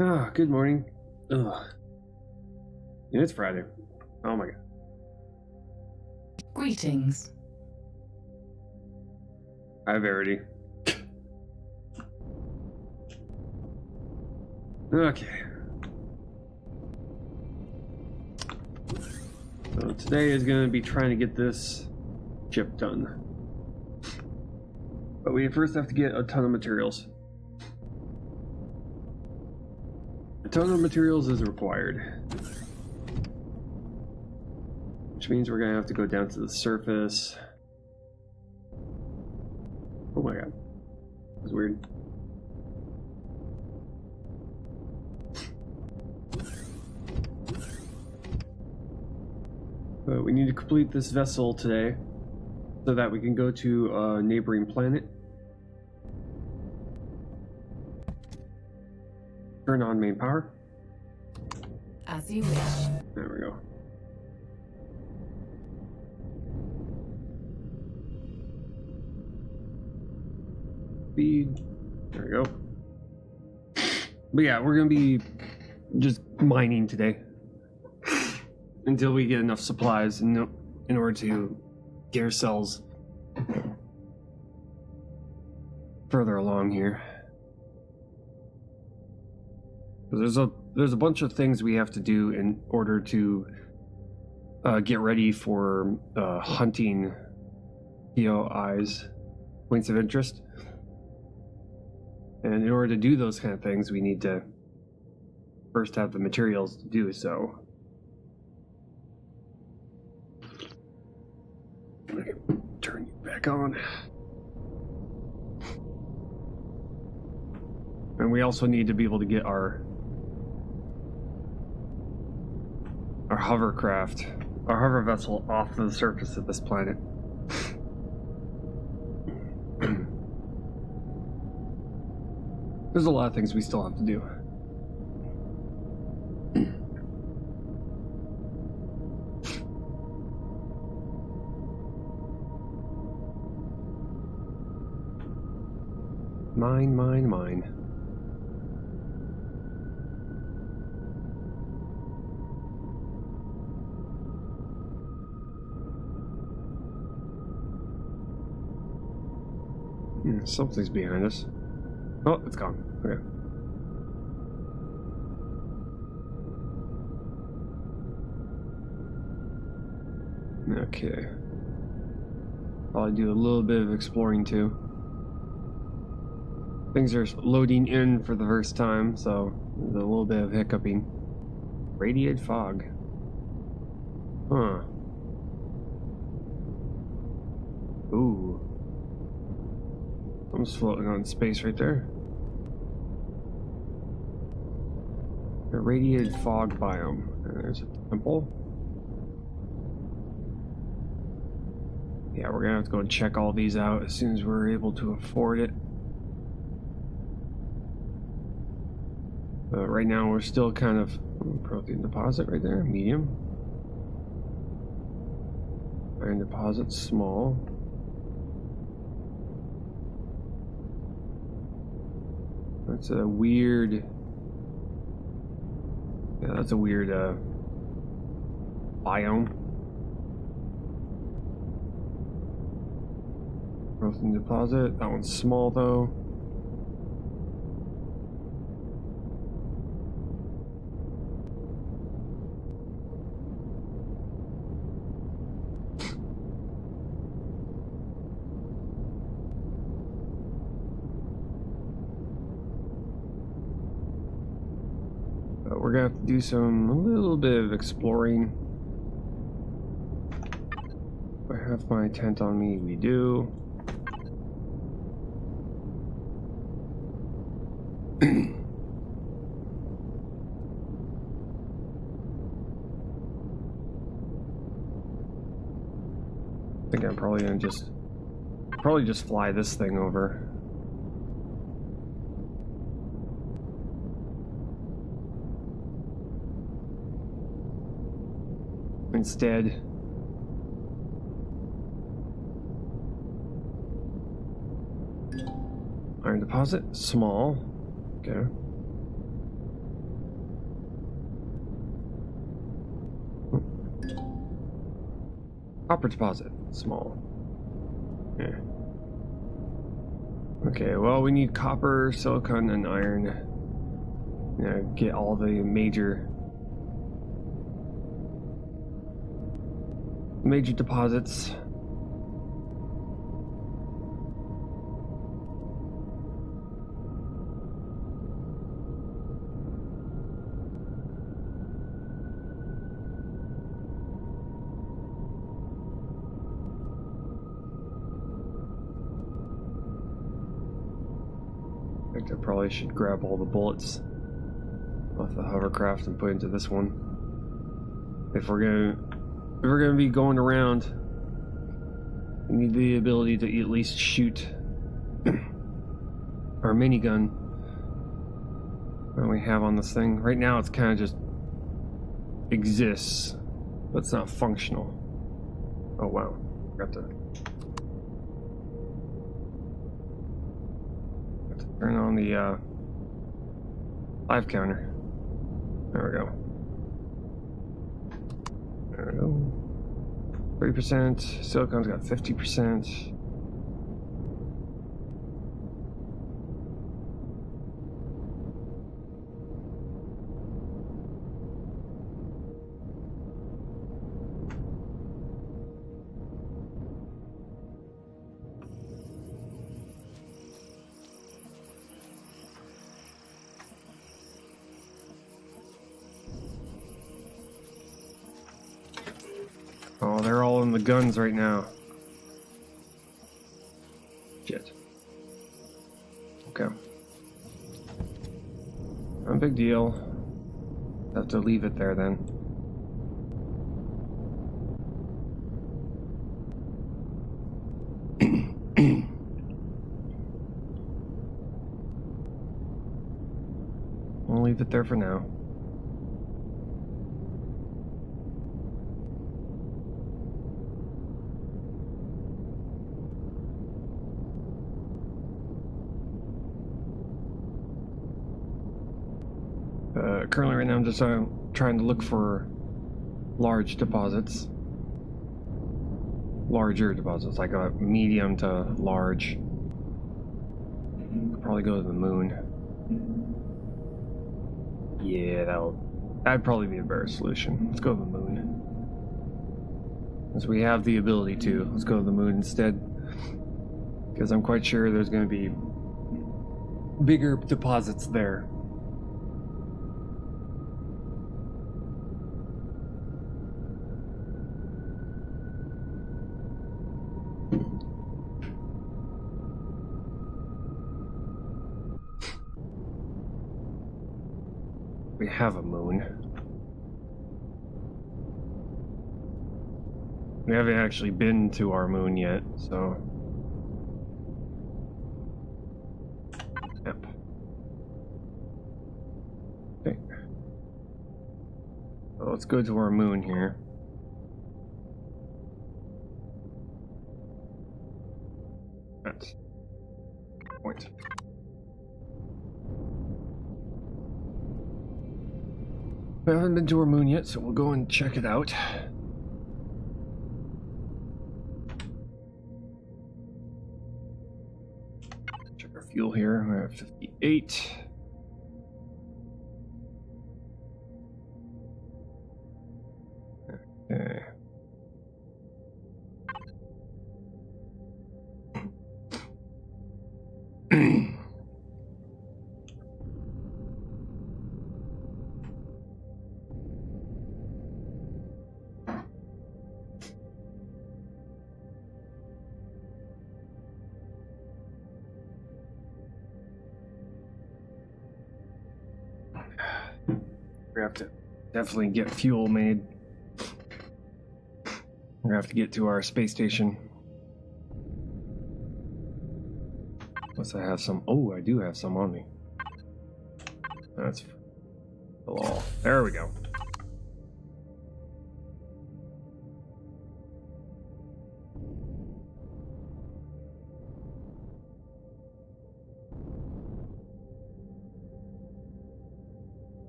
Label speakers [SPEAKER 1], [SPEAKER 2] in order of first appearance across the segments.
[SPEAKER 1] Oh, good morning. Ugh. Yeah, it's Friday. Oh my god.
[SPEAKER 2] Greetings.
[SPEAKER 1] Hi, Verity. Okay. So today is going to be trying to get this chip done. But we first have to get a ton of materials. A ton of materials is required. Which means we're going to have to go down to the surface. Oh my god. That was weird. But we need to complete this vessel today. so that we can go to a neighboring planet. Turn on main power.
[SPEAKER 2] As you wish.
[SPEAKER 1] There we go. Speed. There we go. But yeah, we're gonna be just mining today until we get enough supplies in order to get ourselves further along here. There's a bunch of things we have to do in order to get ready for hunting POIs, points of interest. And in order to do those kind of things, we need to first have the materials to do so. Okay, turn you back on. And we also need to be able to get our hovercraft, our hover vessel off the surface of this planet. There's a lot of things we still have to do. Mine. Something's behind us. Oh, it's gone. Okay. Okay. Probably do a little bit of exploring too. Things are loading in for the first time, so there's a little bit of hiccuping. Radiated fog. Huh. Ooh. I'm just floating on space right there. A radiated fog biome. There's a temple. Yeah, we're gonna have to go and check all these out as soon as we're able to afford it. Right now we're still kind of protein deposit right there, medium. Iron deposit, small. That's a weird. Yeah, that's a weird biome. Protein deposit. That one's small though. We're gonna have to do a little bit of exploring. Do I have my tent on me? We do. I think I'm probably gonna just fly this thing over. Instead. Iron deposit, small. Okay. Copper deposit, small. Yeah. Okay, well, we need copper, silicon, and iron. Yeah, get all the major deposits. I think I probably should grab all the bullets off the hovercraft and put into this one. If we're gonna be going around We need the ability to at least shoot our minigun that we have on this thing. Right now it's kind of just exists, but it's not functional. Oh wow, got to turn on the live counter. There we go. There we go. 30%. Silicon's got 50%. Oh, they're all in the guns right now. Shit. Okay. Not a big deal. Have to leave it there then. I'll leave it there for now. Currently, right now, I'm just trying to look for large deposits. Larger deposits, like a medium to large. Could probably go to the moon. Yeah, that'd probably be a better solution. Let's go to the moon. As we have the ability to, let's go to the moon instead. Because I'm quite sure there's going to be bigger deposits there. We have a moon. We haven't actually been to our moon yet, so... Yep. Okay. So let's go to our moon here. That's the point. We haven't been to our moon yet, so we'll go and check it out. Check our fuel here. We're at 58. Okay. We have to definitely get fuel made. We're gonna have to get to our space station. Unless I have some. Oh, I do have some on me. That's all. There we go.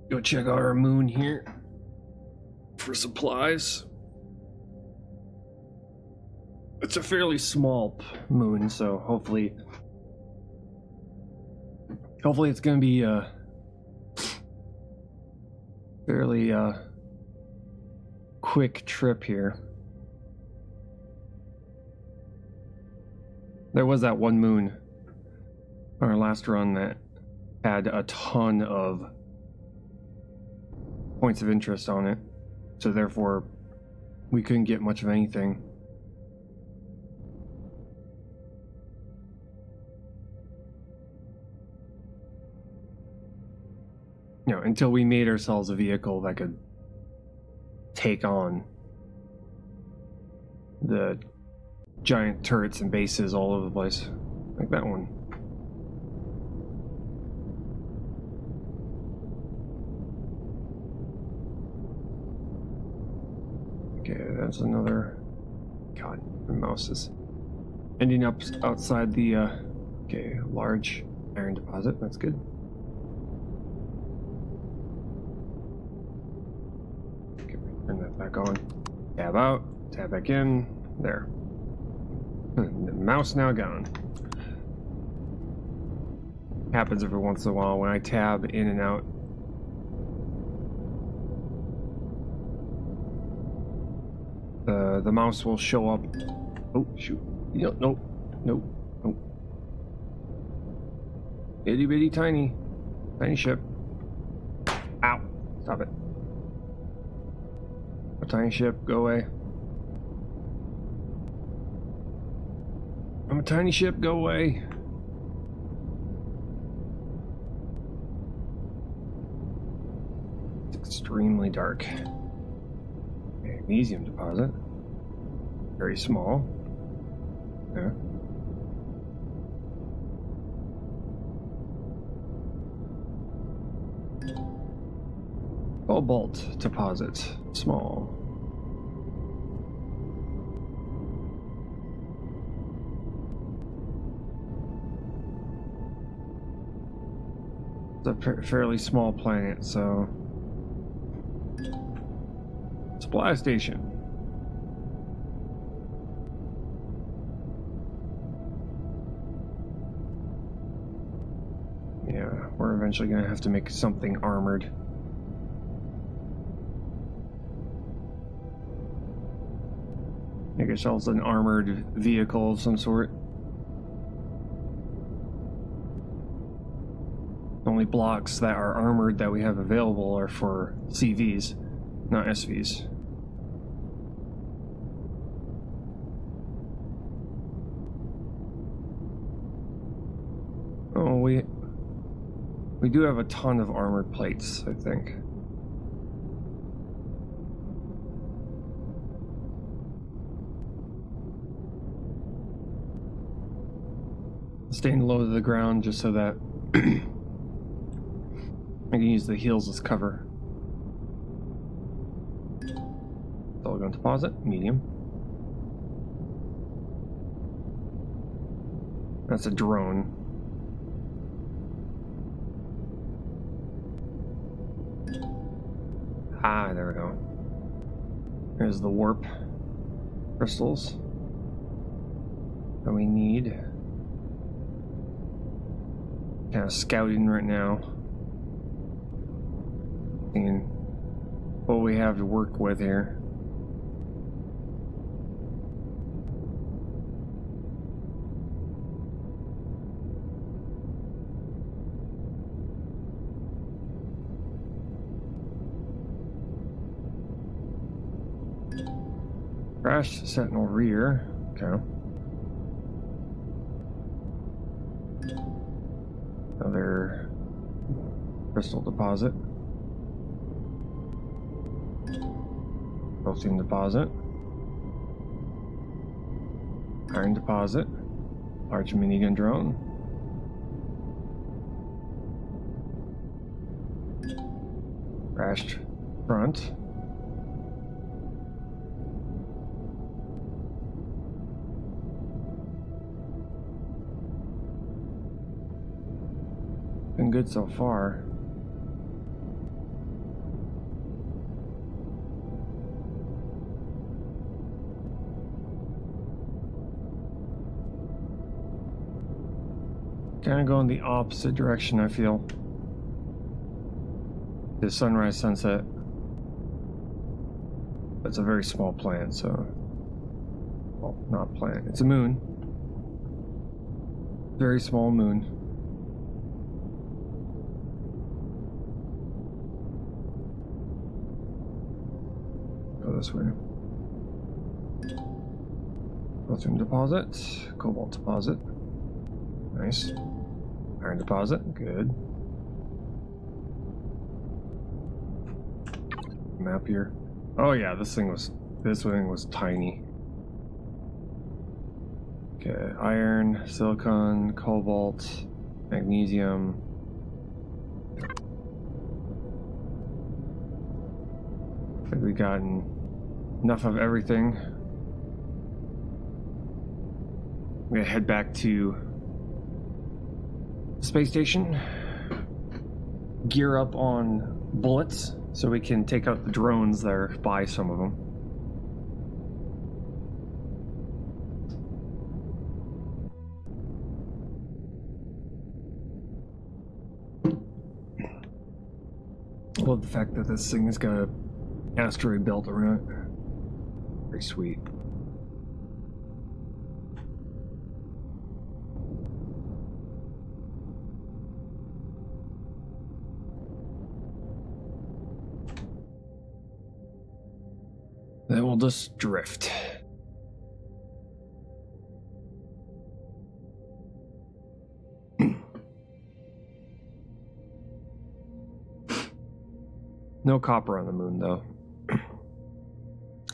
[SPEAKER 1] Go check out our moon here for supplies. It's a fairly small moon, so hopefully it's going to be a fairly quick trip here. There was that one moon on our last run that had a ton of points of interest on it, so therefore we couldn't get much of anything. You know, until we made ourselves a vehicle that could take on the giant turrets and bases all over the place. Like that one. Okay, that's another... God, the mouse is ending up outside the, okay, large iron deposit. That's good. Okay, turn that back on. Tab out, tab back in. There. The mouse now gone. Happens every once in a while when I tab in and out. The mouse will show up. Oh, shoot. Nope. Itty bitty tiny ship. Ow. Stop it. A tiny ship, go away. I'm a tiny ship, go away. It's extremely dark. Magnesium deposit. Very small. Yeah. Cobalt deposit. Small. It's a fairly small planet, so... Supply station. Yeah, we're eventually gonna have to make something armored. Make ourselves an armored vehicle of some sort. The only blocks that are armored that we have available are for CVs, not SVs. Oh, we do have a ton of armored plates, I think. Staying low to the ground just so that I can use the heels as cover. Silicon deposit, medium. That's a drone. Ah, there we go. There's the warp crystals that we need. Kind of scouting right now. Seeing what we have to work with here. Crash sentinel rear. Okay. Another crystal deposit. Calcium deposit. Iron deposit. Large minigun drone. Crashed front. Been good so far. Kind of going the opposite direction, I feel. The sunrise, sunset. It's a very small planet, so... Well, not planet. It's a moon. Very small moon. Go this way. Lithium deposit. Cobalt deposit. Nice. Iron deposit. Good. Map here. Oh yeah, this thing was tiny. Okay, iron, silicon, cobalt, magnesium. I think we've gotten enough of everything. I'm gonna head back to the space station, gear up on bullets so we can take out the drones that are by some of them. I love the fact that this thing has got an asteroid belt around it. Very sweet. Then we'll just drift. No copper on the moon, though.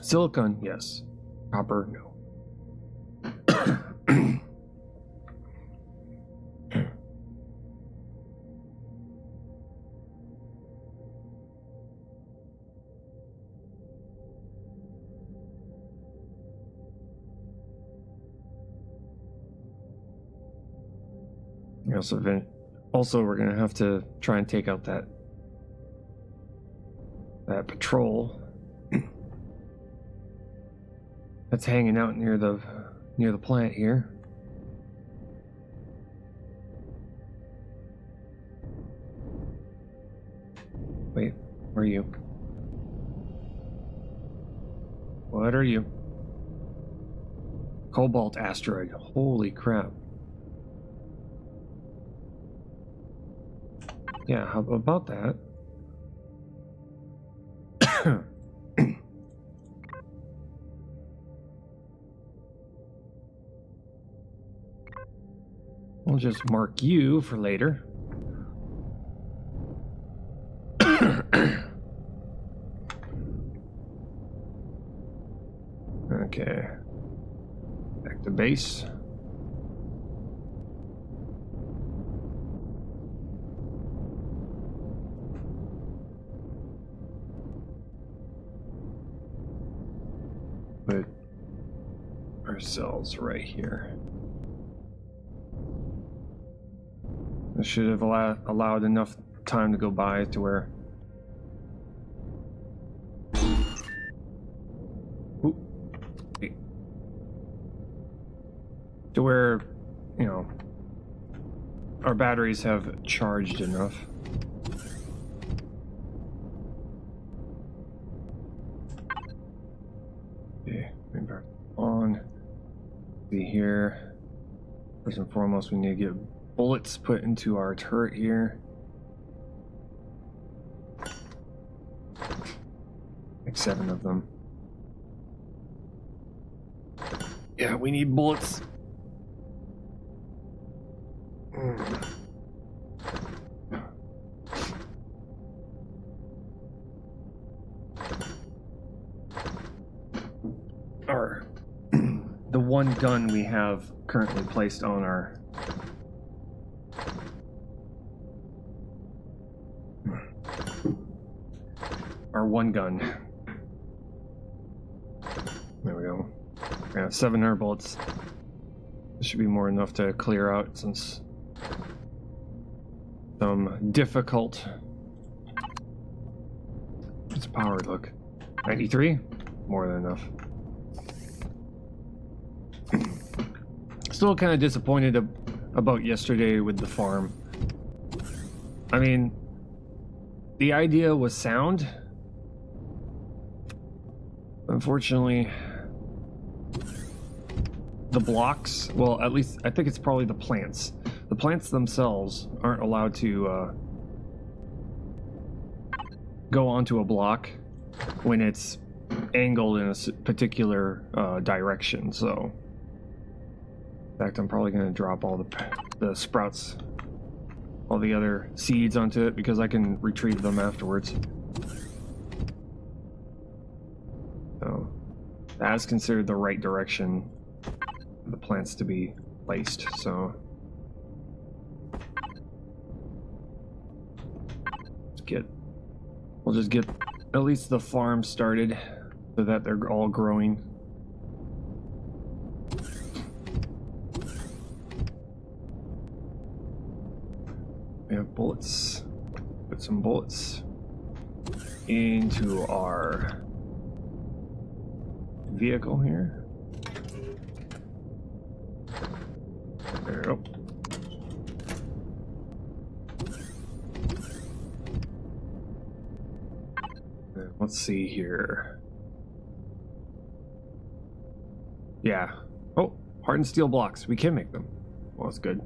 [SPEAKER 1] Silicon, yes. Copper, no. Also, we're gonna have to try and take out that patrol that's hanging out near the plant here. Wait, where are you? What are you? Cobalt Asteroid. Holy crap. Yeah, how about that? We'll just mark you for later. Okay. Back to base. Put ourselves right here. This should have allowed enough time to go by to where... Ooh. To where, you know, our batteries have charged enough. Okay, bring back on. See here. First and foremost, we need to get bullets put into our turret here. Like 7 of them. Yeah, we need bullets. The one gun we have currently placed on our one gun. There we go. We have 700 bullets. This should be more enough to clear out since some difficult. What's power look? 93? More than enough. Still kind of disappointed about yesterday with the farm. I mean, the idea was sound. Unfortunately, the blocks, well, at least I think it's probably the plants. The plants themselves aren't allowed to go onto a block when it's angled in a particular direction. So, in fact, I'm probably going to drop all the sprouts, all the other seeds onto it because I can retrieve them afterwards. So, that's considered the right direction. the plants to be placed, so we'll just get at least the farm started so that they're all growing. We have bullets. Put some bullets into our vehicle here. There we go. Let's see here. Yeah. Oh, hardened steel blocks. We can make them. Well, that's good.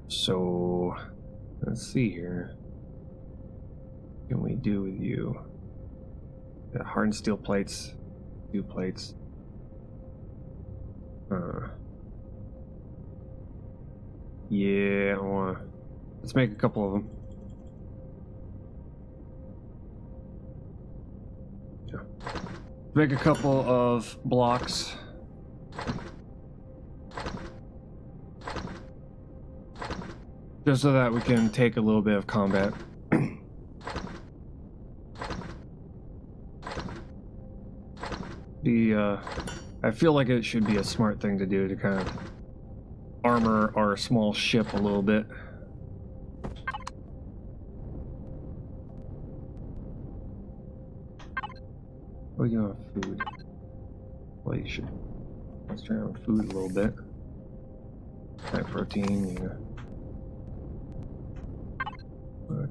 [SPEAKER 1] So, let's see here. What can we do with you? Got hardened steel plates. 2 plates. Yeah, let's make a couple of them. Make a couple of blocks. Just so that we can take a little bit of combat. I feel like it should be a smart thing to do to kind of armor our small ship a little bit. We got food. Well, you should. Let's try on food a little bit. High protein, yeah.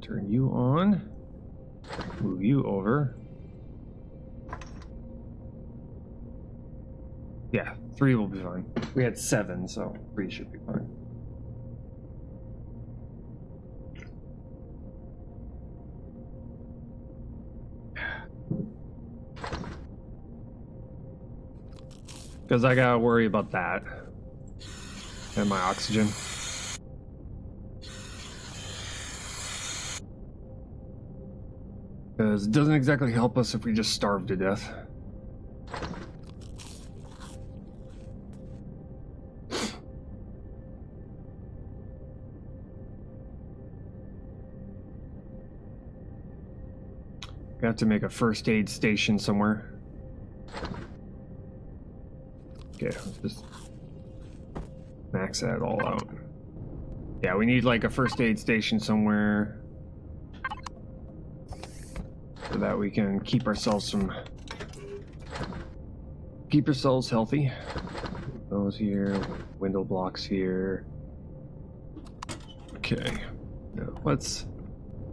[SPEAKER 1] Turn you on. Move you over. Yeah, 3 will be fine. We had 7, so 3 should be fine. Because I gotta worry about that. And my oxygen. Because it doesn't exactly help us if we just starve to death. Got to make a first aid station somewhere. Okay, let's just max that all out. Yeah, we need like a first aid station somewhere so that we can keep ourselves healthy. Those here, window blocks here. Okay, now let's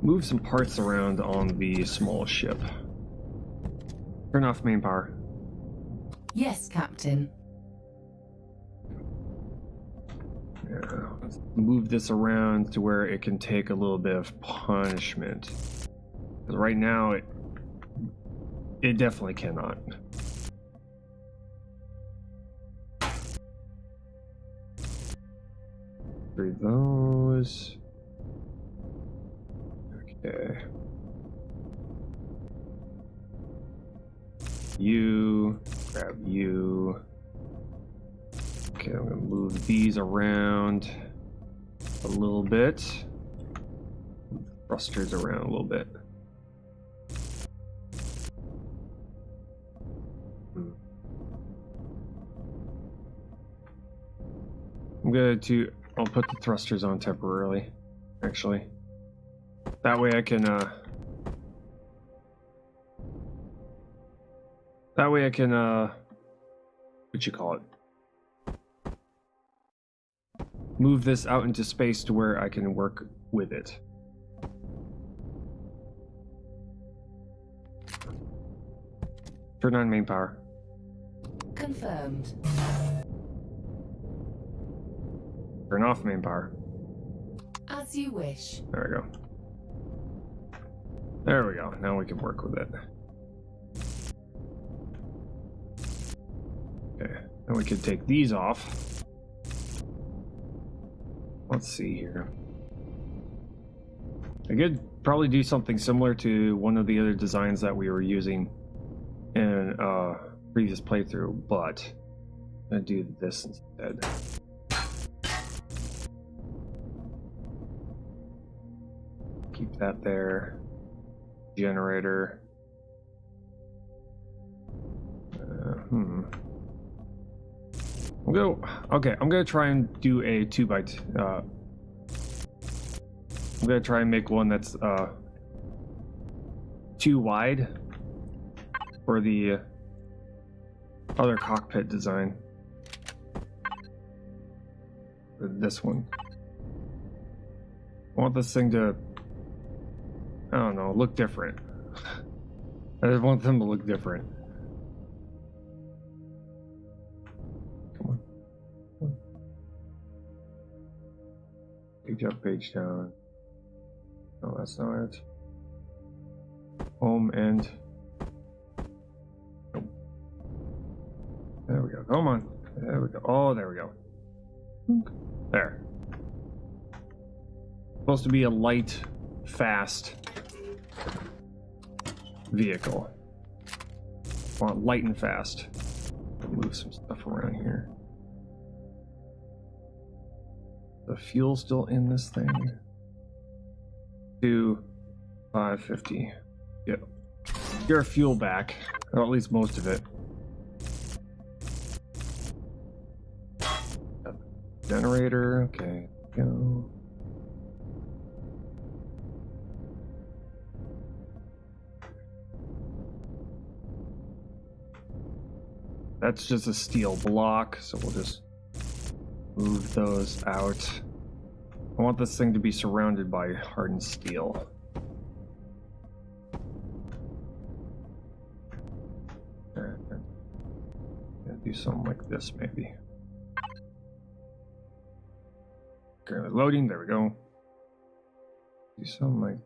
[SPEAKER 1] move some parts around on the small ship. Turn off main power.
[SPEAKER 2] Yes, Captain.
[SPEAKER 1] Yeah, let's move this around to where it can take a little bit of punishment. Because right now, it definitely cannot. Three of those. Okay. You, grab you. Okay, I'm gonna move these around a little bit. Thrusters around a little bit. I'll put the thrusters on temporarily, actually. That way I can, what you call it? Move this out into space to where I can work with it. Turn on main power.
[SPEAKER 2] Confirmed.
[SPEAKER 1] Turn off main power.
[SPEAKER 2] As you wish.
[SPEAKER 1] There we go. There we go. Now we can work with it. Okay. Now we can take these off. Let's see here. I could probably do something similar to one of the other designs that we were using in previous playthrough, but gonna do this instead. Keep that there. Generator. Okay, I'm gonna try and do a 2x2. I'm gonna try and make one that's too wide for the other cockpit design. This one. I want this thing to, I don't know, look different. I just want them to look different. Come on. Page up, page down. No, that's not it. Home and... Nope. There we go. Come on. There we go. Oh, there we go. There. Supposed to be a light, fast vehicle. Want light and fast. Move some stuff around here. The fuel still in this thing? 550. Yep. Get our fuel back, or at least most of it. Generator. Okay. Go. That's just a steel block, so we'll just move those out. I want this thing to be surrounded by hardened steel. Do something like this, maybe. Currently loading, there we go. Do something like...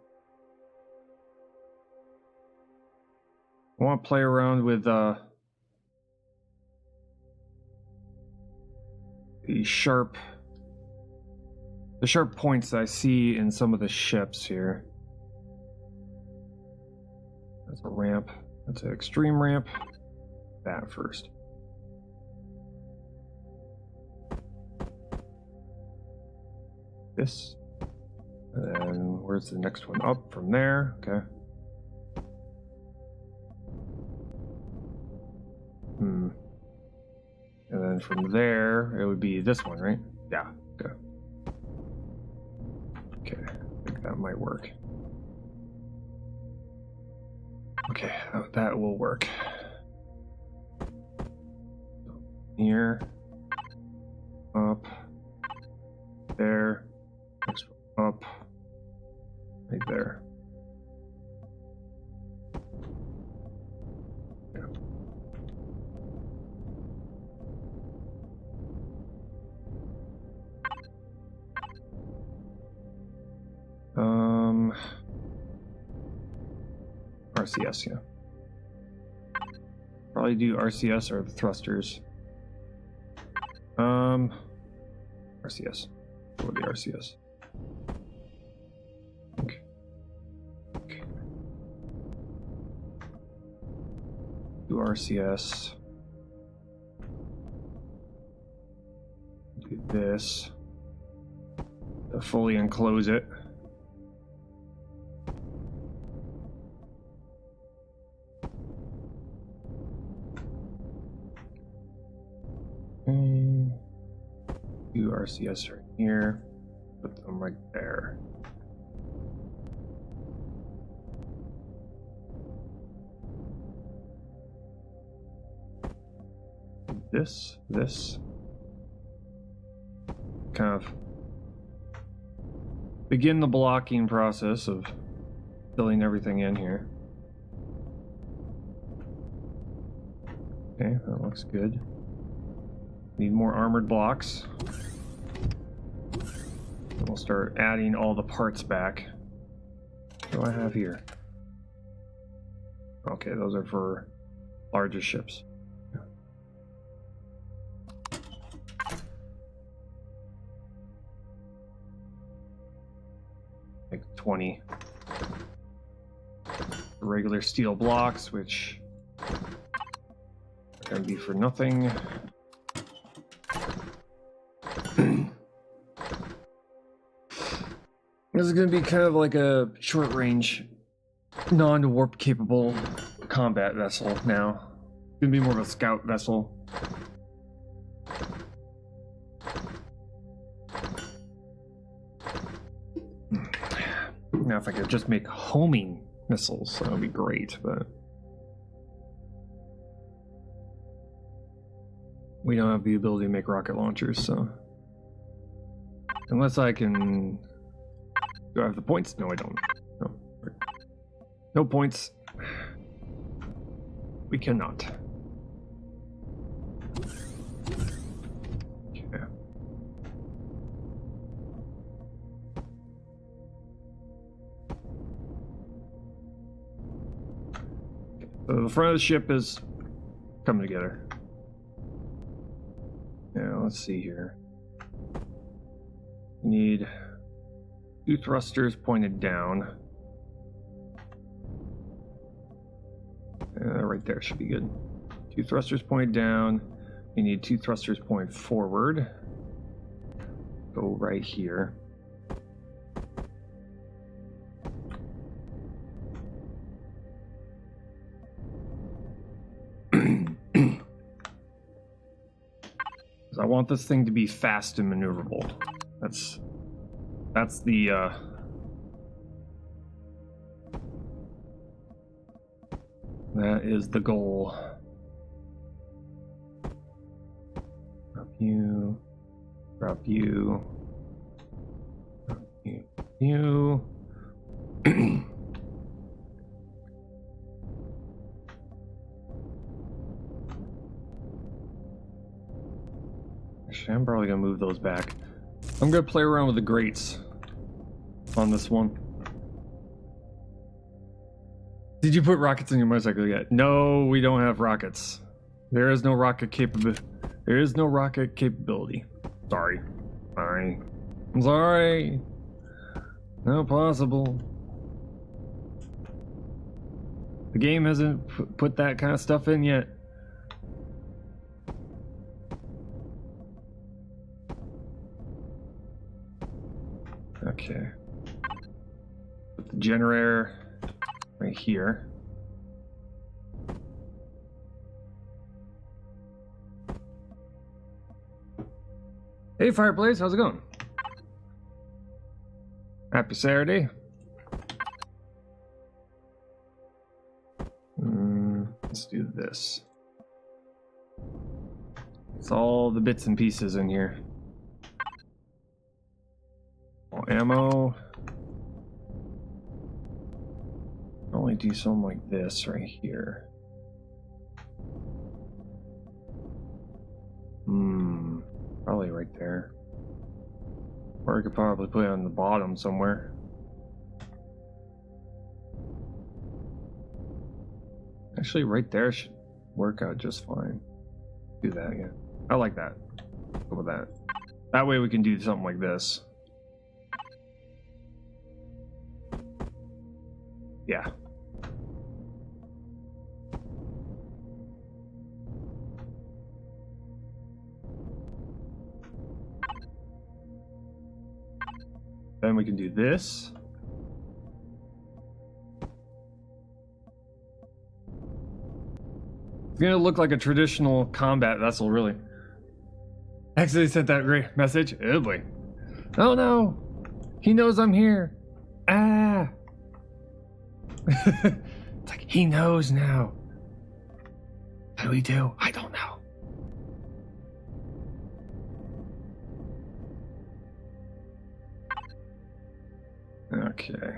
[SPEAKER 1] I want to play around with the sharp points that I see in some of the ships here. That's a ramp. That's an extreme ramp. That first. This. And then where's the next one? Up from there. Okay. And then from there, it would be this one, right? Yeah. Okay. Okay. I think that might work. Okay, that will work. Here. Up. There. Next one up. Right there. Yeah. RCS, yeah. Probably do RCS or the thrusters. RCS. Go with the RCS. Okay. Okay. Do RCS. Do this. To fully enclose it. Do RCS right here. Put them right there. This. Kind of begin the blocking process of filling everything in here. Okay, that looks good. Need more armored blocks. And we'll start adding all the parts back. What do I have here? Okay, those are for larger ships. Like 20 regular steel blocks, which are going to be for nothing. This is going to be kind of like a short range, non-warp capable combat vessel now. It's going to be more of a scout vessel. Now if I could just make homing missiles, that would be great, but we don't have the ability to make rocket launchers, so unless I can... Do I have the points? No, I don't. No, no points. We cannot. Okay. So the front of the ship is coming together. Now, let's see here. We need 2 thrusters pointed down. Right there should be good. 2 thrusters pointed down. We need 2 thrusters pointed forward. Go right here. I want this thing to be fast and maneuverable. That's the that is the goal. Drop you, drop you, drop you. Actually, I'm probably gonna move those back. I'm gonna play around with the grates on this one. Did you put rockets in your motorcycle yet? No, we don't have rockets. There is no rocket capability. There is no rocket capability. Sorry. Sorry. I'm sorry. Not possible. The game hasn't put that kind of stuff in yet. Okay. Put the generator right here. Hey Fireplace, how's it going? Happy Saturday. Let's do this. It's all the bits and pieces in here. Ammo. Only do something like this right here. Probably right there. Or I could probably put it on the bottom somewhere. Actually, right there should work out just fine. Do that, yeah. I like that. Go with that. That way we can do something like this. Yeah. Then we can do this. It's gonna look like a traditional combat vessel, really. Actually sent that great message. Oh boy. Oh no! He knows I'm here. Ah! It's like, he knows now. What do we do? I don't know. Okay.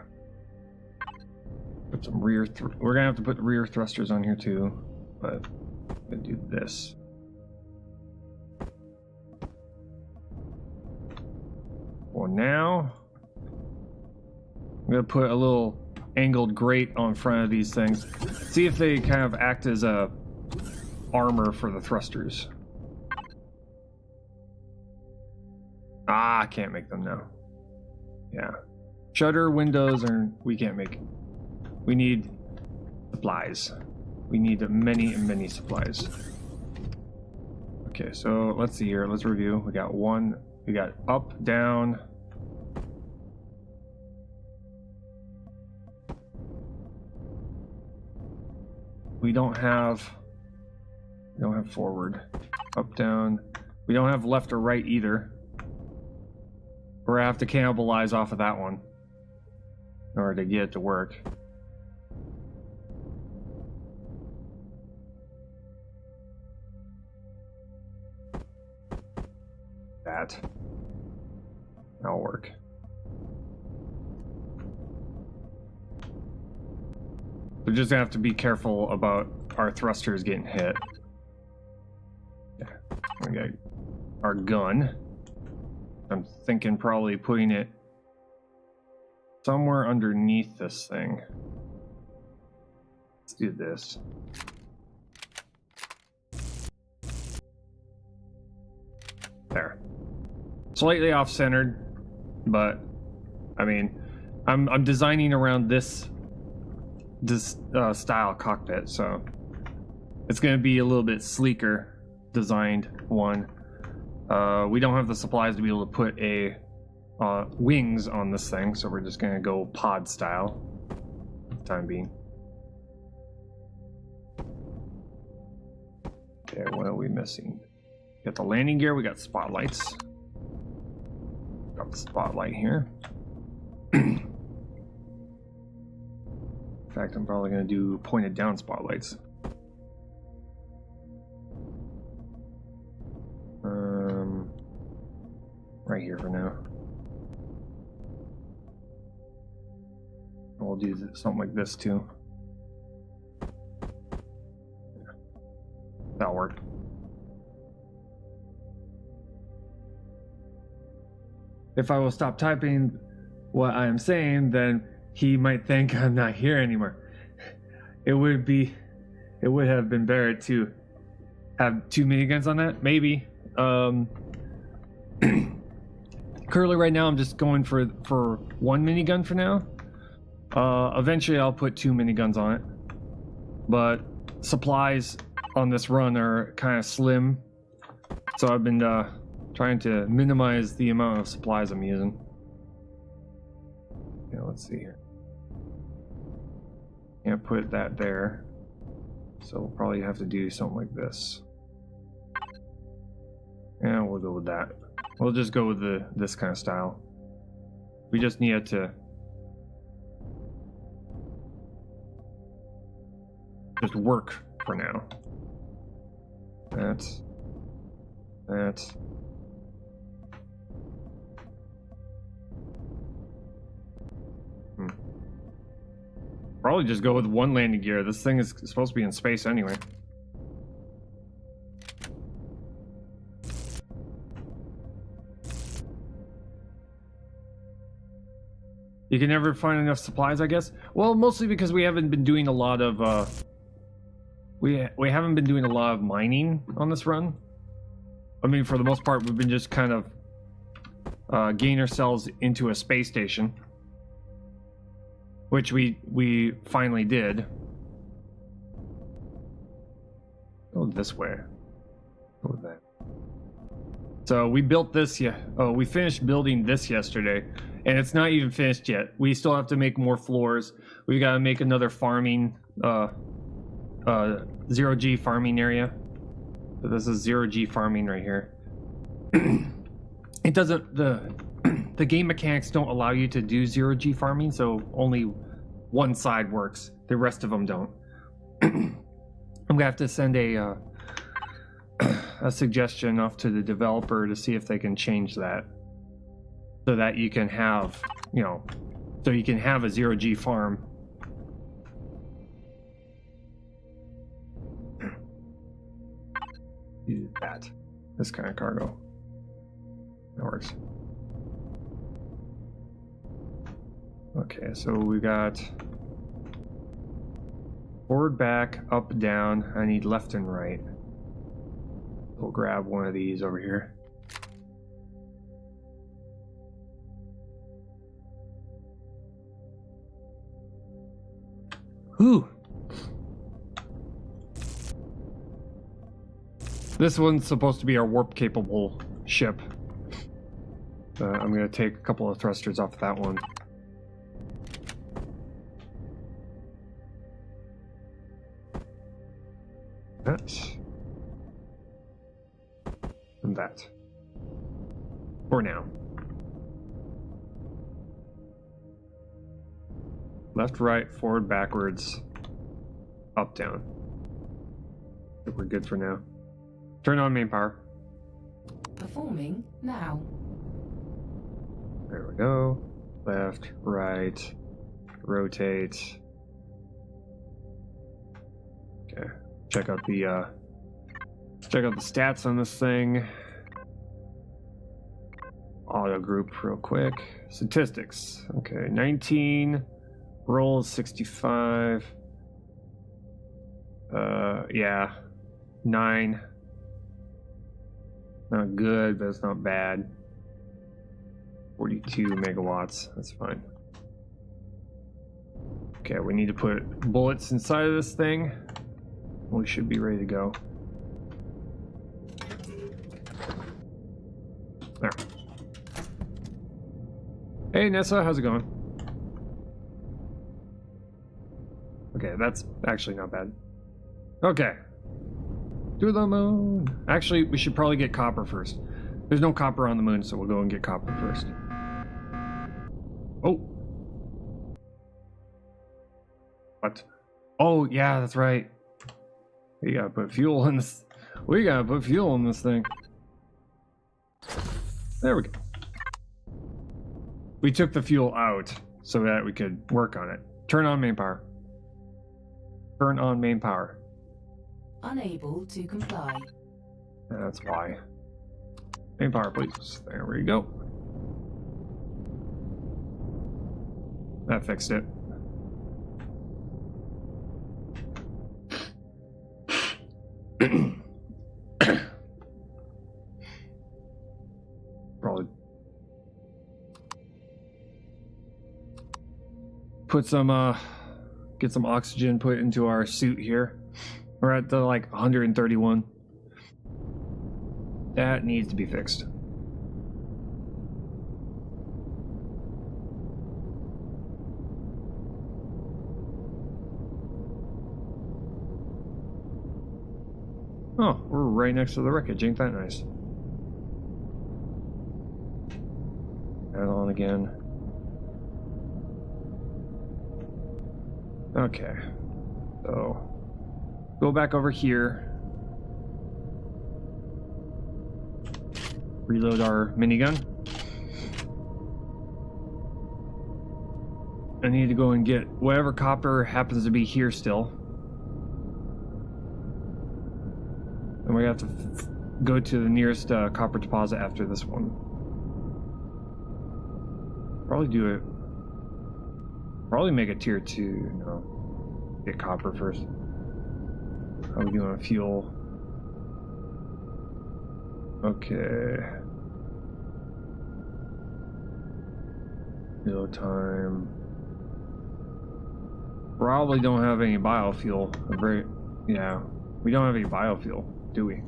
[SPEAKER 1] Put some rear we're gonna have to put rear thrusters on here too, but I'm gonna do this. For now, I'm gonna put a little angled grate on front of these things. See if they kind of act as a armor for the thrusters. Ah, I can't make them now. Yeah. Shutter windows are we can't make. We need supplies. We need many supplies. Okay, so let's see here. Let's review. We got one. We got up, down. we don't have forward, up, down. We don't have left or right either. We're gonna have to cannibalize off of that one in order to get it to work. That'll work. We just have to be careful about our thrusters getting hit. Yeah, we got our gun. I'm thinking probably putting it somewhere underneath this thing. Let's do this. There. Slightly off-centered, but I mean, I'm designing around this style cockpit, so it's going to be a little bit sleeker designed one. We don't have the supplies to be able to put a wings on this thing, so we're just going to go pod style for the time being. Okay, what are we missing? Got the landing gear, we got spotlights. Got the spotlight here. In fact, I'm probably going to do pointed down spotlights. Right here for now. We'll do something like this too. That'll work. If I will stop typing what I am saying, then he might think I'm not here anymore. It would have been better to have 2 miniguns on that, maybe. Currently right now I'm just going for 1 minigun for now. Eventually I'll put 2 miniguns on it. But supplies on this run are kind of slim. So I've been trying to minimize the amount of supplies I'm using. Yeah, let's see here. Can't put that there. So we'll probably have to do something like this. Yeah, we'll go with that. We'll just go with this kind of style. We just need it to just work for now. That's probably just go with 1 landing gear. This thing is supposed to be in space anyway. You can never find enough supplies, I guess. Well, mostly because we haven't been doing a lot of we haven't been doing a lot of mining on this run. I mean, for the most part, we've been just kind of getting ourselves into a space station, which we finally did. Go this way. Go with that. So we built this. We finished building this yesterday. And it's not even finished yet. We still have to make more floors. We got to make another farming, 0G farming area. So this is 0G farming right here. It doesn't, the game mechanics don't allow you to do 0G farming, so only one side works. The rest of them don't. I'm gonna have to send a suggestion off to the developer to see if they can change that. So that you can have, so you can have a 0G farm. Do that. This kind of cargo. That works. Okay, so we got forward, back, up, down. I need left and right. We'll grab one of these over here. Whew. This one's supposed to be our warp-capable ship. I'm going to take a couple of thrusters off of that one. That. And that. For now. Left, right, forward, backwards, up, down. I think we're good for now. Turn on main power.
[SPEAKER 2] Performing now.
[SPEAKER 1] There we go. Left, right, rotate. Okay. Check out the stats on this thing. Auto group real quick. Statistics. Okay, 19. Rolls 65. Yeah. 9. Not good, but it's not bad. 42 megawatts. That's fine. Okay, we need to put bullets inside of this thing. We should be ready to go. There. Hey Nessa, how's it going? Okay, that's actually not bad. Okay. To the moon. Actually, we should probably get copper first. There's no copper on the moon, so we'll go and get copper first. Oh. What? Oh, yeah, that's right. We gotta put fuel in this. We gotta put fuel in this thing. There we go. We took the fuel out so that we could work on it. Turn on main power. Turn on main power.
[SPEAKER 2] Unable to comply.
[SPEAKER 1] That's why. Main power, please. There we go. That fixed it. Probably put some get some oxygen put into our suit here. We're at the like 131. That needs to be fixed. Oh, we're right next to the wreckage. Ain't that nice? Add on again. Okay. So, go back over here. Reload our minigun. I need to go and get whatever copper happens to be here still. And we have to go to the nearest copper deposit after this one. Probably do it. Probably make it tier 2. No. Get copper first. How are we doing on fuel? Okay. Reload time. Probably don't have any biofuel. Yeah. We don't have any biofuel, do we?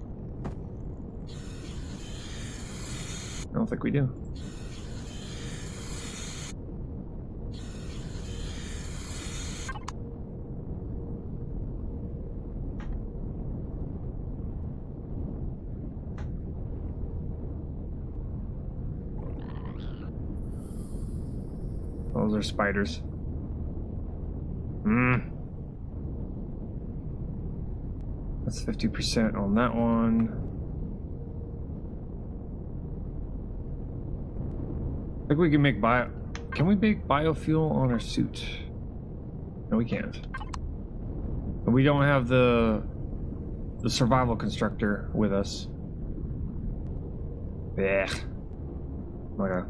[SPEAKER 1] I don't think we do. Those are spiders. That's 50% on that one. I think we can make Can we make biofuel on our suit? No, we can't. And we don't have the survival constructor with us. Yeah. Okay.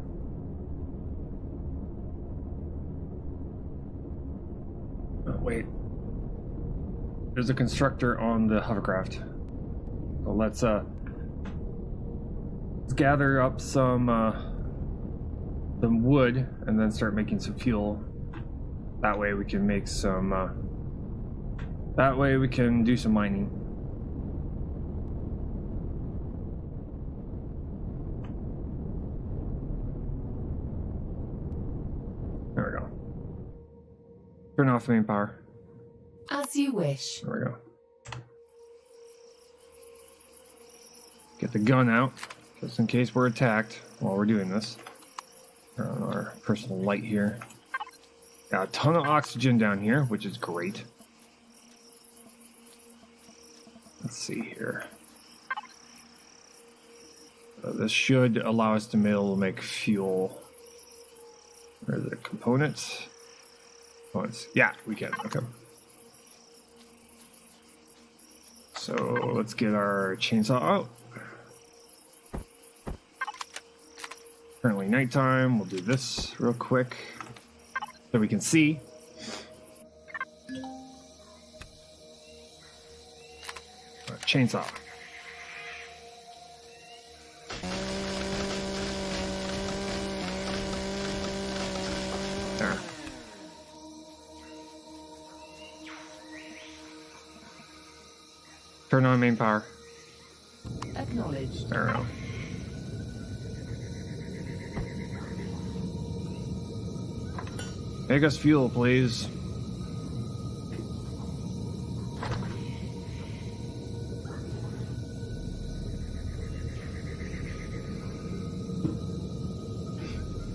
[SPEAKER 1] Oh, wait. There's a constructor on the hovercraft. So let's gather up some wood and then start making some fuel. That way we can make some that way we can do some mining. There we go. Turn off main power.
[SPEAKER 2] As you wish.
[SPEAKER 1] There we go. Get the gun out, just in case we're attacked while we're doing this. Turn on our personal light here. Got a ton of oxygen down here, which is great. Let's see here. This should allow us to be able to make fuel. Where are the components? Yeah, we can. Okay. So let's get our chainsaw out. Currently nighttime. We'll do this real quick so we can see. Chainsaw. There. Turn on main power.
[SPEAKER 2] Acknowledged.
[SPEAKER 1] There we go. Make us fuel, please.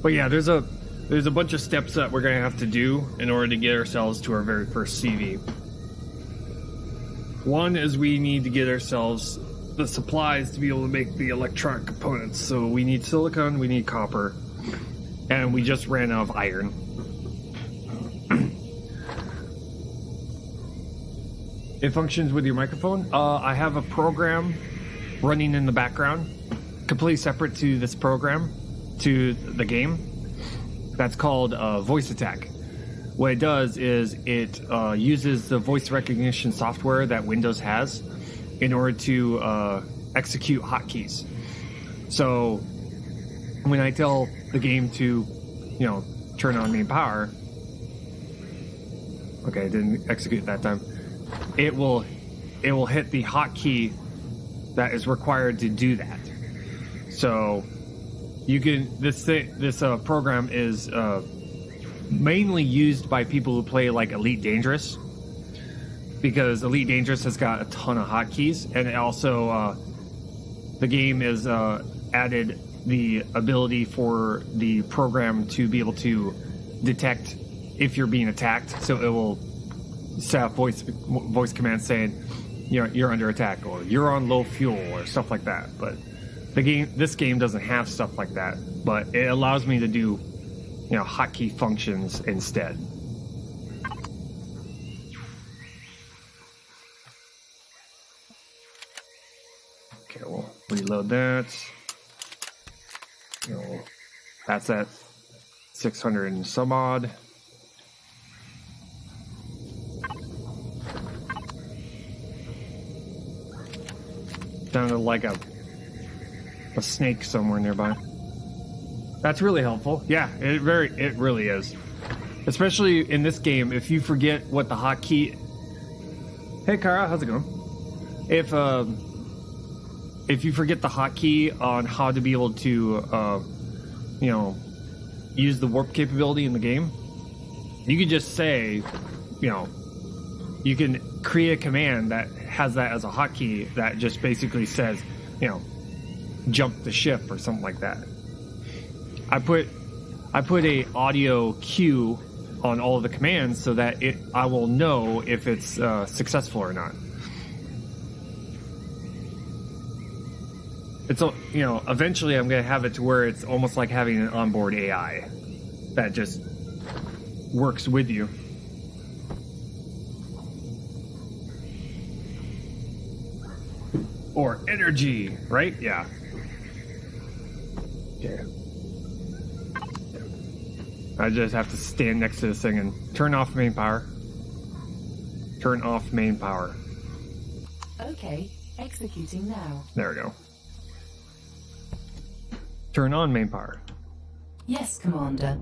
[SPEAKER 1] But yeah, there's a bunch of steps that we're gonna have to do in order to get ourselves to our very first CV. One is we need to get ourselves the supplies to be able to make the electronic components. So we need silicon, we need copper, and we just ran out of iron. It functions with your microphone. I have a program running in the background, completely separate to this program, to the game. That's called Voice Attack. What it does is it uses the voice recognition software that Windows has in order to execute hotkeys. So when I tell the game to, turn on main power, okay, it didn't execute that time. It will hit the hotkey that is required to do that. So you can this program is mainly used by people who play like Elite Dangerous, because Elite Dangerous has got a ton of hotkeys, and it also the game is added the ability for the program to be able to detect if you're being attacked. So it will set up voice commands saying, you're under attack, or you're on low fuel, or stuff like that. But this game doesn't have stuff like that, but it allows me to do, hotkey functions instead. Okay, we'll reload that. That's at 600 and some odd. Sounded like a snake somewhere nearby. That's really helpful. Yeah, it really is. Especially in this game, if you forget what the hotkey. Hey Kara, how's it going? If you forget the hotkey on how to be able to use the warp capability in the game, you can just say, you can create a command that has that as a hotkey that just basically says, jump the ship or something like that. I put a audio cue on all of the commands so that I will know if it's successful or not. It's eventually I'm going to have it to where it's almost like having an onboard AI that just works with you. Or energy, right? Yeah. Okay. I just have to stand next to this thing and turn off main power. Turn off main power.
[SPEAKER 2] Okay, executing now.
[SPEAKER 1] There we go. Turn on main power.
[SPEAKER 2] Yes, Commander.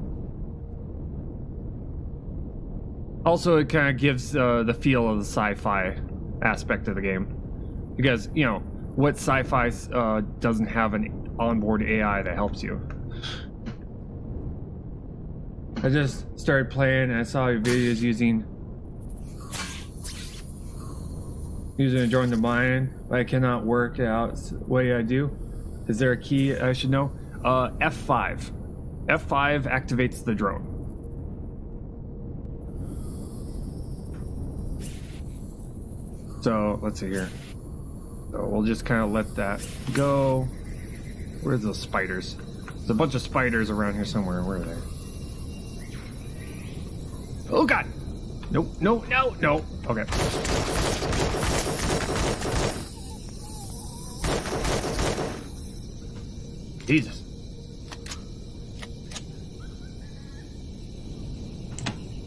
[SPEAKER 1] Also, it kind of gives the feel of the sci-fi aspect of the game. Because, what sci-fi doesn't have an onboard AI that helps you? I just started playing and I saw your videos using Using a drone to mine, but I cannot work out what I do. Is there a key I should know? F5. F5 activates the drone. So let's see here. So we'll just kind of let that go. Where's those spiders? There's a bunch of spiders around here somewhere. Where are they? Oh god! Nope, no, no, no. Okay. Jesus.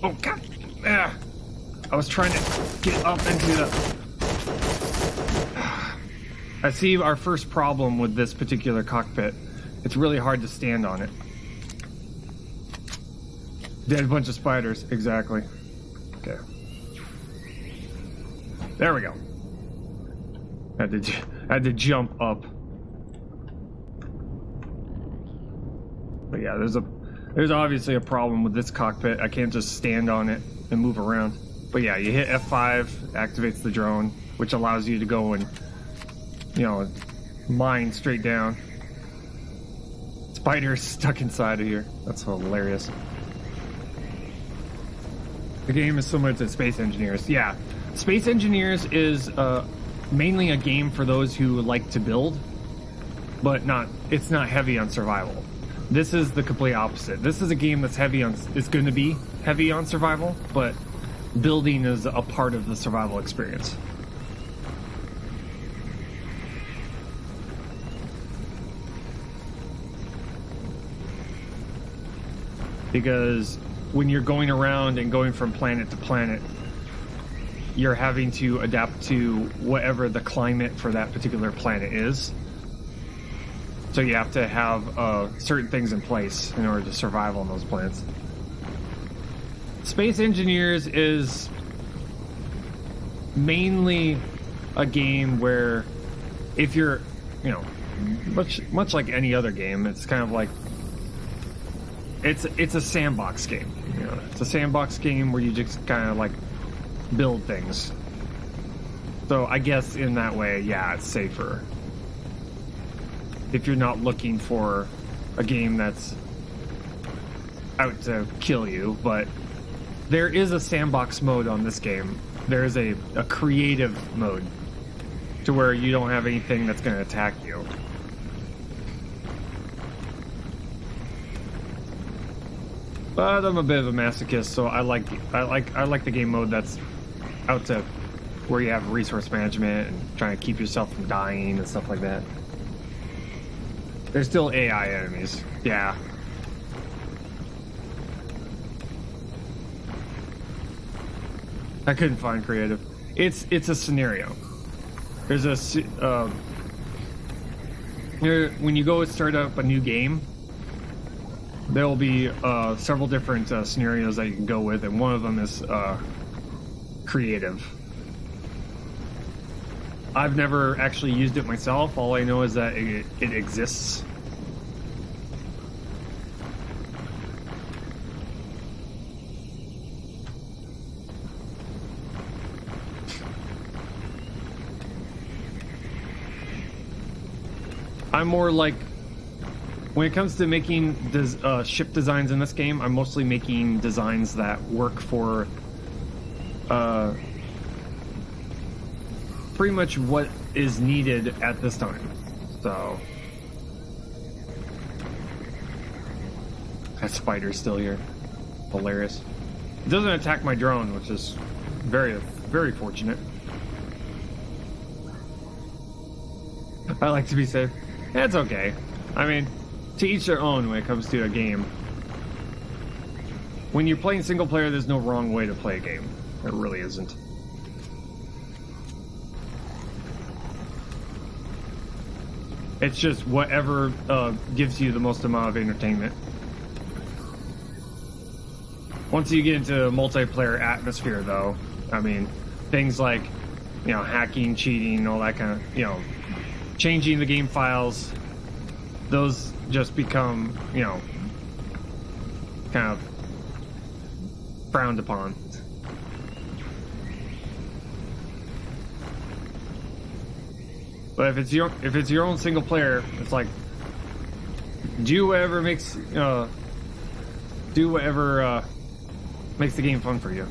[SPEAKER 1] Oh god! Ah. I was trying to get up into the... I see our first problem with this particular cockpit. It's really hard to stand on it. Dead bunch of spiders, exactly. Okay. There we go. Had to jump up. But yeah, there's obviously a problem with this cockpit. I can't just stand on it and move around. But yeah, you hit F5, activates the drone, which allows you to go and, you know, mine straight down. Spiders stuck inside of here. That's hilarious. The game is similar to Space Engineers. Yeah, Space Engineers is mainly a game for those who like to build, but it's not heavy on survival. This is the complete opposite. This is a game that's it's going to be heavy on survival, but building is a part of the survival experience. Because when you're going around and going from planet to planet, you're having to adapt to whatever the climate for that particular planet is. So you have to have certain things in place in order to survive on those planets. Space Engineers is mainly a game where if you're, you know, much like any other game, it's kind of like it's a sandbox game. You know, it's a sandbox game where you just kind of like build things. So I guess in that way, yeah, it's safer. If you're not looking for a game that's out to kill you, but there is a sandbox mode on this game. There is a creative mode to where you don't have anything that's going to attack you. But I'm a bit of a masochist, so I like the game mode that's out to where you have resource management and trying to keep yourself from dying and stuff like that. There's still AI enemies. Yeah. I couldn't find creative. It's a scenario. There's when you go start up a new game, there will be several different scenarios that you can go with, and one of them is creative. I've never actually used it myself. All I know is that it exists. I'm more like, when it comes to making ship designs in this game, I'm mostly making designs that work for pretty much what is needed at this time. So that spider's still here. Hilarious. It doesn't attack my drone, which is very, very fortunate. I like to be safe. That's okay. I mean, to each their own when it comes to a game. When you're playing single player, there's no wrong way to play a game. There really isn't. It's just whatever gives you the most amount of entertainment. Once you get into a multiplayer atmosphere, though, I mean, things like, you know, hacking, cheating, all that kind of, you know, changing the game files, those just become, you know, kind of frowned upon. But if it's your own single player, it's like do whatever makes the game fun for you.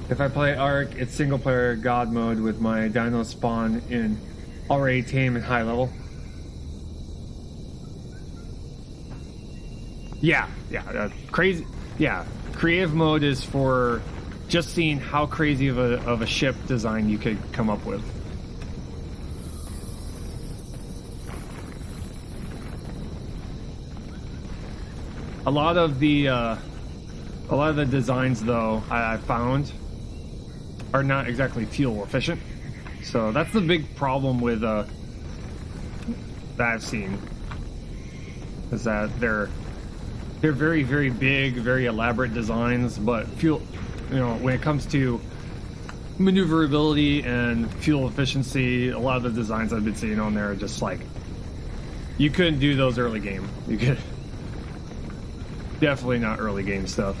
[SPEAKER 1] If I play Ark, it's single player God mode with my dino spawn in already tame and high level. Yeah, crazy. Yeah, creative mode is for just seeing how crazy of a ship design you could come up with. A lot of the designs, though, I found are not exactly fuel efficient. So that's the big problem with that I've seen, is that they're very, very big, very elaborate designs, but fuel, when it comes to maneuverability and fuel efficiency, a lot of the designs I've been seeing on there are just like, you couldn't do those early game. You could definitely not early game stuff.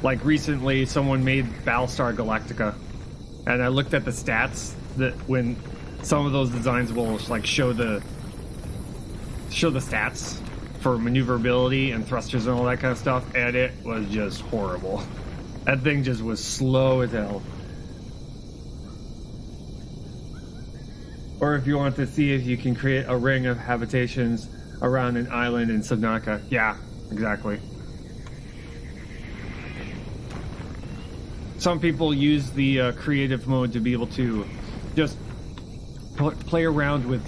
[SPEAKER 1] Like recently, someone made Battlestar Galactica, and I looked at the stats that when some of those designs will like show the stats for maneuverability and thrusters and all that kind of stuff, and it was just horrible. That thing just was slow as hell. Or if you want to see if you can create a ring of habitations around an island in Subnautica. Yeah, exactly. Some people use the creative mode to be able to just play around with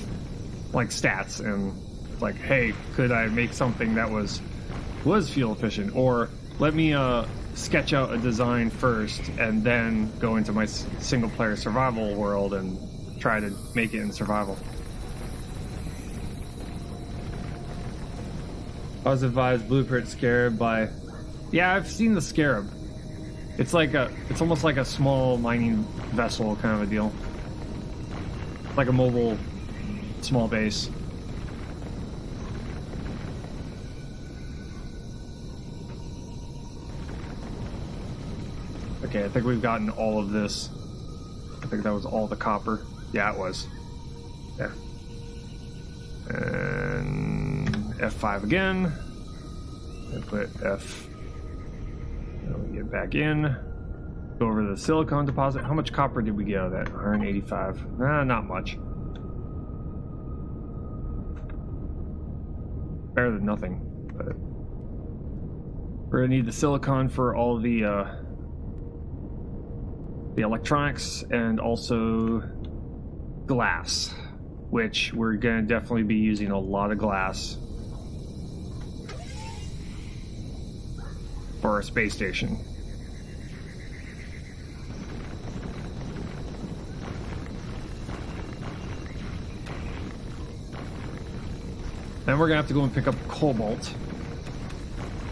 [SPEAKER 1] like stats and like, hey, could I make something that was fuel efficient? Or let me sketch out a design first and then go into my single player survival world and try to make it in survival. I was advised Blueprint Scarab by... Yeah, I've seen the Scarab. It's almost like a small mining vessel kind of a deal. Like a mobile small base. Okay, I think we've gotten all of this. I think that was all the copper. Yeah, it was. Yeah. And F5 again. And put F. Get back in. Go over to the silicon deposit. How much copper did we get out of that? 185. Not much. Better than nothing. But we're gonna need the silicon for all the electronics and also glass, which we're gonna definitely be using a lot of glass for our space station. Then we're gonna have to go and pick up cobalt,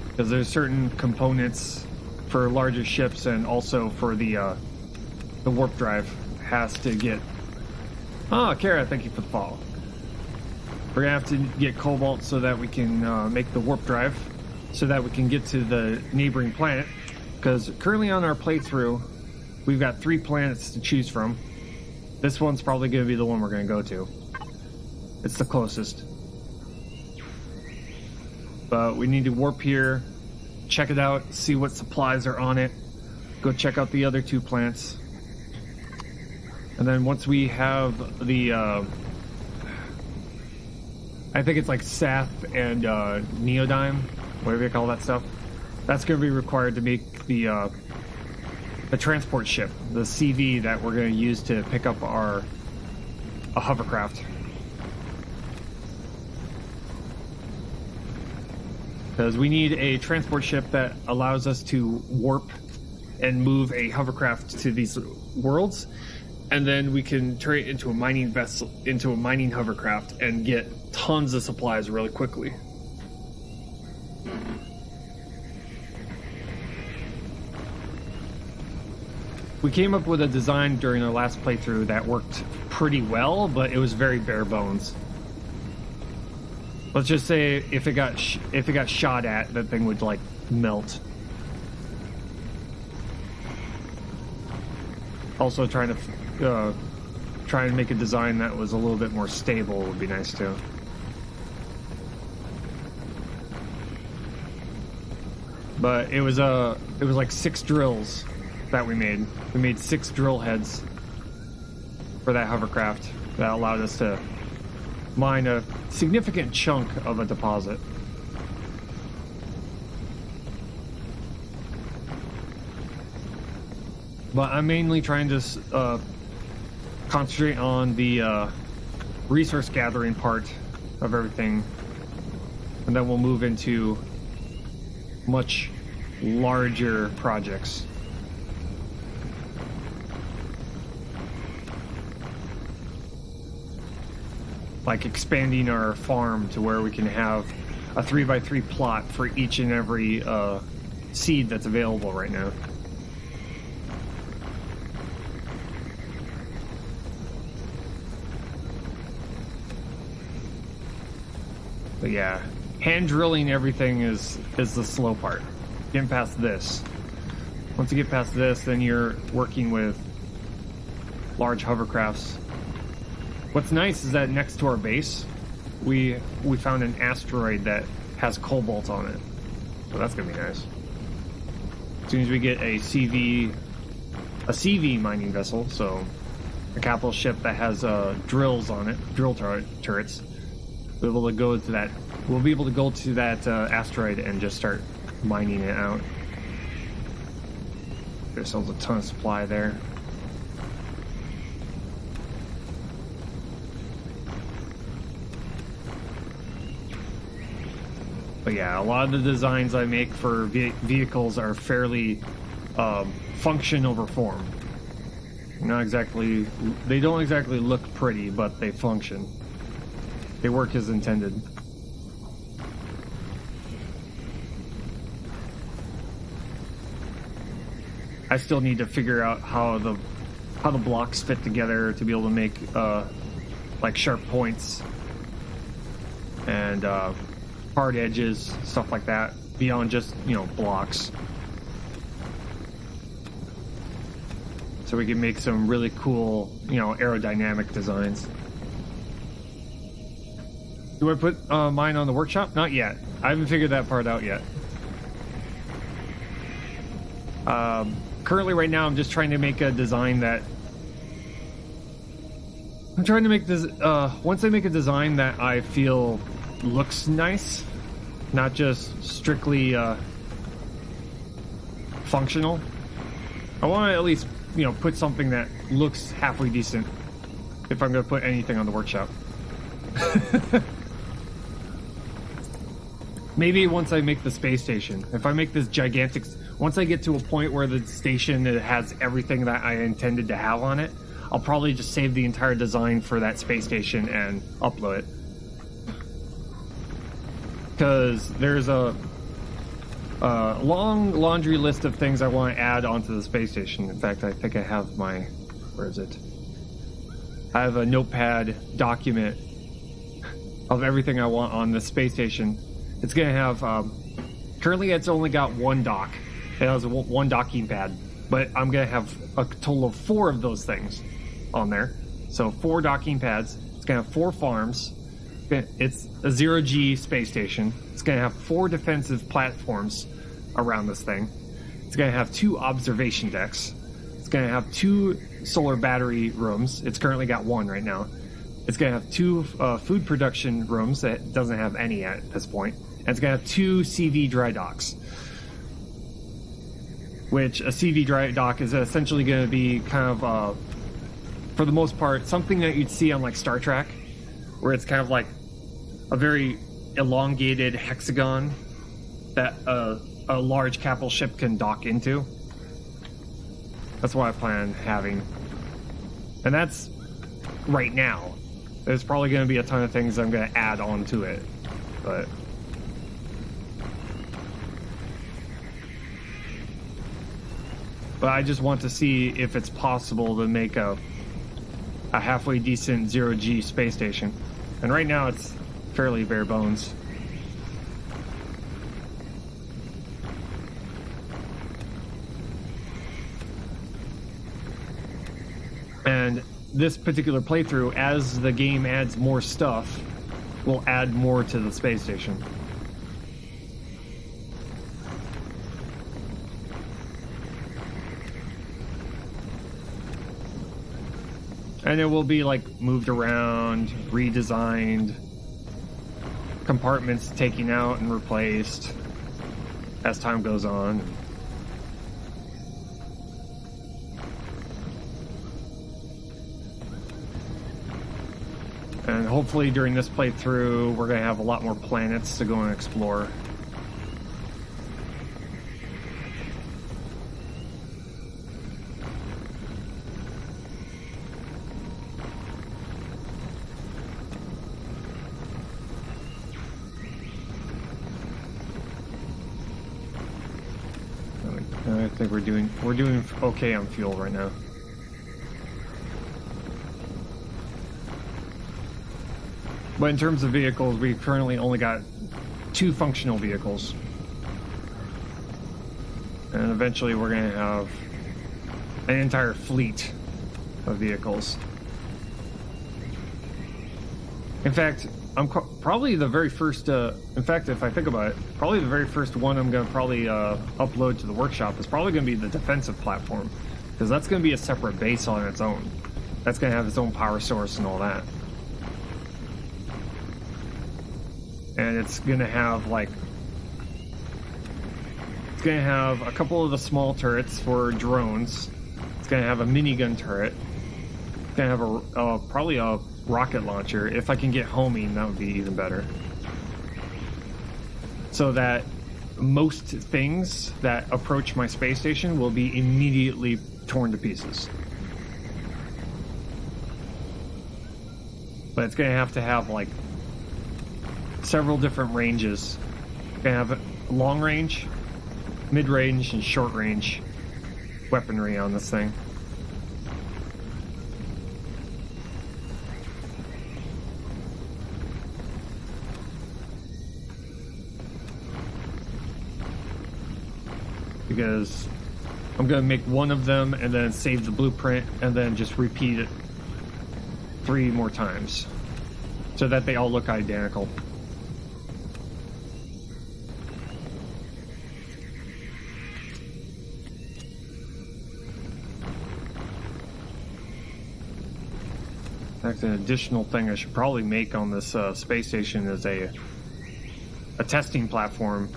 [SPEAKER 1] because there's certain components for larger ships and also for the warp drive has to get... Kara, thank you for the follow. We're gonna have to get cobalt so that we can make the warp drive, so that we can get to the neighboring planet, because currently on our playthrough we've got 3 planets to choose from. This one's probably going to be the one we're going to go to. It's the closest. But we need to warp here, check it out, see what supplies are on it, go check out the other 2 planets, and then once we have the I think it's like Sath and Neodyme, whatever you call that stuff. That's going to be required to make the transport ship, the CV that we're going to use to pick up a hovercraft. Because we need a transport ship that allows us to warp and move a hovercraft to these worlds, and then we can turn it into a mining vessel, into a mining hovercraft, and get tons of supplies really quickly. We came up with a design during our last playthrough that worked pretty well, but it was very bare bones. Let's just say if it got shot at, that thing would like melt. Also trying to try and make a design that was a little bit more stable would be nice too. But it was like 6 drills that we made. We made 6 drill heads for that hovercraft that allowed us to mine a significant chunk of a deposit. But I'm mainly trying to concentrate on the resource gathering part of everything, and then we'll move into much larger projects. Like expanding our farm to where we can have a 3x3 plot for each and every seed that's available right now. But yeah, hand drilling everything is the slow part. Getting past this. Once you get past this, then you're working with large hovercrafts. What's nice is that next to our base, we found an asteroid that has cobalt on it. So that's gonna be nice. As soon as we get a CV mining vessel, so a capital ship that has drills on it, drill turrets. We'll be able to go to that. We'll be able to go to that asteroid and just start mining it out. There's still a ton of supply there. But yeah, a lot of the designs I make for vehicles are fairly function over form. Not exactly. They don't exactly look pretty, but they function. They work as intended. I still need to figure out how the blocks fit together to be able to make like sharp points and hard edges, stuff like that, beyond just, you know, blocks. So we can make some really cool, you know, aerodynamic designs. Do I put mine on the workshop? Not yet. I haven't figured that part out yet. Currently, right now, I'm just trying to make a design that... I'm trying to make this... once I make a design that I feel looks nice, not just strictly functional, I want to at least, you know, put something that looks halfway decent if I'm going to put anything on the workshop. Maybe once I make the space station. If I make this gigantic... Once I get to a point where the station has everything that I intended to have on it, I'll probably just save the entire design for that space station and upload it. Because there's a long laundry list of things I want to add onto the space station. In fact, I think I have my... Where is it? I have a notepad document of everything I want on the space station. It's going to have... currently, it's only got one dock. It has one docking pad. But I'm going to have a total of 4 of those things on there. So 4 docking pads. It's going to have 4 farms. It's a 0G space station. It's going to have 4 defensive platforms around this thing. It's going to have 2 observation decks. It's going to have 2 solar battery rooms. It's currently got 1 right now. It's going to have 2 food production rooms that doesn't have any at this point. And it's going to have 2 CV dry docks. Which a CV dry dock is essentially going to be kind of, for the most part, something that you'd see on like Star Trek, where it's kind of like a very elongated hexagon that a large capital ship can dock into. That's what I plan on having. And that's right now. There's probably going to be a ton of things I'm going to add on to it. But I just want to see if it's possible to make a halfway decent 0G space station. And right now it's fairly bare bones. And this particular playthrough, as the game adds more stuff, will add more to the space station. And it will be like moved around, redesigned, compartments taken out and replaced as time goes on. And hopefully during this playthrough, we're going to have a lot more planets to go and explore. I think we're doing okay on fuel right now. But in terms of vehicles, we currently only got 2 functional vehicles. And eventually we're going to have an entire fleet of vehicles. In fact, I'm probably the very first, in fact, if I think about it, probably the very first one I'm going to probably upload to the workshop is probably going to be the defensive platform. Because that's going to be a separate base on its own. That's going to have its own power source and all that. And it's going to have, like, it's going to have a couple of the small turrets for drones. It's going to have a minigun turret. It's going to have probably a rocket launcher. If I can get homing, that would be even better. So that most things that approach my space station will be immediately torn to pieces. But it's going to have like several different ranges. It's going to have long range, mid range, and short range weaponry on this thing. Because I'm going to make one of them and then save the blueprint and then just repeat it 3 more times so that they all look identical. In fact, an additional thing I should probably make on this space station is a testing platform.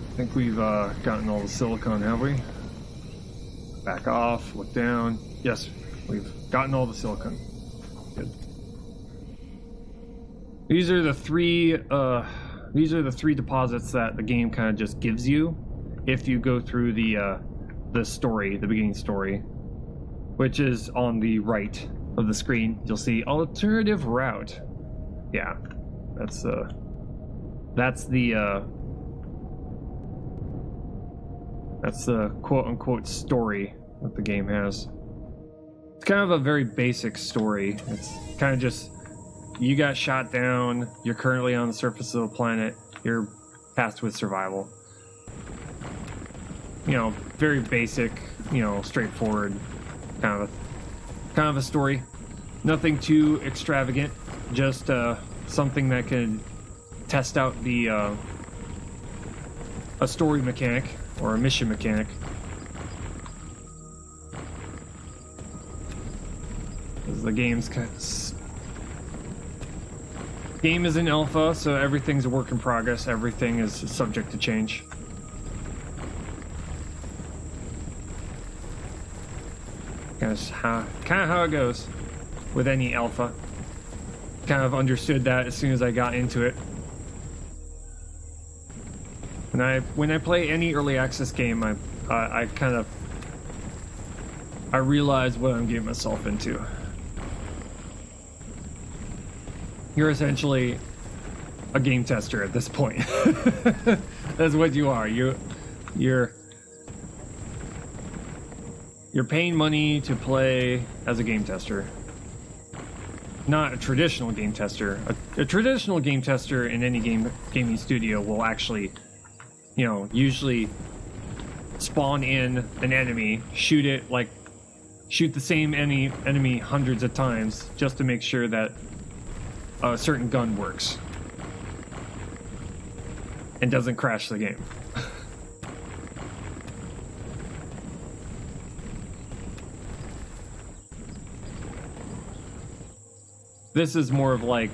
[SPEAKER 1] I think we've gotten all the silicon, have we? Back off, look down. Yes, we've gotten all the silicon. Good. These are the 3 deposits that the game kind of just gives you if you go through the story, the beginning story, which is on the right of the screen. You'll see alternative route. Yeah, that's the quote-unquote story that the game has. It's kind of a very basic story. It's kind of just, you got shot down, you're currently on the surface of the planet, you're tasked with survival. You know, very basic, you know, straightforward kind of a story. Nothing too extravagant, just something that can test out a story mechanic or a mission mechanic. The game is in alpha, so everything's a work in progress. Everything is subject to change. That's kind of how it goes with any alpha. Kind of understood that as soon as I got into it. When I play any early access game, I realize what I'm getting myself into. You're essentially a game tester at this point. That's what you are. You're paying money to play as a game tester. Not a traditional game tester. A traditional game tester in any gaming studio will actually, you know, usually spawn in an enemy, shoot the same enemy hundreds of times just to make sure that a certain gun works and doesn't crash the game. This is more of like,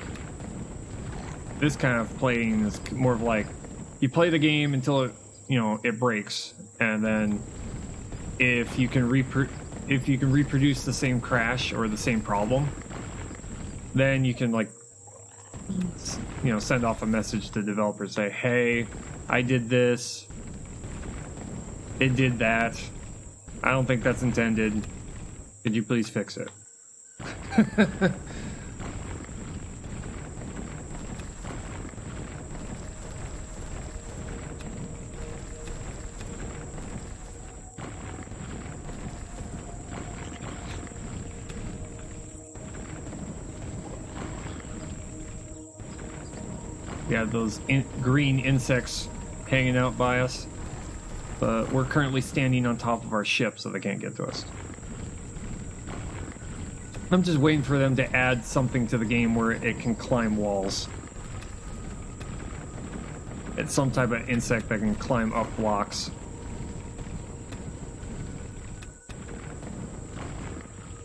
[SPEAKER 1] this kind of playing is more of like, you play the game until it, it breaks, and then if you can reproduce the same crash or the same problem, then you can like, send off a message to developers, say, hey, I did this, it did that, I don't think that's intended, could you please fix it? Yeah, those green insects hanging out by us. But we're currently standing on top of our ship, so they can't get to us. I'm just waiting for them to add something to the game where it can climb walls. It's some type of insect that can climb up blocks.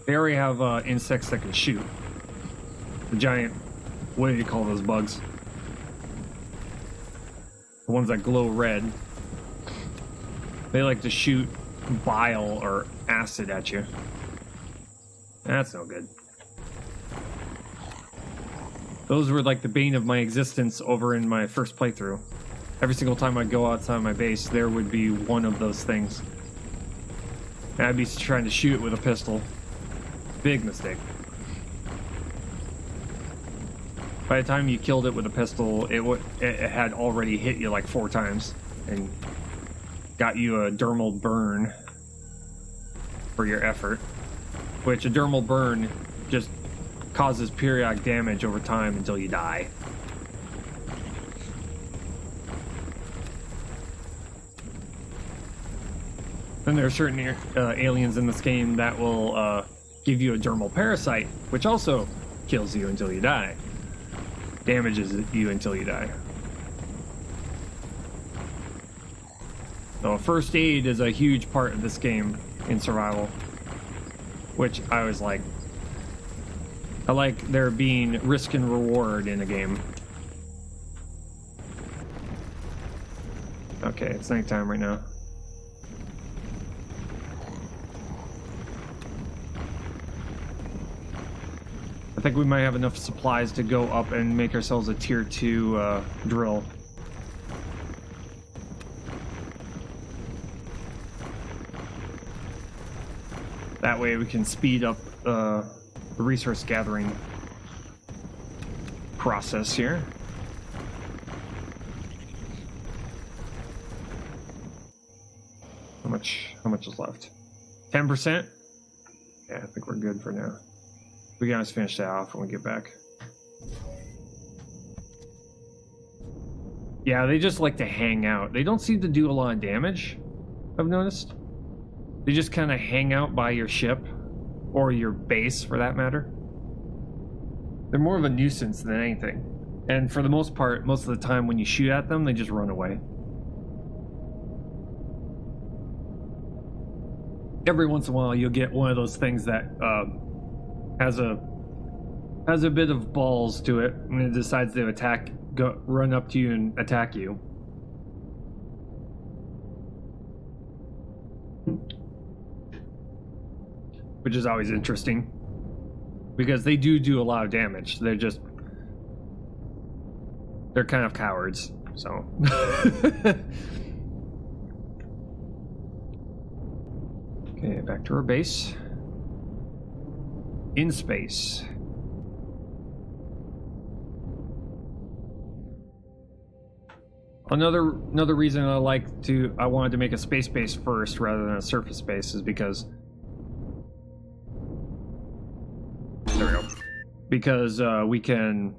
[SPEAKER 1] They already have insects that can shoot. The giant, what do you call those bugs? The ones that glow red. They like to shoot bile or acid at you. That's no good. Those were like the bane of my existence over in my first playthrough. Every single time I'd go outside my base, there would be one of those things. And I'd be trying to shoot it with a pistol. Big mistake. By the time you killed it with a pistol, it had already hit you like 4 times and got you a dermal burn for your effort, which a dermal burn just causes periodic damage over time until you die. Then there are certain aliens in this game that will give you a dermal parasite, which also kills you until you die. Damages you until you die. So first aid is a huge part of this game in survival, which I always like. I like there being risk and reward in a game. Okay, it's nighttime right now. I think we might have enough supplies to go up and make ourselves a tier 2 drill. That way we can speed up the resource gathering process here. How much is left? 10%? Yeah, I think we're good for now. We can just finish that off when we get back. Yeah, they just like to hang out. They don't seem to do a lot of damage, I've noticed. They just kind of hang out by your ship, or your base for that matter. They're more of a nuisance than anything. And for the most part, most of the time when you shoot at them, they just run away. Every once in a while, you'll get one of those things that has a bit of balls to it, and it decides to run up to you and attack you. Which is always interesting, because they do a lot of damage. They're kind of cowards, so. Okay, back to our base. In space. Another reason I wanted to make a space base first rather than a surface base is because there we go. Because we can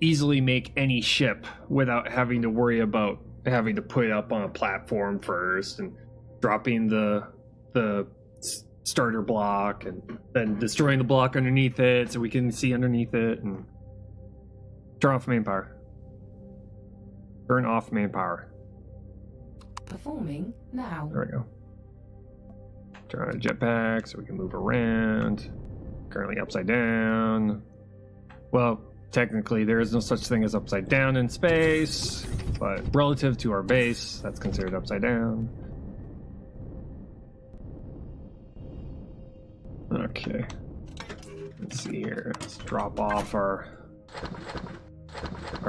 [SPEAKER 1] easily make any ship without having to worry about having to put it up on a platform first and dropping the starter block and then destroying the block underneath it so we can see underneath it, and turn off main power. Turn off main power.
[SPEAKER 2] Performing now.
[SPEAKER 1] There we go. Turn on a jetpack so we can move around. Currently upside down. Well, technically there is no such thing as upside down in space, but relative to our base, that's considered upside down. Okay. Let's see here. Let's drop off our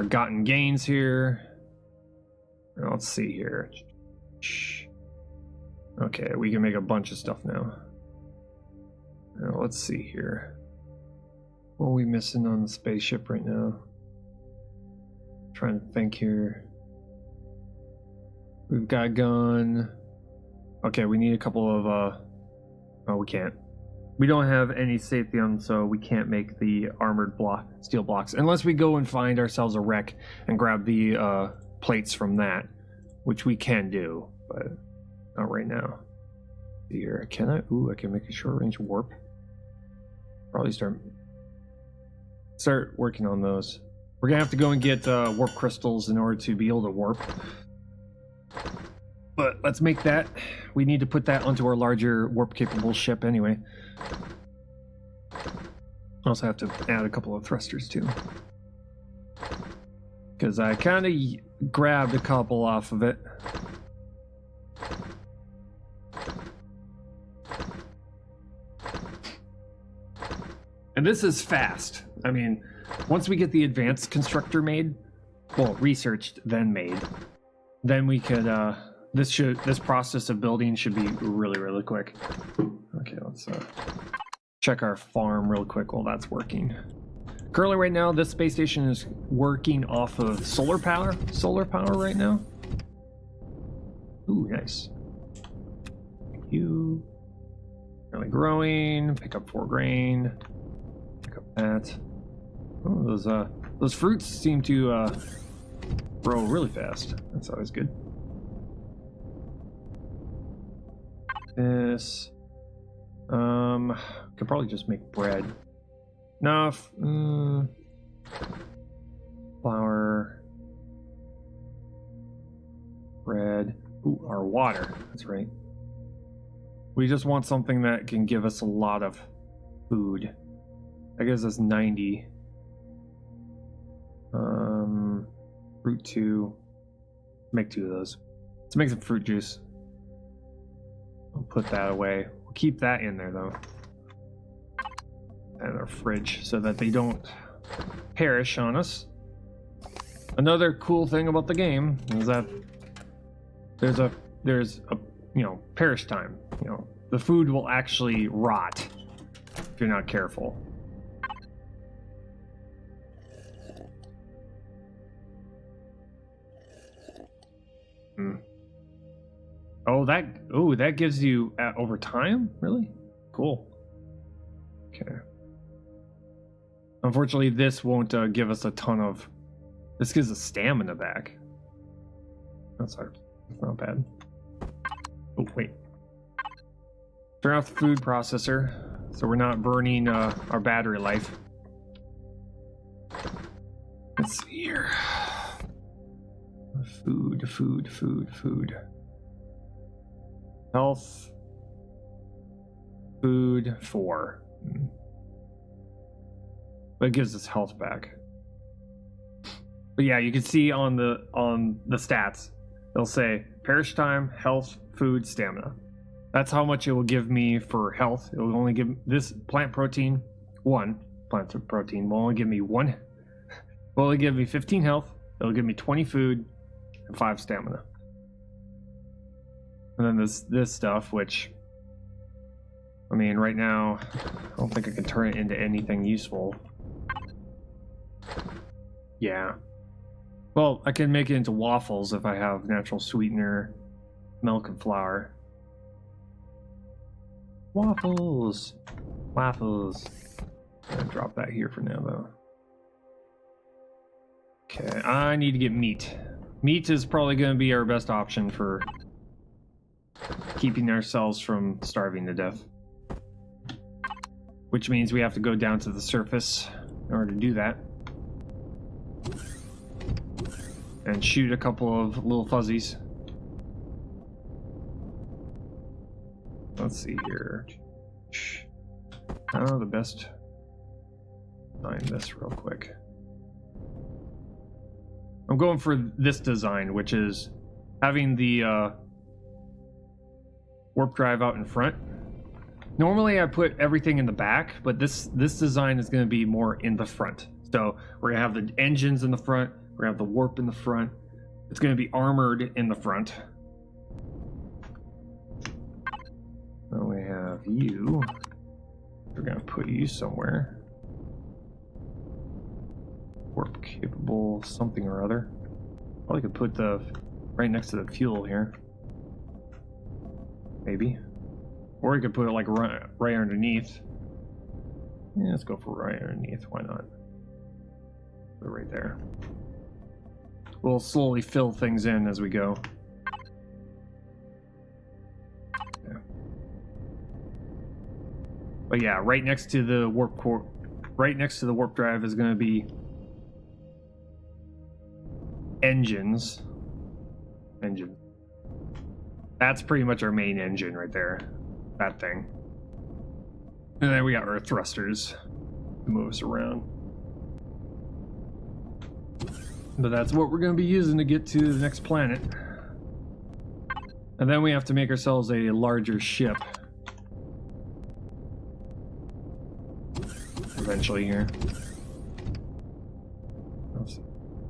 [SPEAKER 1] gotten gains here. Let's see here. Okay, we can make a bunch of stuff now. Now let's see here. What are we missing on the spaceship right now? Trying to think here. We've got a gun. Okay, we need a couple of oh, we can't. We don't have any safety on, so we can't make the armored steel blocks unless we go and find ourselves a wreck and grab the plates from that, which we can do, but not right now. Here, can I? Ooh, I can make a short range warp. Probably start working on those. We're gonna have to go and get warp crystals in order to be able to warp. But let's make that. We need to put that onto our larger warp-capable ship anyway. Also have to add a couple of thrusters too, because I kind of grabbed a couple off of it. And this is fast. I mean, once we get the advanced constructor made, well, researched then made, then we could this process of building should be really quick. Okay, let's check our farm real quick while that's working. Currently right now this space station is working off of solar power right now. Ooh, nice. Thank you. Really growing. Pick up 4 grain. Pick up that. Oh, those fruits seem to grow really fast. That's always good. This could probably just make bread. Enough. Flour. Bread. Ooh, our water. That's right. We just want something that can give us a lot of food. That gives us 90. Fruit 2. Make 2 of those. Let's make some fruit juice. I'll put that away. We'll keep that in there though. And our fridge so that they don't perish on us. Another cool thing about the game is that there's a perish time. The food will actually rot if you're not careful. Oh, that gives you over time? Really? Cool. Okay. Unfortunately, this won't give us a ton of... This gives us stamina back. That's not bad. Oh, wait. Turn off the food processor so we're not burning our battery life. Let's see here. Food. Health. Food 4. But it gives us health back. But yeah, you can see on the stats, they'll say perish time, health, food, stamina. That's how much it will give me for health. It will only give this plant protein 1. Plant protein will only give me 1. Will only give me 15 health. It'll give me 20 food and 5 stamina. And then this stuff, which, I mean, right now, I don't think I can turn it into anything useful. Yeah. Well, I can make it into waffles if I have natural sweetener, milk, and flour. Waffles. I'm gonna drop that here for now, though. Okay, I need to get meat. Meat is probably going to be our best option for keeping ourselves from starving to death. Which means we have to go down to the surface in order to do that. And shoot a couple of little fuzzies. Let's see here. I don't know the best. Find this real quick. I'm going for this design, which is having the warp drive out in front. Normally I put everything in the back, but this design is going to be more in the front. So we're going to have the engines in the front, we're going to have the warp in the front. It's going to be armored in the front. Then we have you. We're going to put you somewhere. Warp capable something or other. Probably could put the right next to the fuel here. Maybe. Or you could put it like right underneath. Yeah, let's go for right underneath. Why not? Put it right there. We'll slowly fill things in as we go. Yeah. But yeah, right next to the warp core, right next to the warp drive is going to be engines. That's pretty much our main engine right there. That thing. And then we got our thrusters to move us around. But that's what we're going to be using to get to the next planet. And then we have to make ourselves a larger ship. Eventually here.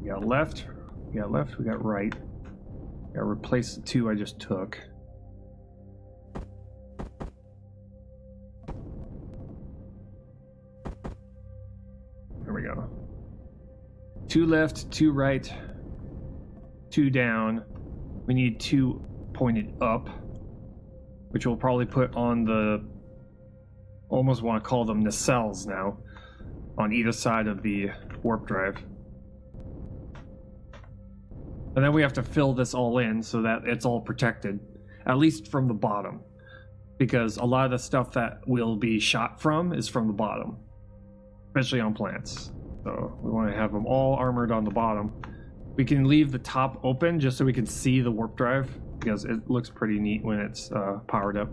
[SPEAKER 1] We got left, we got left, we got right. We got to replace the two I just took. There we go. 2 left, 2 right, 2 down. We need 2 pointed up, which we'll probably put on the, almost want to call them nacelles now, on either side of the warp drive. And then we have to fill this all in so that it's all protected, at least from the bottom, because a lot of the stuff that will be shot from is from the bottom, especially on plants. So we want to have them all armored on the bottom. We can leave the top open just so we can see the warp drive, because it looks pretty neat when it's powered up.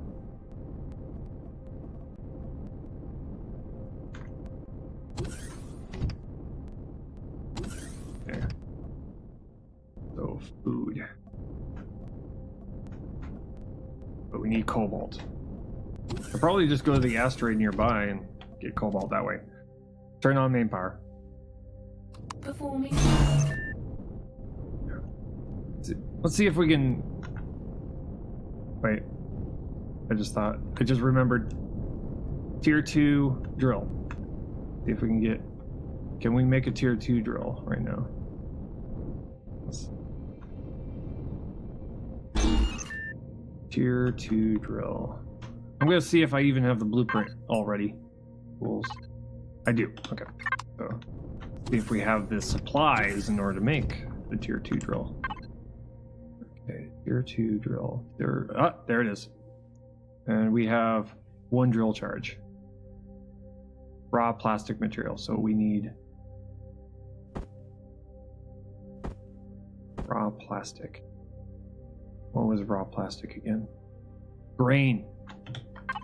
[SPEAKER 1] There. So food. But we need cobalt. I'll probably just go to the asteroid nearby and get cobalt that way. Turn on main power.
[SPEAKER 2] Performing.
[SPEAKER 1] Let's see if we can. Wait. I just remembered. Tier 2 drill. See if we can get. Can we make a tier 2 drill right now? Tier 2 drill. I'm gonna see if I even have the blueprint already. Tools. I do. Okay. So see if we have the supplies in order to make the tier 2 drill. Okay, tier 2 drill. There it is. And we have 1 drill charge. Raw plastic material. So we need raw plastic. What was raw plastic again? Grain.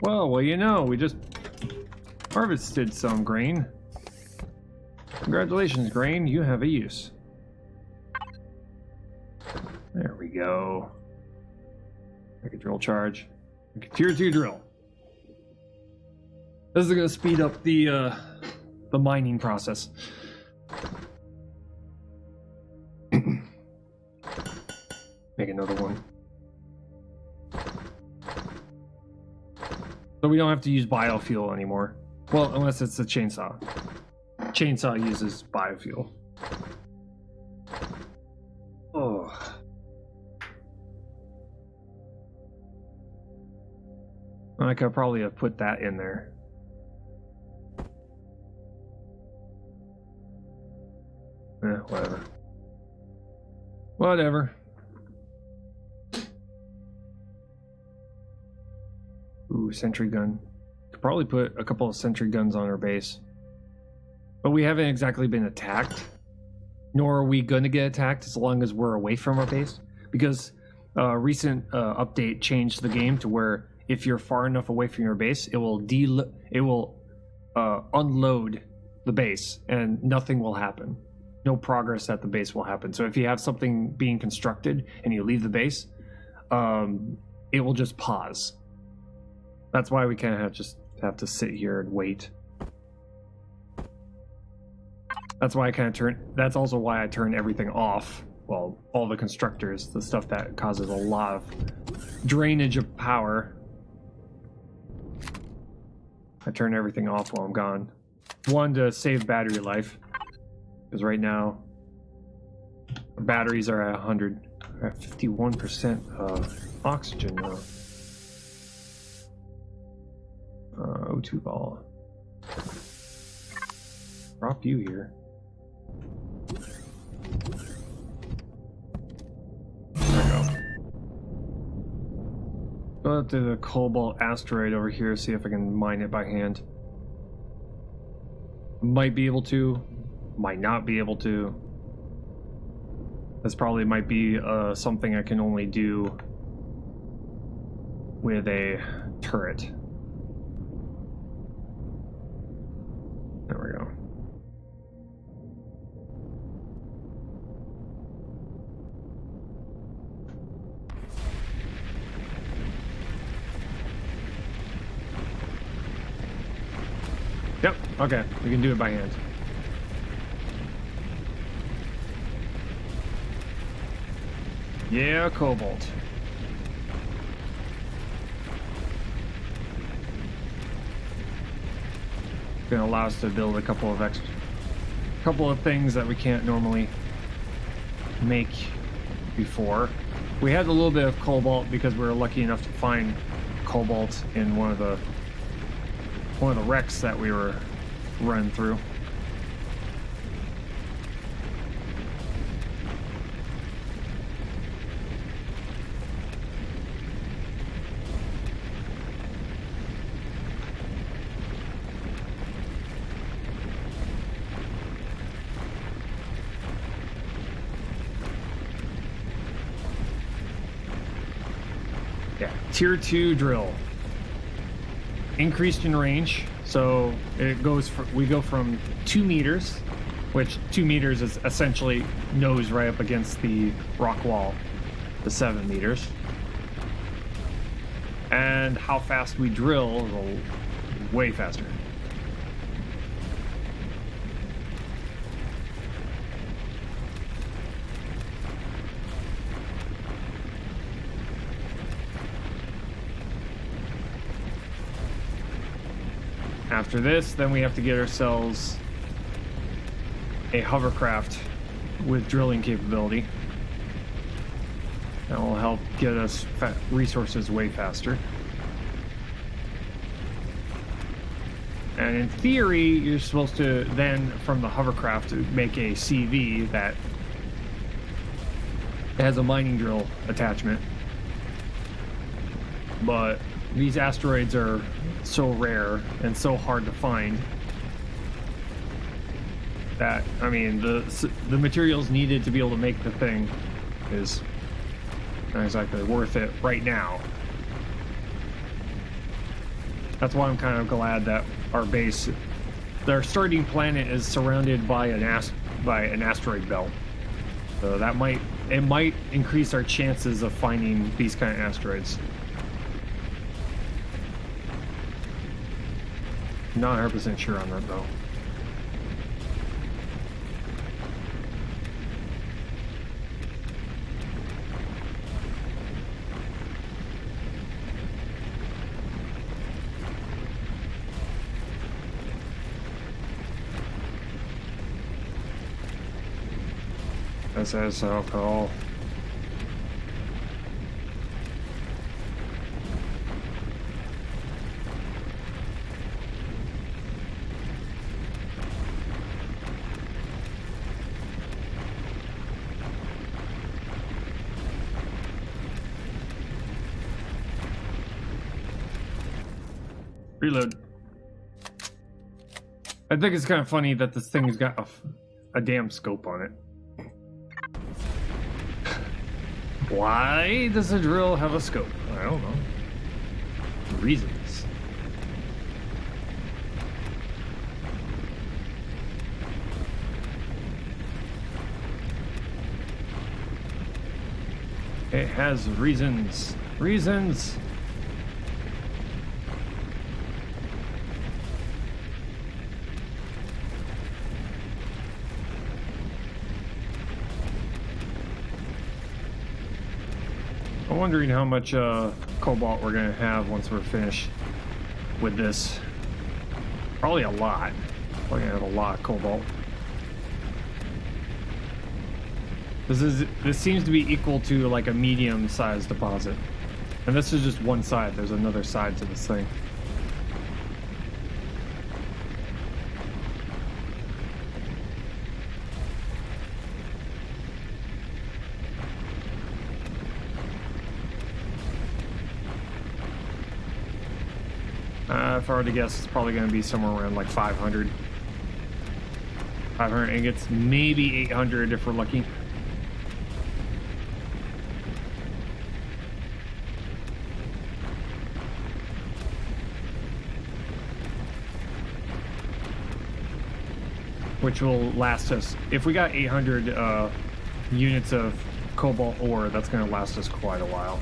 [SPEAKER 1] Well, you know, we just harvested some grain. Congratulations, grain. You have a use. There we go. Make a drill charge. Make a tier 2 drill. This is going to speed up the mining process. Make another one. So we don't have to use biofuel anymore. Well, unless it's a chainsaw. Chainsaw uses biofuel. Oh. I could probably have put that in there. Whatever. Whatever. Ooh, sentry gun. Could probably put a couple of sentry guns on our base. But we haven't exactly been attacked. Nor are we going to get attacked as long as we're away from our base. Because a recent update changed the game to where if you're far enough away from your base, it will unload the base and nothing will happen. No progress at the base will happen. So if you have something being constructed and you leave the base, it will just pause. That's why we kind of just have to sit here and wait. That's why I kind of that's also why I turn everything off. Well, all the constructors, the stuff that causes a lot of drainage of power. I turn everything off while I'm gone. One, to save battery life. Because right now, our batteries are at 100. We're at 51% of oxygen now. O2 ball. Drop you here. There we go. Go up to the Cobalt Asteroid over here, see if I can mine it by hand. Might be able to, might not be able to. This probably might be something I can only do with a turret. There we go. Yep, okay, we can do it by hand. Yeah, Cobalt. Gonna allow us to build a couple of things that we can't normally make before. We had a little bit of cobalt because we were lucky enough to find cobalt in one of the wrecks that we were running through. Yeah, tier 2 drill. Increased in range, so we go from 2 meters, which 2 meters is essentially nose right up against the rock wall, to 7 meters. And how fast we drill is way faster. After this, then we have to get ourselves a hovercraft with drilling capability. That will help get us resources way faster. And in theory, you're supposed to then, from the hovercraft, make a CV that has a mining drill attachment. But these asteroids are so rare and so hard to find that, I mean, the materials needed to be able to make the thing is not exactly worth it right now. That's why I'm kind of glad that our base, their starting planet, is surrounded by an asteroid belt. So that might increase our chances of finding these kind of asteroids. Not 100% sure on that though. SS alcohol. Reload. I think it's kind of funny that this thing's got a damn scope on it. Why does a drill have a scope? I don't know. Reasons. It has reasons. Reasons. I'm wondering how much cobalt we're gonna have once we're finished with this. Probably a lot. Probably gonna have a lot of cobalt. This seems to be equal to like a medium-sized deposit, and this is just one side. There's another side to this thing. If I were to guess, it's probably going to be somewhere around like 500. 500 ingots, maybe 800 if we're lucky. Which will last us, if we got 800 units of cobalt ore, that's going to last us quite a while.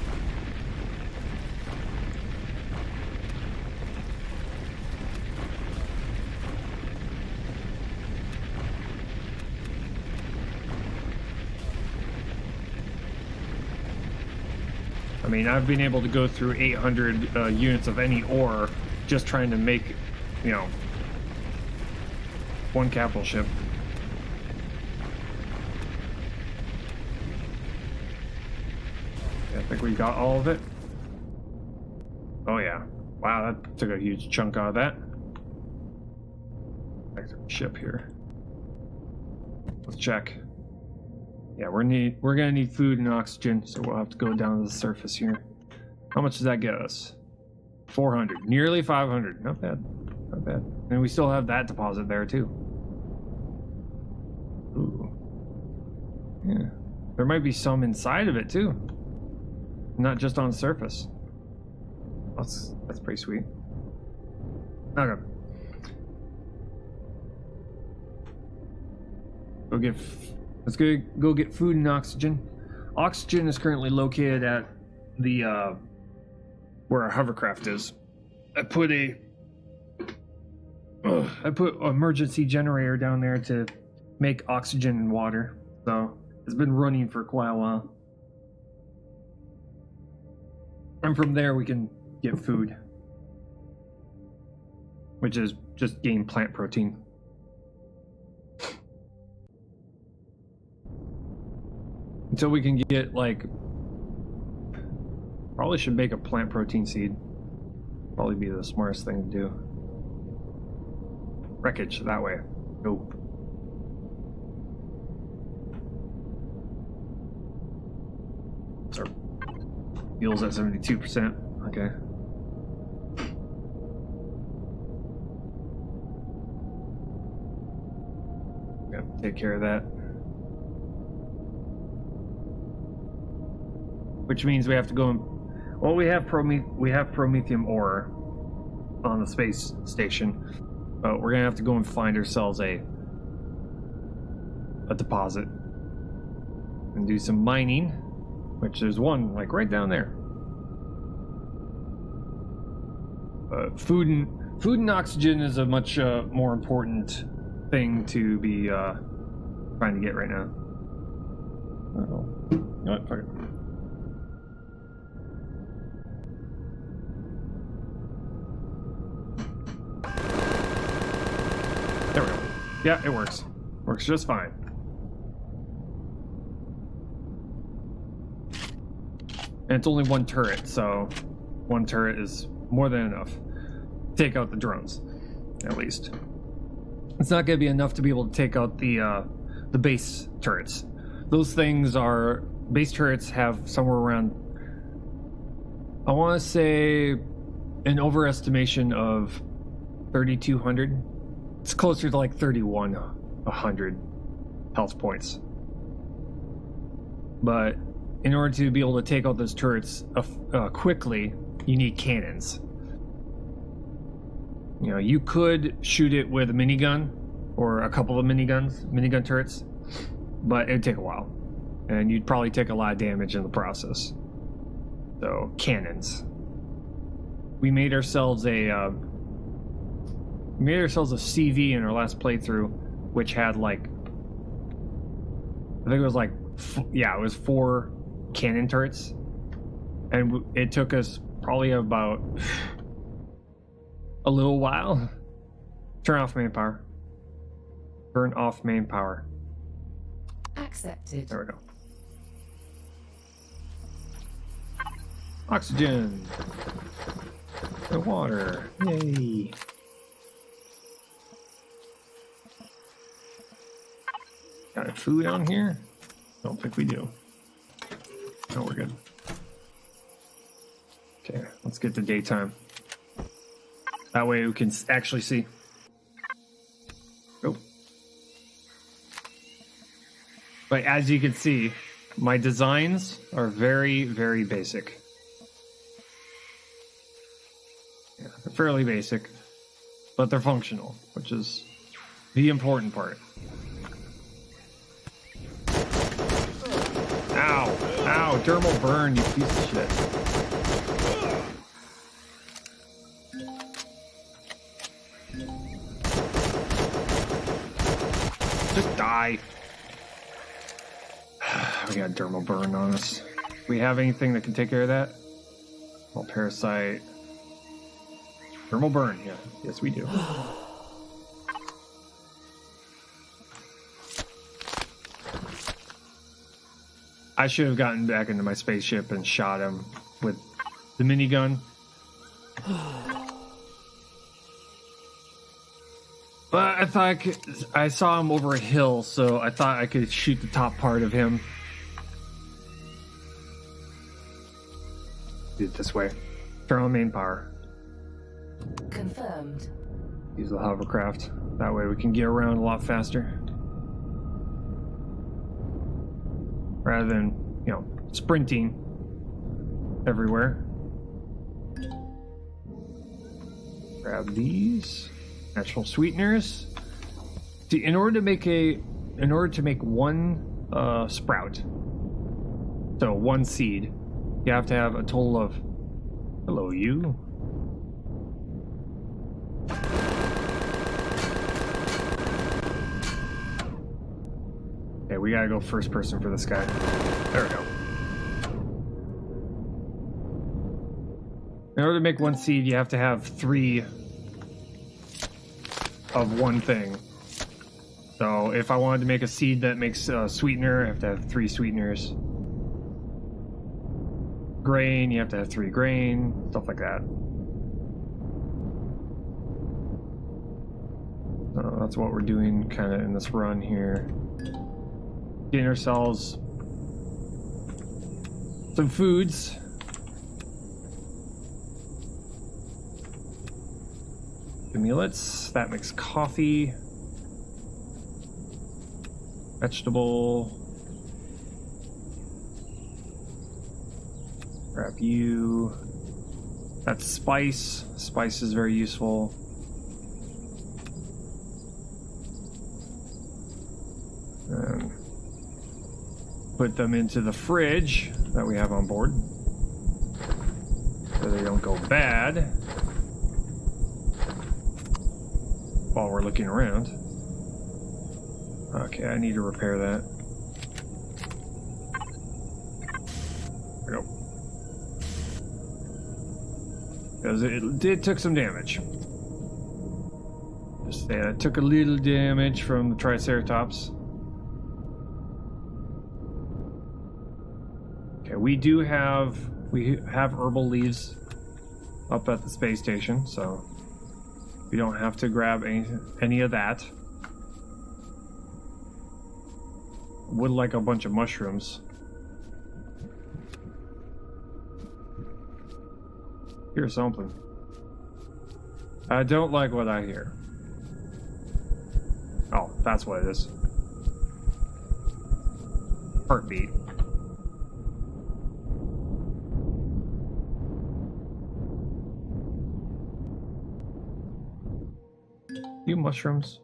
[SPEAKER 1] I mean, I've been able to go through 800 units of any ore just trying to make, you know, one capital ship. Yeah, I think we got all of it. Oh yeah. Wow, that took a huge chunk out of that. Back to the ship here. Let's check. Yeah, we're gonna need food and oxygen, so we'll have to go down to the surface here. How much does that get us? 400, nearly 500. Not bad, not bad. And we still have that deposit there too. Ooh, yeah. There might be some inside of it too, not just on the surface. That's pretty sweet. Okay. Let's go get food and oxygen. Oxygen is currently located at the where our hovercraft is. I put an emergency generator down there to make oxygen and water. So it's been running for quite a while. And from there we can get food, which is just gain plant protein. Until we can get, like, probably should make a plant protein seed. Probably be the smartest thing to do. Wreckage, that way. Nope. Our fuel's at 72%. Okay. Gotta take care of that. Which means we have to go and, well, we have promethium ore on the space station, but we're gonna have to go and find ourselves a deposit and do some mining, which there's one like right down there. Food and oxygen is a much more important thing to be trying to get right now. You know what? Fuck it. There we go. Yeah, it works. Works just fine. And it's only one turret, so one turret is more than enough. Take out the drones, at least. It's not going to be enough to be able to take out the base turrets. Those things are... Base turrets have somewhere around... I want to say an overestimation of 3,200. It's closer to like 3,100 health points. But in order to be able to take out those turrets quickly, you need cannons. You know, you could shoot it with a minigun or a couple of minigun turrets, but it'd take a while, and you'd probably take a lot of damage in the process. So, cannons. We made ourselves a CV in our last playthrough, which had like, I think it was like, it was 4 cannon turrets, and it took us probably about a little while. Turn off main power. Turn off main power.
[SPEAKER 2] Accepted.
[SPEAKER 1] There we go. Oxygen. And water. Yay. Got any food on here? Don't think we do. No, we're good. Okay, let's get to daytime. That way we can actually see. Oh. But as you can see, my designs are very, very basic. Yeah, they're fairly basic, but they're functional, which is the important part. Ow! Ow! Dermal burn, you piece of shit. Just die. We got dermal burn on us. Do we have anything that can take care of that? Well, parasite. Dermal burn, yeah. Yes, we do. I should have gotten back into my spaceship and shot him with the minigun. But I thought I saw him over a hill, so I thought I could shoot the top part of him. Do it this way. Turn on main power.
[SPEAKER 2] Confirmed.
[SPEAKER 1] Use the hovercraft. That way we can get around a lot faster. Rather than, you know, sprinting everywhere. Grab these. Natural sweeteners. See, in order to make one sprout, so one seed, you have to have a total of, hello you. Okay, we gotta go first person for this guy. There we go. In order to make one seed, you have to have 3 of one thing. So if I wanted to make a seed that makes a sweetener, I have to have 3 sweeteners. Grain, you have to have 3 grain, stuff like that. That's what we're doing kind of in this run here. Getting ourselves some foods. Millets, that makes coffee. Vegetable. Grab you. That's spice. Spice is very useful. And put them into the fridge that we have on board so they don't go bad while we're looking around. Okay, I need to repair that. There we go. Because it took some damage. Just say it took a little damage from the Triceratops. Okay, we have herbal leaves up at the space station, so we don't have to grab any of that. Would like a bunch of mushrooms. Here's something. I don't like what I hear. Oh, that's what it is. Heartbeat. You mushrooms?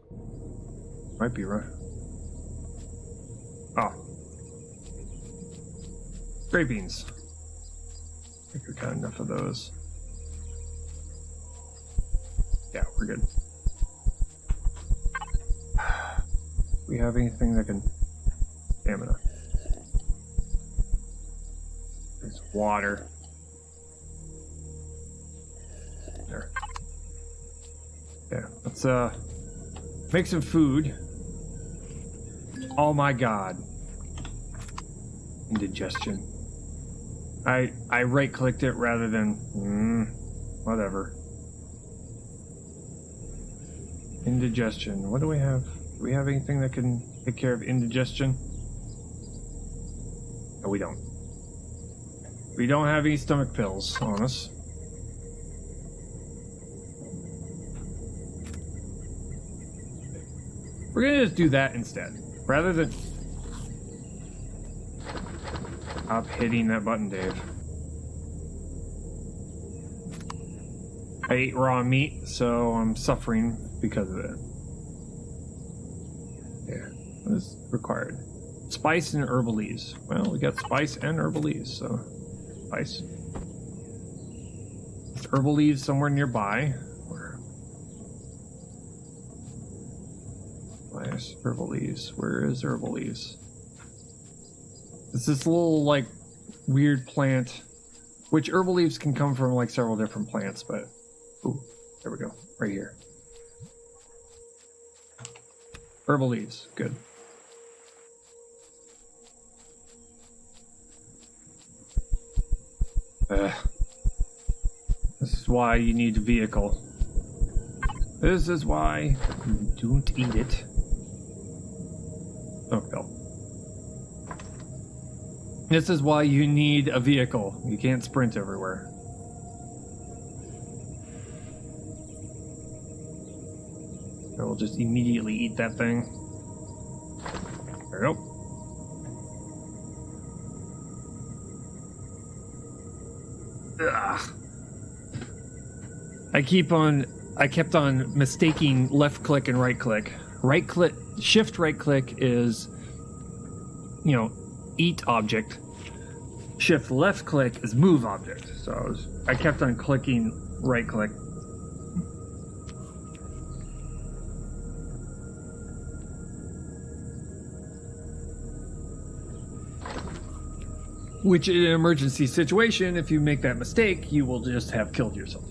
[SPEAKER 1] Might be right. Oh. Scrapings. I think we got enough of those. Yeah, we're good. We have anything that can... Stamina. There's water. There. Yeah, let's make some food. Oh my god. Indigestion. I right clicked it rather than whatever. Indigestion. What do we have? Do we have anything that can take care of indigestion? No, we don't. We don't have any stomach pills on us. We're gonna just do that instead. Rather than... Stop hitting that button, Dave. I ate raw meat, so I'm suffering because of it. Yeah, what is required? Spice and herbalese. Well, we got spice and herbalese, so... Spice. Is herbalese somewhere nearby? Herbalese. Where is herbalese? It's this little, like, weird plant, which herbal leaves can come from, like, several different plants, but... Ooh, there we go. Right here. Herbal leaves. Good. This is why you need a vehicle. This is why you don't eat it. Oh, no. This is why you need a vehicle. You can't sprint everywhere. I will just immediately eat that thing. There we go. Ugh. I kept on mistaking left click and right click. Right click, shift right click is, you know, eat object. Shift left click is move object. So I kept on clicking right click. Which in an emergency situation, if you make that mistake, you will just have killed yourself.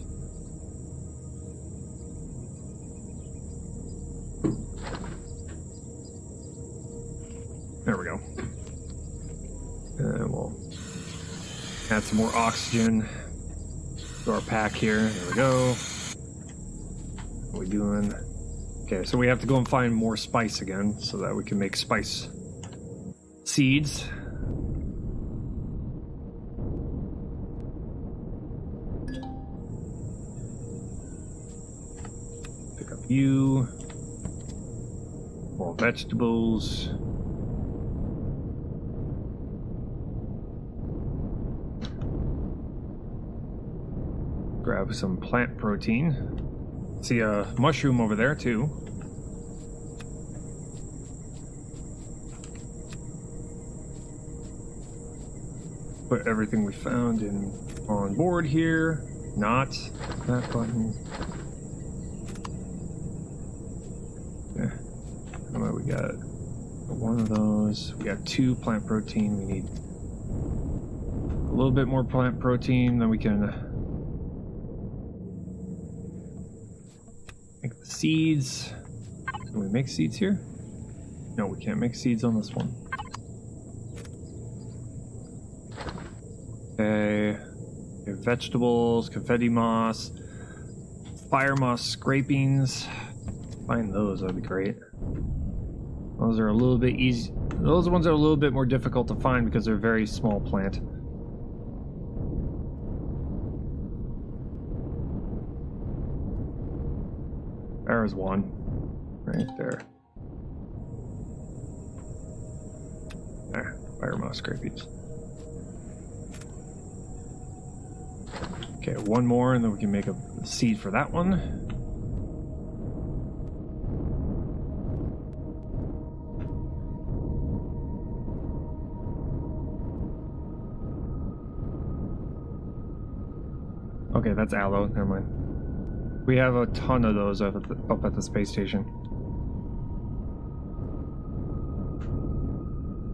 [SPEAKER 1] There we go. And we'll add some more oxygen to our pack here. There we go. What are we doing? Okay, so we have to go and find more spice again so that we can make spice seeds. Pick up you. More vegetables. Grab some plant protein. See a mushroom over there too. Put everything we found in on board here. Not that button. Yeah. What we got? One of those. We got 2 plant protein. We need a little bit more plant protein, then we can make the seeds. Can we make seeds here? No, we can't make seeds on this one. Okay. We have vegetables, confetti moss, fire moss scrapings. Find those, that'd be great. Those are a little bit easy. Those ones are a little bit more difficult to find because they're a very small plant. There's one. Right there. There. Fire moss scrapies. Okay, one more and then we can make a seed for that one. Okay, that's aloe. Never mind. We have a ton of those up at the space station.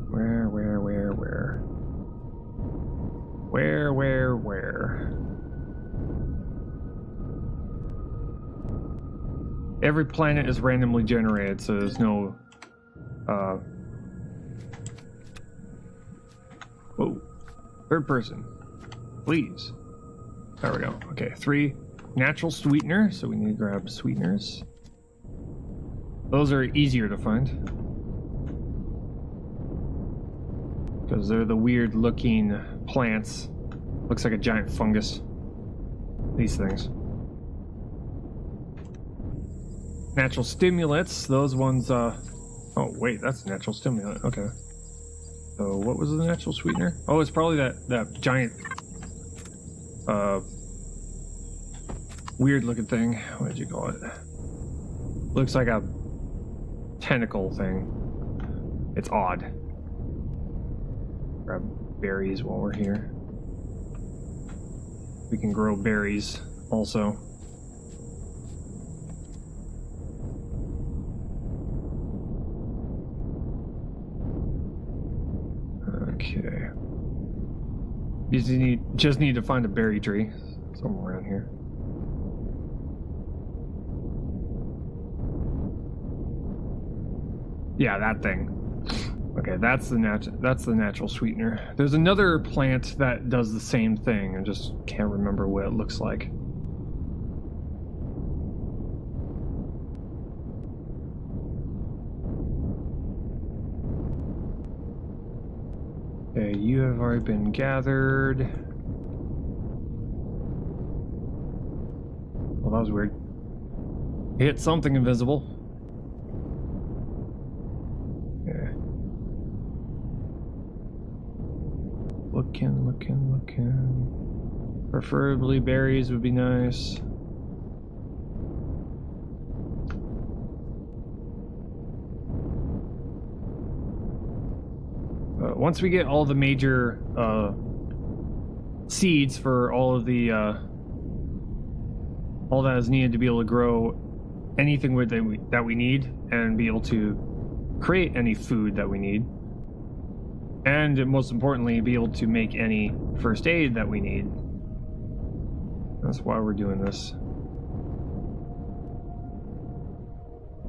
[SPEAKER 1] Where? Every planet is randomly generated, so there's no... Whoa. Third person. Please. There we go. Okay, 3 natural sweetener, so we need to grab sweeteners. Those are easier to find. Because they're the weird looking plants. Looks like a giant fungus. These things. Natural stimulants, those ones, oh wait, that's natural stimulant, okay. So what was the natural sweetener? Oh, it's probably that giant, weird looking thing. What did you call it? Looks like a tentacle thing. It's odd. Grab berries while we're here. We can grow berries also. Okay. You just need to find a berry tree somewhere around here. Yeah, that thing. Okay, that's the natural sweetener. There's another plant that does the same thing. I just can't remember what it looks like. Okay, you have already been gathered. Well, that was weird. Hit something invisible. Yeah. Looking. Preferably berries would be nice. Once we get all the major seeds for all of the all that is needed to be able to grow anything that we need and be able to create any food that we need, and most importantly be able to make any first aid that we need. That's why we're doing this.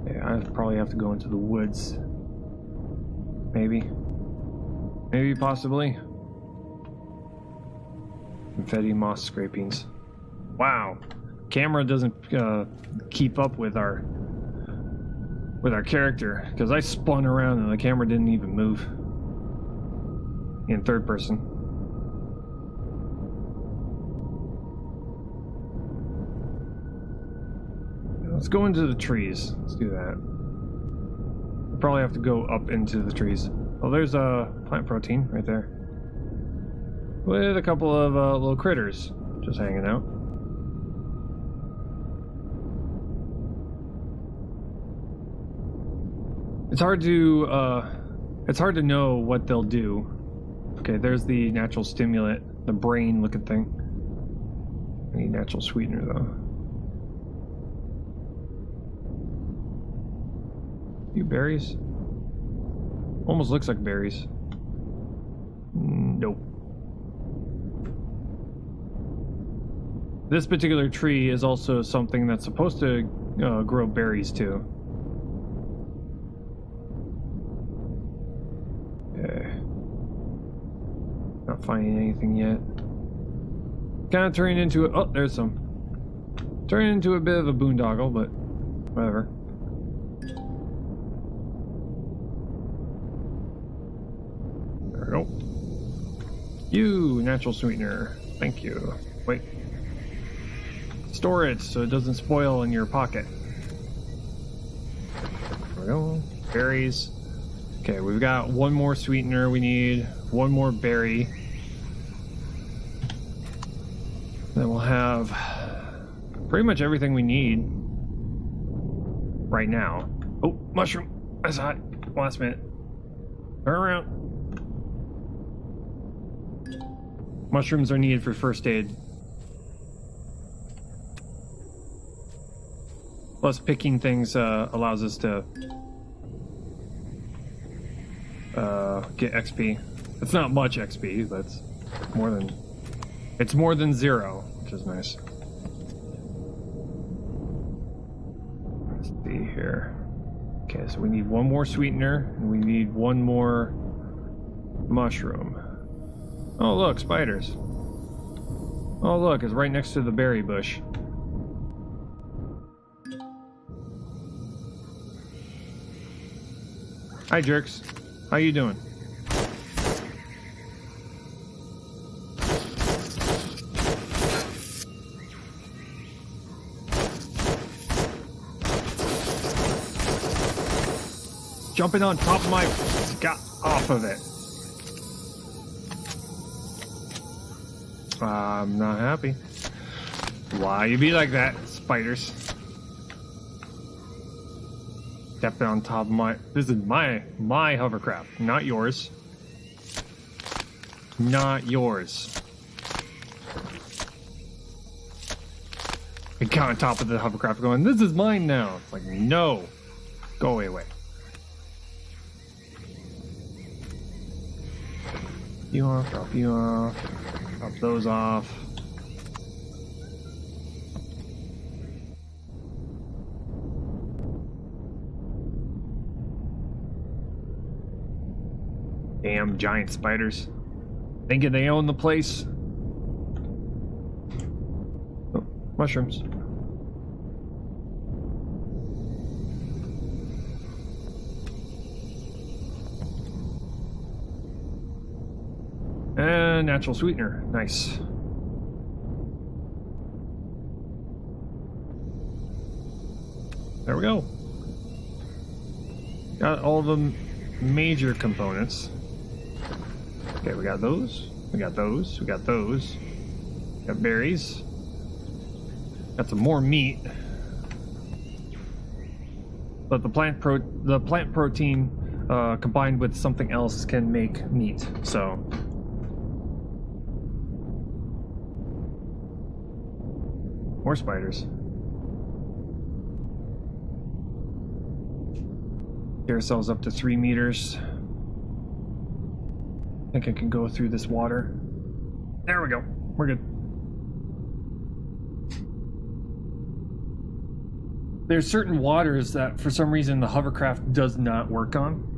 [SPEAKER 1] Yeah, I probably have to go into the woods. Maybe, possibly. Confetti moss scrapings. Wow, camera doesn't keep up with our character, because I spun around and the camera didn't even move in third person. Let's go into the trees. Let's do that. We'll probably have to go up into the trees. Oh, there's a plant protein right there. With a couple of little critters just hanging out. It's hard to know what they'll do. Okay, there's the natural stimulant, the brain looking thing. I need natural sweetener though. Few berries. Almost looks like berries. Nope. This particular tree is also something that's supposed to grow berries too. Okay. Not finding anything yet. Kind of turning into a... Oh, there's some. Turning into a bit of a boondoggle, but whatever. There we go. You, natural sweetener. Thank you. Wait. Store it so it doesn't spoil in your pocket. we go. Berries. Okay, we've got one more sweetener. We need one more berry. Then we'll have pretty much everything we need right now. Oh, mushroom. That's hot. Last minute. Turn around. Mushrooms are needed for first aid. Plus, picking things allows us to get XP. It's not much XP, but it's more than 0, which is nice. Let's see here. Okay, so we need one more sweetener, and we need one more mushroom. Oh, look, spiders. Oh, look, it's right next to the berry bush. Hi, jerks. How you doing? Jumping on top of my... Got off of it. I'm not happy. Why you be like that, spiders? Stepping on top of my... This is my hovercraft, not yours. Not yours. I got on top of the hovercraft going, this is mine now. It's like, no. Go away. You off, drop you off. Drop those off. Damn giant spiders. Thinking they own the place. Oh, mushrooms. And natural sweetener. Nice. There we go. Got all the major components. Okay, we got those. We got those. We got those. Got berries. Got some more meat. But the plant protein combined with something else can make meat. So more spiders. Get ourselves up to 3 meters. I think I can go through this water. There we go. We're good. There's certain waters that for some reason the hovercraft does not work on.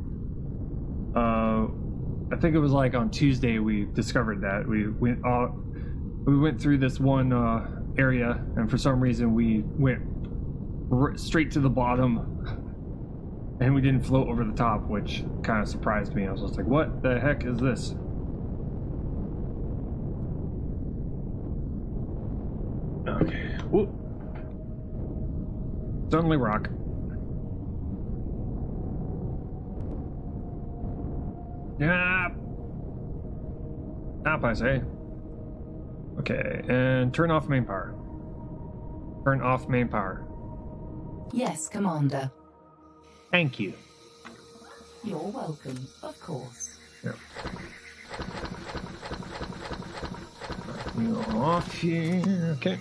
[SPEAKER 1] I think it was like on Tuesday we discovered that. We went through this one area, and for some reason we went straight to the bottom. And we didn't float over the top, which kind of surprised me. I was just like, what the heck is this? Okay. Whoop. Suddenly rock. Yeah. Stop, I say. Okay, and turn off main power. Turn off main power.
[SPEAKER 2] Yes, Commander.
[SPEAKER 1] Thank you.
[SPEAKER 2] You're welcome, of course.
[SPEAKER 1] Yep. You off here. Okay.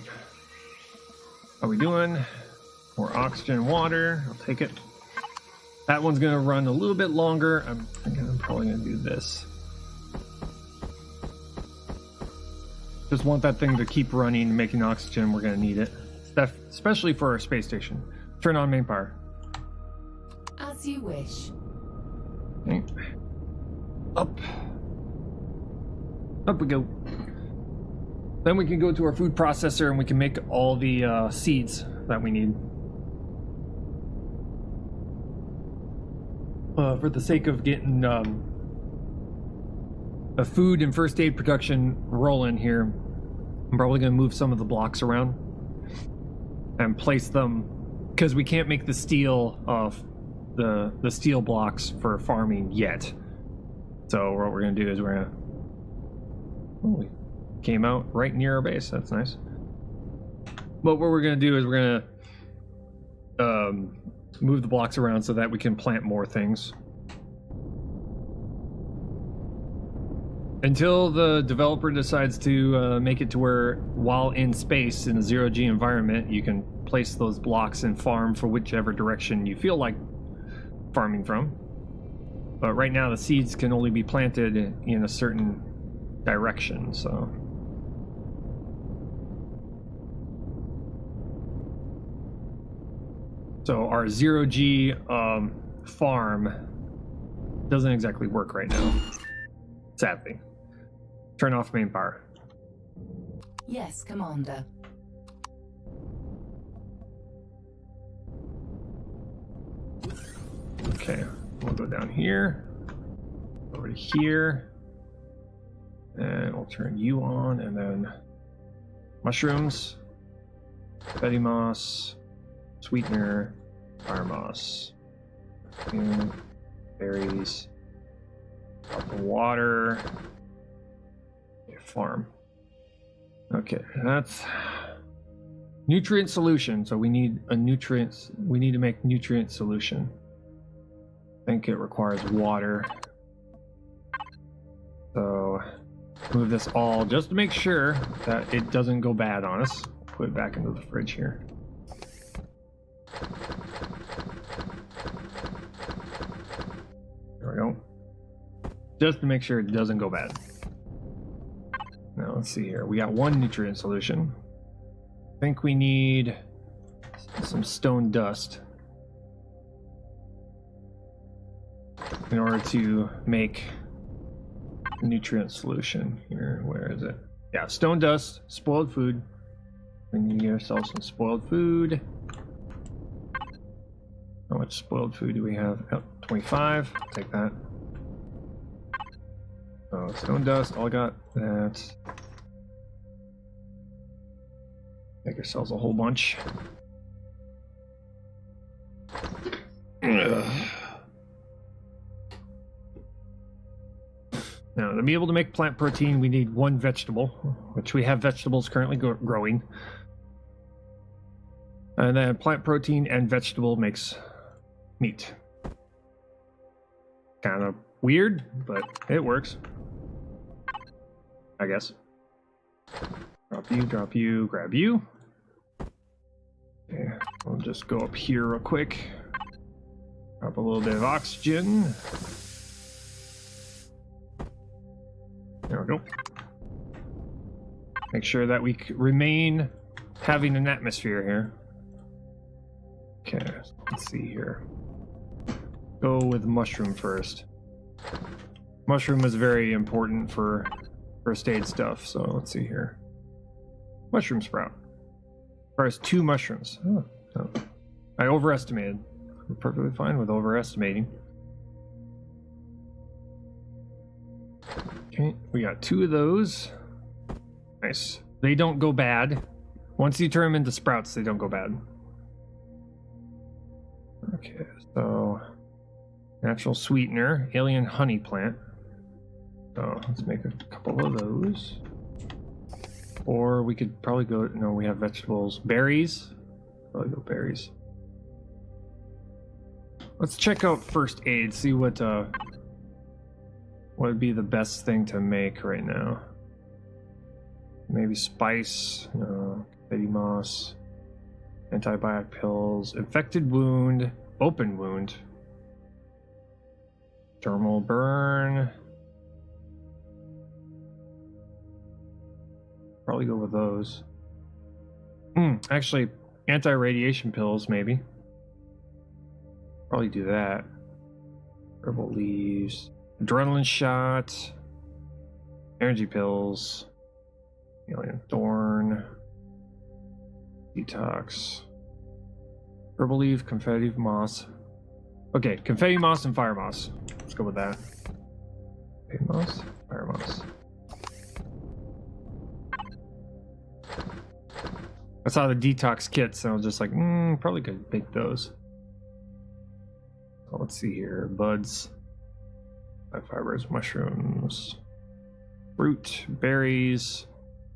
[SPEAKER 1] How we doing? More oxygen and water. I'll take it. That one's gonna run a little bit longer. I'm thinking I'm probably gonna do this. Just want that thing to keep running, making oxygen. We're gonna need it, especially for our space station. Turn on main power.
[SPEAKER 2] As you wish.
[SPEAKER 1] Okay. Up we go. Then we can go to our food processor and we can make all the seeds that we need. For the sake of getting a food and first aid production rolling here, I'm probably going to move some of the blocks around and place them, because we can't make the steel the steel blocks for farming yet. So what we're gonna do is we're gonna. Oh, we came out right near our base. That's nice. But what we're gonna do is we're gonna move the blocks around so that we can plant more things. Until the developer decides to make it to where, while in space in a zero-G environment, you can place those blocks and farm for whichever direction you feel like farming from. But right now the seeds can only be planted in a certain direction, so. So our zero-G farm doesn't exactly work right now, sadly. Turn off main power.
[SPEAKER 2] Yes, Commander.
[SPEAKER 1] Okay, we'll go down here, over to here, and we'll turn you on, and then mushrooms, betty moss, sweetener, fire moss, and berries, drop of water, okay, farm. Okay, that's nutrient solution. So we need a nutrients. We need to make nutrient solution. I think it requires water. So move this all just to make sure that it doesn't go bad on us. Put it back into the fridge here. There we go. Just to make sure it doesn't go bad. Now let's see here. We got one nutrient solution. I think we need some stone dust in order to make a nutrient solution here. Where is it? Yeah, stone dust, spoiled food. We need to get ourselves some spoiled food. How much spoiled food do we have? Oh, 25. Take that. Oh, stone dust. All I got that. Make ourselves a whole bunch. Ugh. Now, to be able to make plant protein, we need one vegetable, which we have vegetables currently growing. And then plant protein and vegetable makes meat. Kind of weird, but it works. I guess. Drop you, grab you. Okay, we'll just go up here real quick. Drop a little bit of oxygen. There we go. Make sure that we remain having an atmosphere here. Okay, let's see here. Go with mushroom first. Mushroom is very important for first aid stuff, so let's see here. Mushroom sprout. Requires 2 mushrooms. Oh, no. I overestimated. I'm perfectly fine with overestimating. Okay, we got 2 of those. Nice. They don't go bad. Once you turn them into sprouts, they don't go bad. Okay, so natural sweetener, alien honey plant. So let's make a couple of those. Or we could probably go, no, we have vegetables. Berries. Probably go berries. Let's check out first aid, see what would be the best thing to make right now. Maybe spice, no, betty moss, antibiotic pills, infected wound, open wound, thermal burn. Probably go with those. Actually, anti-radiation pills, maybe. Probably do that. Herbal leaves. Adrenaline shot. Energy pills. Alien thorn. Detox. Herbal leaf, confetti moss. Okay, confetti moss and fire moss. Let's go with that. Confetti moss, fire moss. I saw the detox kits and I was just like, probably could make those. So let's see here. Buds, fibers, mushrooms, fruit, berries,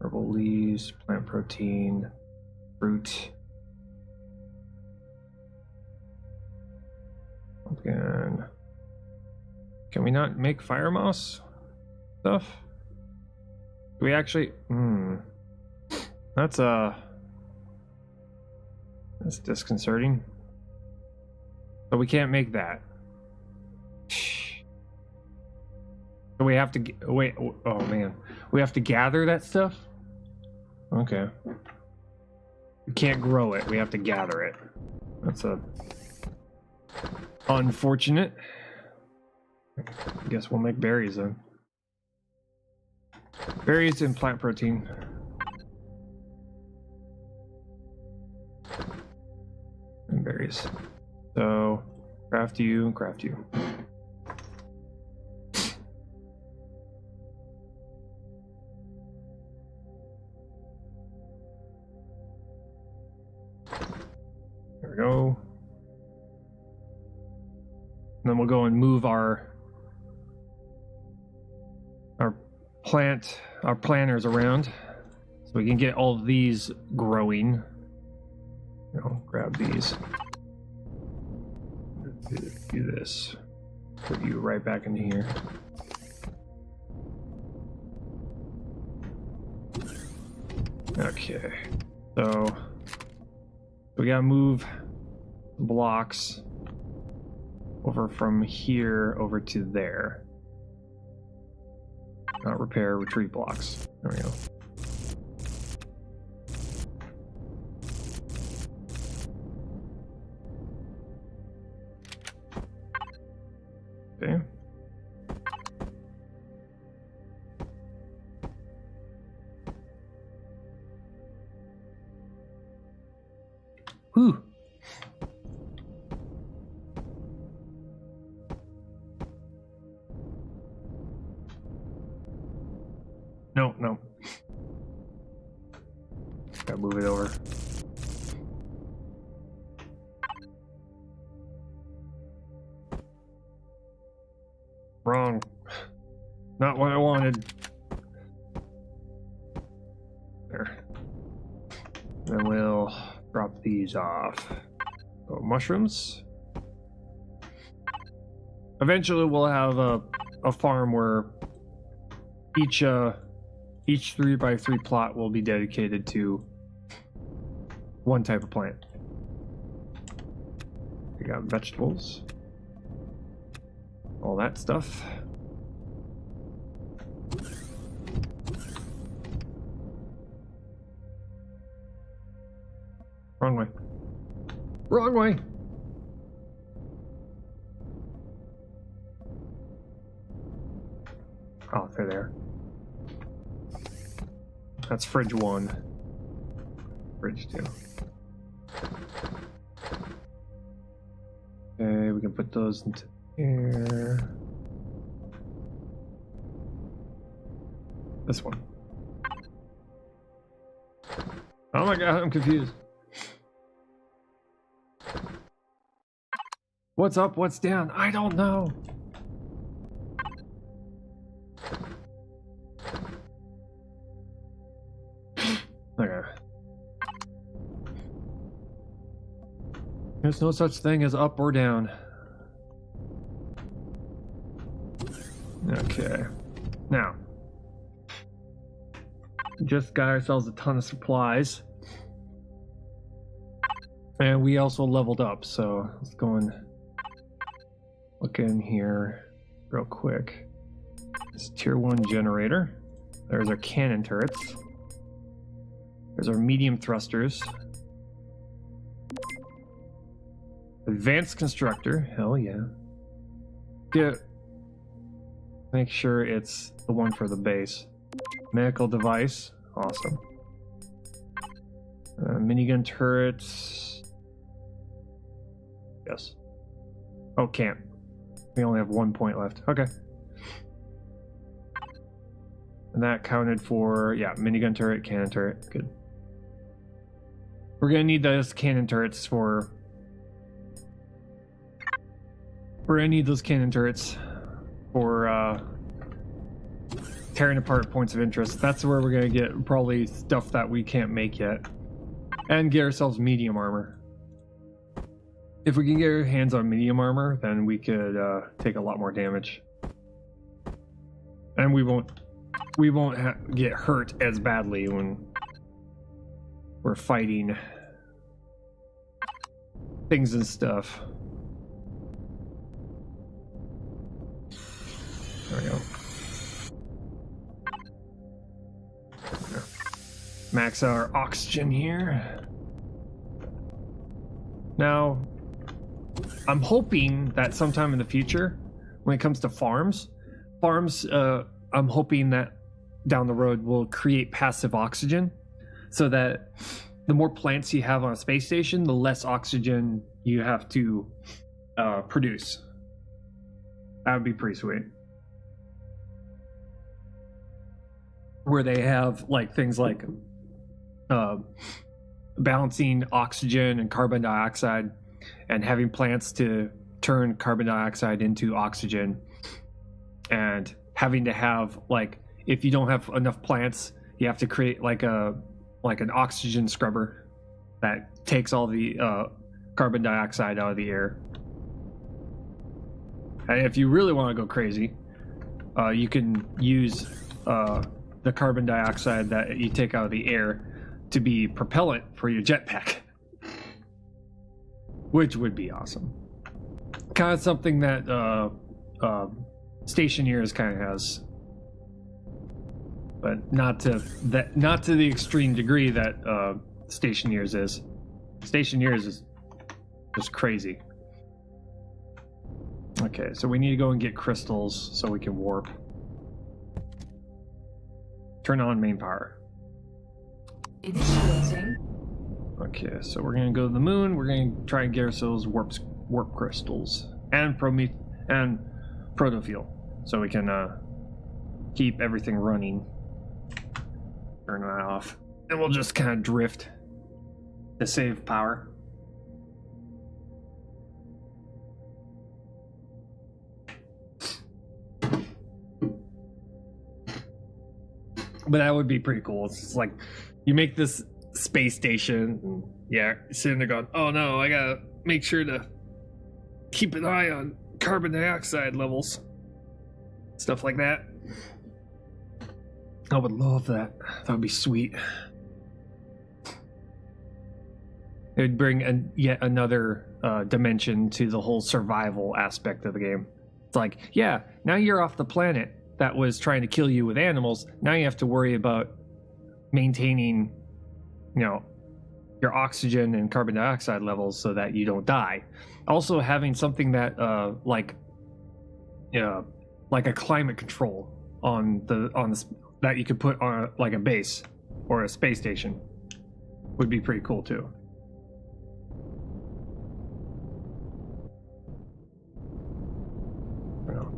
[SPEAKER 1] herbal leaves, plant protein, fruit. Again. Can we not make fire moss stuff? Do we actually? That's disconcerting. So we can't make that. So we have to wait. Oh man, we have to gather that stuff. Okay. We can't grow it. We have to gather it. That's unfortunate. I guess we'll make berries then. Berries and plant protein. And berries. So, craft you and craft you. There we go. And then we'll go and move our planters around so we can get all of these growing. Grab these. Do this. Put you right back into here. Okay. So we gotta move blocks over from here over to there. Not repair, retreat blocks. There we go. Okay. Whew. No. Gotta move it over. Wrong. Not what I wanted. There. Then we'll drop these off. Oh, mushrooms. Eventually we'll have a farm where each 3x3 plot will be dedicated to one type of plant. We got vegetables. All that stuff. Wrong way. Wrong way! Oh, they're there. That's fridge 1. Fridge 2. Okay, we can put those into here. This one. Oh my god, I'm confused. What's up? What's down? I don't know. Okay. There's no such thing as up or down. Okay. Now, just got ourselves a ton of supplies. And we also leveled up, so let's go and look in here real quick. It's tier 1 generator. There's our cannon turrets. There's our medium thrusters. Advanced constructor, hell yeah. Make sure it's the one for the base. Medical device, awesome. Minigun turrets. Yes. Oh, can't. We only have 1 point left. Okay. And that counted for, yeah, minigun turret, cannon turret. Good. We're gonna need those cannon turrets for We're gonna need those cannon turrets for tearing apart points of interest. That's where we're gonna get probably stuff that we can't make yet. And get ourselves medium armor. If we can get our hands on medium armor, then we could take a lot more damage. And we won't get hurt as badly when we're fighting things and stuff. There we go. Max our oxygen here. Now, I'm hoping that sometime in the future, when it comes to farms, I'm hoping that down the road will create passive oxygen, so that the more plants you have on a space station, the less oxygen you have to produce. That would be pretty sweet. Where they have like things like balancing oxygen and carbon dioxide, and having plants to turn carbon dioxide into oxygen, and having to have, like, if you don't have enough plants, you have to create like an oxygen scrubber that takes all the carbon dioxide out of the air. And if you really want to go crazy, you can use the carbon dioxide that you take out of the air to be propellant for your jetpack, which would be awesome. Kind of something that Stationeers kind of has, but not to the extreme degree that Stationeers is. Stationeers is just crazy. Okay, so we need to go and get crystals so we can warp. Turn on main power.
[SPEAKER 2] Initiating.
[SPEAKER 1] Okay, so we're gonna go to the moon. We're gonna try and get ourselves warp crystals and protofuel, so we can keep everything running. Turn that off, and we'll just kind of drift to save power. But that would be pretty cool. It's just like you make this space station, and yeah, sitting there going, "Oh no, I gotta make sure to keep an eye on carbon dioxide levels," stuff like that. I would love that. That would be sweet. It would bring yet another dimension to the whole survival aspect of the game. It's like, yeah, now you're off the planet that was trying to kill you with animals. Now you have to worry about maintaining, your oxygen and carbon dioxide levels so that you don't die. Also having something that like a climate control on the that you could put on like a base or a space station would be pretty cool too.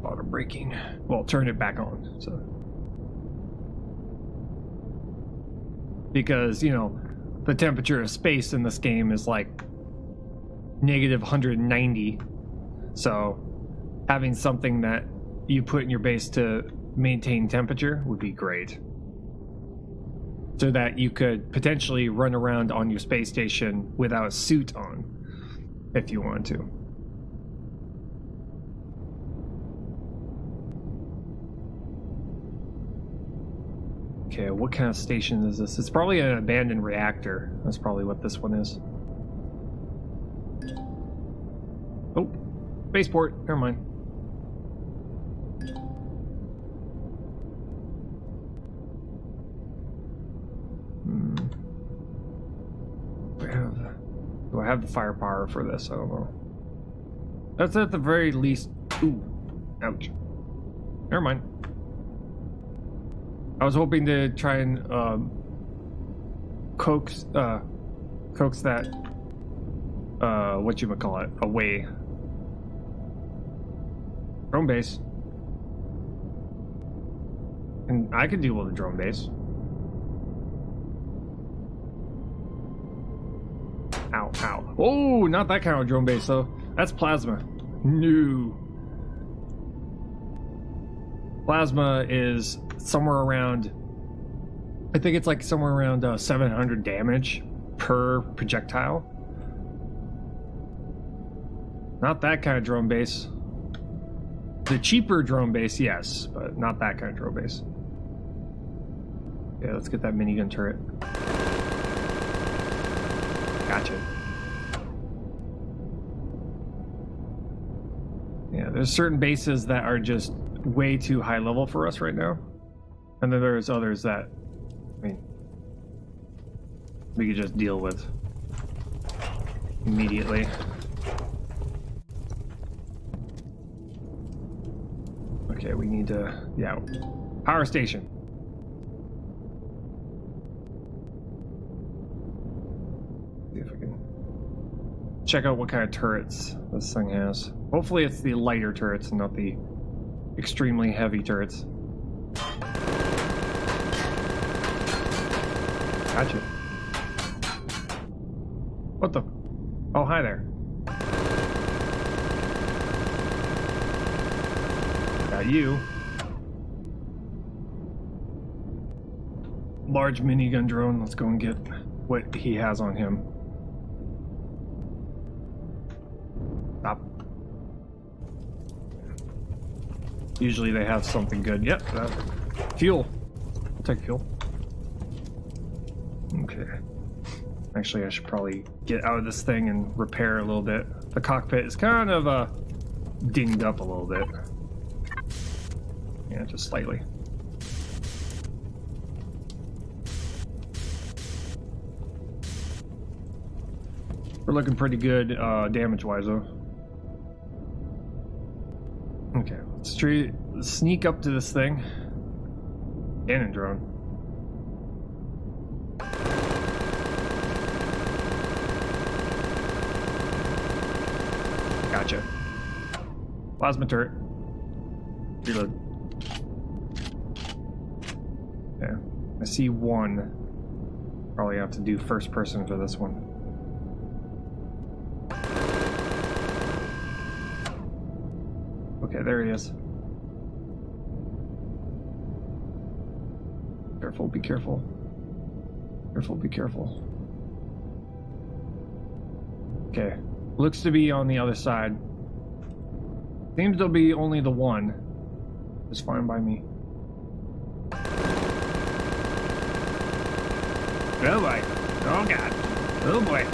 [SPEAKER 1] Auto braking. Well, turn it back on. So, because the temperature of space in this game is like negative 190. So, having something that you put in your base to maintain temperature would be great. So that you could potentially run around on your space station without a suit on, if you wanted to. Okay, what kind of station is this? It's probably an abandoned reactor. That's probably what this one is. Oh, spaceport. Never mind. Do I have the firepower for this? I don't know. That's at the very least. Ooh, ouch. Never mind. I was hoping to try and coax that whatchamacallit away. Drone base. And I could deal with a drone base. Ow, ow. Oh, not that kind of drone base though. That's plasma. No. Plasma is somewhere around, I think it's like somewhere around 700 damage per projectile. Not that kind of drone base. The cheaper drone base, yes, but not that kind of drone base. Yeah, let's get that minigun turret. Gotcha. Yeah, there's certain bases that are just way too high level for us right now. And then there's others that, I mean, we could just deal with immediately. Okay, we need to, yeah, power station. See if we can check out what kind of turrets this thing has. Hopefully it's the lighter turrets and not the extremely heavy turrets. Gotcha. What the? Oh, hi there. Got you. Large minigun drone. Let's go and get what he has on him. Stop. Usually they have something good. Yep. Fuel. I'll take fuel. Okay. Actually, I should probably get out of this thing and repair a little bit. The cockpit is kind of dinged up a little bit. Yeah, just slightly. We're looking pretty good damage-wise, though. Okay, let's sneak up to this thing. Cannon drone. Gotcha. Plasma turret. Reload. Yeah, I see one. Probably have to do first person for this one. Okay, there he is. Careful, be careful. Careful, be careful. Okay, looks to be on the other side. Seems to be only the one. It's fine by me. Oh boy. Oh god. Oh boy.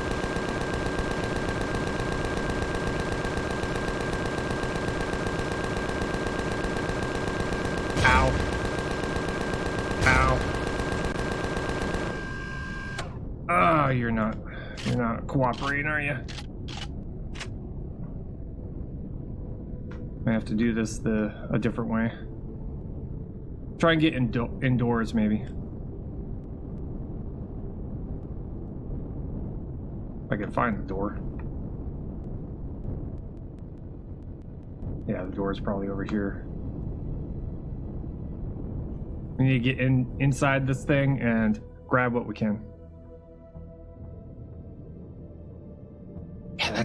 [SPEAKER 1] Ow. Ow. Oh, you're not cooperating, are you? I have to do this a different way. Try and get indoors, maybe. If I can find the door. Yeah, the door is probably over here. We need to get inside this thing and grab what we can. Yeah,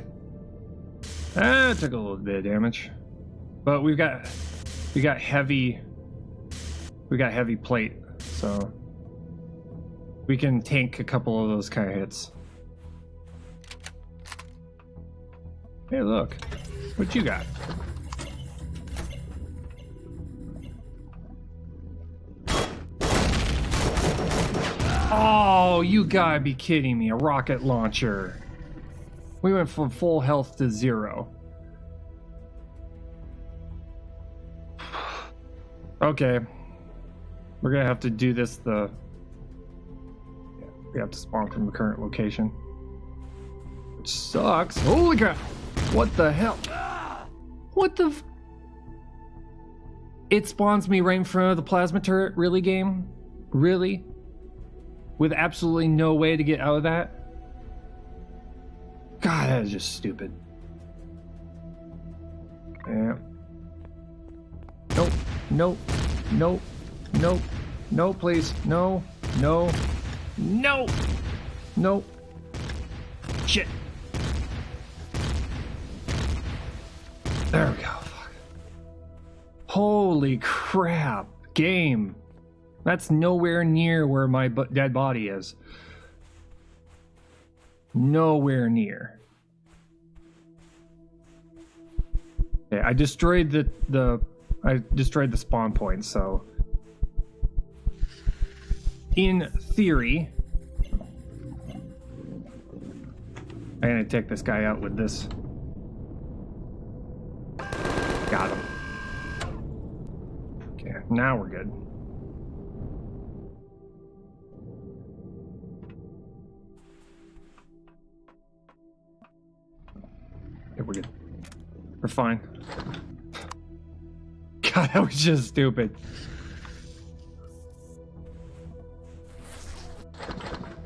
[SPEAKER 1] that took a little bit of damage. But we got heavy plate, so we can tank a couple of those kind of hits. Hey, look, what you got? Oh, you gotta be kidding me! A rocket launcher. We went from full health to 0. Okay, we're gonna have to do this we have to spawn from the current location, which sucks. Holy crap, what the hell? What the it spawns me right in front of the plasma turret? Really, game? Really? With absolutely no way to get out of that? God, that is just stupid. Yeah. Nope. Nope. Nope. Nope. No, please. No. No. No. No. There we go. Fuck. Holy crap. Game. That's nowhere near where my dead body is. Nowhere near. Okay, I destroyed the spawn point, so in theory I'm gonna take this guy out with this. Got him. Okay, now we're good. Okay, we're good. We're fine. God, that was just stupid.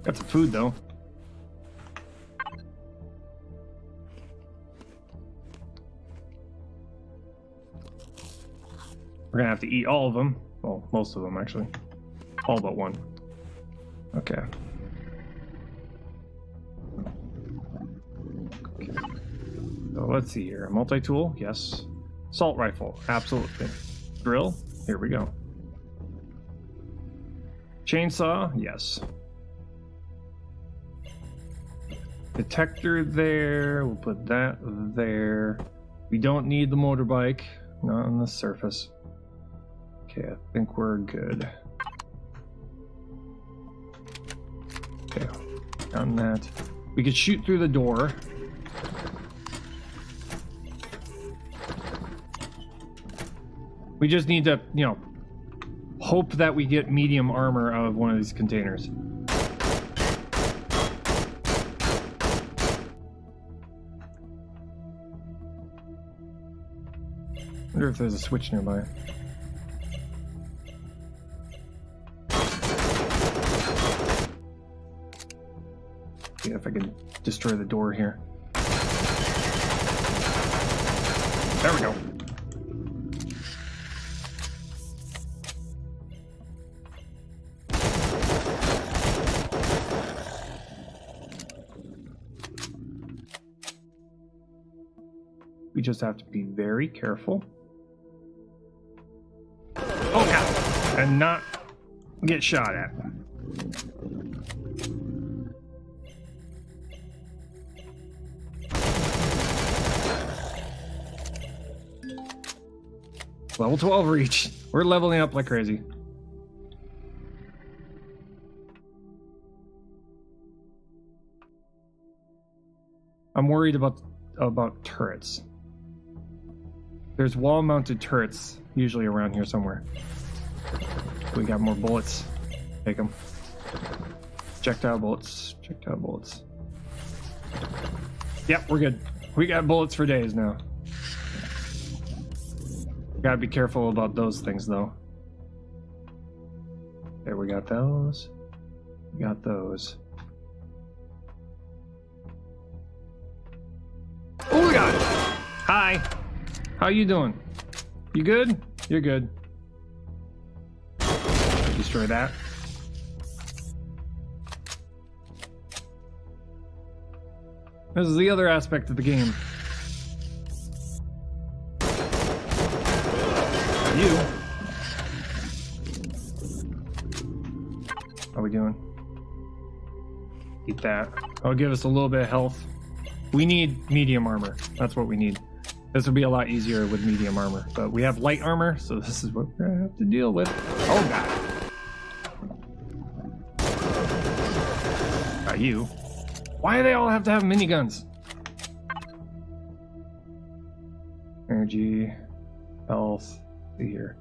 [SPEAKER 1] Got some food though. We're gonna have to eat all of them. Well, most of them actually. All but one. Okay. So let's see here. Multi-tool, yes. Assault rifle, absolutely. Drill, here we go. Chainsaw, yes. Detector there, we'll put that there. We don't need the motorbike, not on the surface. Okay, I think we're good. Okay, done that. We could shoot through the door. We just need to, you know, hope that we get medium armor out of one of these containers. I wonder if there's a switch nearby. See if I can destroy the door here. There we go. We just have to be very careful. Oh god! And not get shot at. Level 12 reach. We're leveling up like crazy. I'm worried about turrets. There's wall-mounted turrets usually around here somewhere. We got more bullets. Take them. Projectile bullets. Projectile bullets. Yep, we're good. We got bullets for days now. Gotta be careful about those things, though. There, we got those. We got those. Oh, we got it! Hi! How you doing? You good? You're good. Destroy that. This is the other aspect of the game. You. How we doing? Eat that. That'll give us a little bit of health. We need medium armor. That's what we need. This will be a lot easier with medium armor. But we have light armor, so this is what we're gonna have to deal with. Oh god. You. Why do they all have to have miniguns? Energy. Health. See here.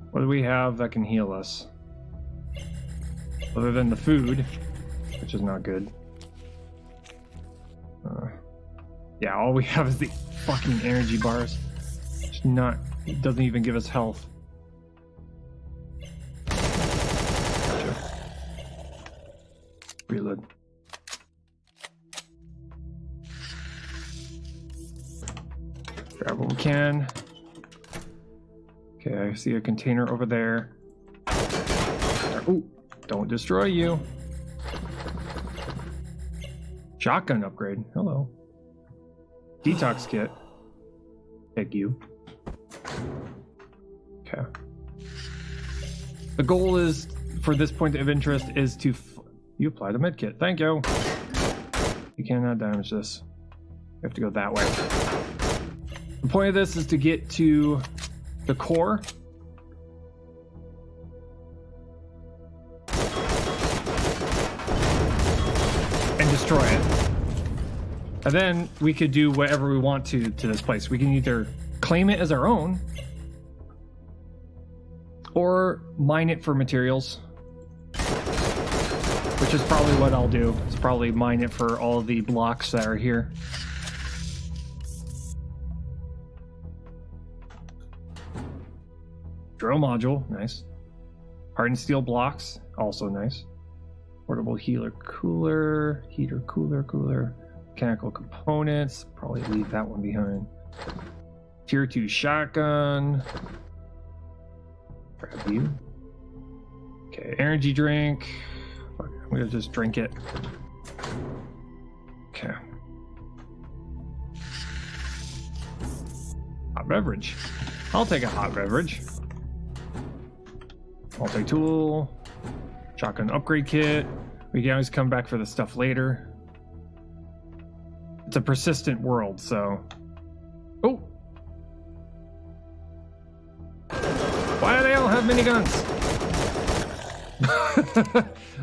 [SPEAKER 1] What do we have that can heal us? Other than the food, which is not good. Yeah, all we have is the fucking energy bars. It's not, it doesn't even give us health. Gotcha. Reload. Grab what we can. Okay, I see a container over there. Oh, don't destroy you. Shotgun upgrade. Hello. Detox kit.
[SPEAKER 3] Take you. Okay. The goal is, for this point of interest, is to... You apply the medkit. Thank you. You cannot damage this. You have to go that way. The point of this is to get to the core. And destroy it. And then we could do whatever we want to this place. We can either claim it as our own, or mine it for materials, which is probably what I'll do. It's probably mine it for all the blocks that are here. Drill module, nice. Hardened steel blocks, also nice. Portable heater cooler. Mechanical components, probably leave that one behind. Tier 2 shotgun. Grab you. Okay, energy drink. Fuck, I'm gonna just drink it. Okay. Hot beverage. I'll take a hot beverage. Multi-tool. Shotgun upgrade kit. We can always come back for the stuff later. It's a persistent world, so... Oh! Why do they all have miniguns?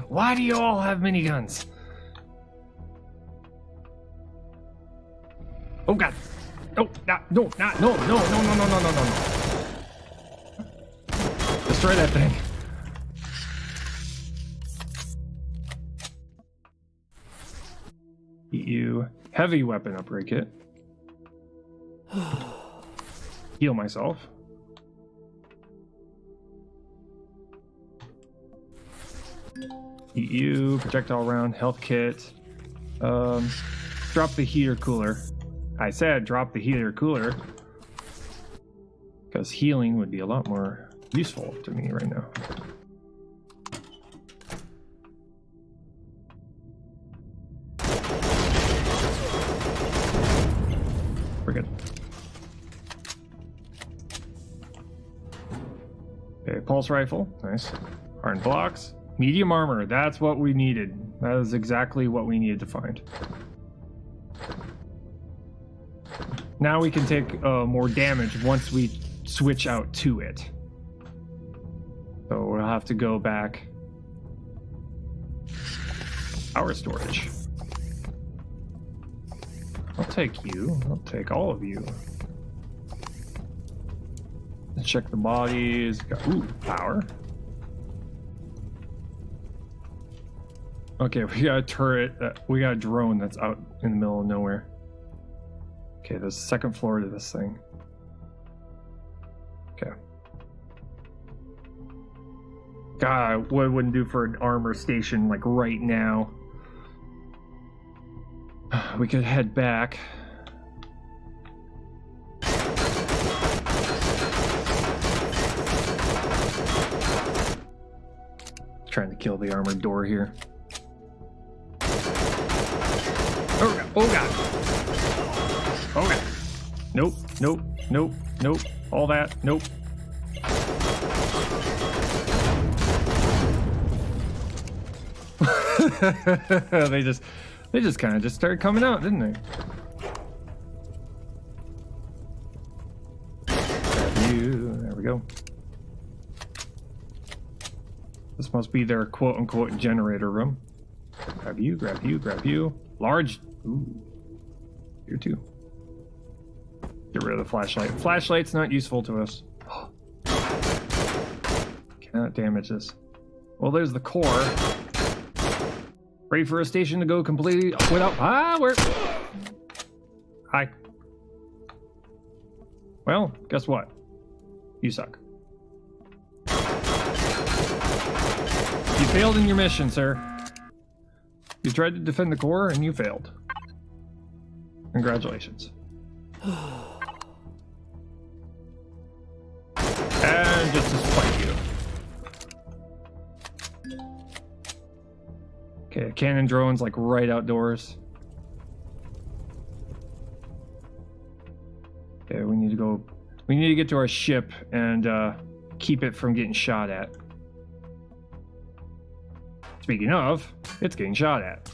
[SPEAKER 3] Why do you all have miniguns? Oh god! No, no. Destroy that thing. Eat you. Heavy weapon upgrade kit. Heal myself. Eat you. Projectile round. Health kit. Drop the heater cooler. I said drop the heater cooler. Because healing would be a lot more useful to me right now. We're good. Okay, pulse rifle. Nice. Hardened blocks. Medium armor. That's what we needed. That is exactly what we needed to find. Now we can take more damage once we switch out to it. So we'll have to go back. Power storage. I'll take you. I'll take all of you. Let's check the bodies. Ooh, power. Okay, we got a turret. We got a drone that's out in the middle of nowhere. Okay, there's a second floor to this thing. Okay. God, what I wouldn't do for an armor station like right now. We could head back. Trying to kill the armored door here. Oh god! Oh god! Oh god! Nope! Nope! Nope! Nope! All that! Nope! They just kind of just started coming out, didn't they? Grab you. There we go. This must be their quote-unquote generator room. Grab you, grab you, grab you. Large. Ooh. Here too. Get rid of the flashlight. Flashlight's not useful to us. Cannot damage this. Well, there's the core. Ready for a station to go completely without... Ah, where... Hi. Well, guess what? You suck. You failed in your mission, sir. You tried to defend the core and you failed. Congratulations. And just to spite you. Okay, cannon drone's like right outdoors. Okay, we need to go. We need to get to our ship and keep it from getting shot at. Speaking of, it's getting shot at.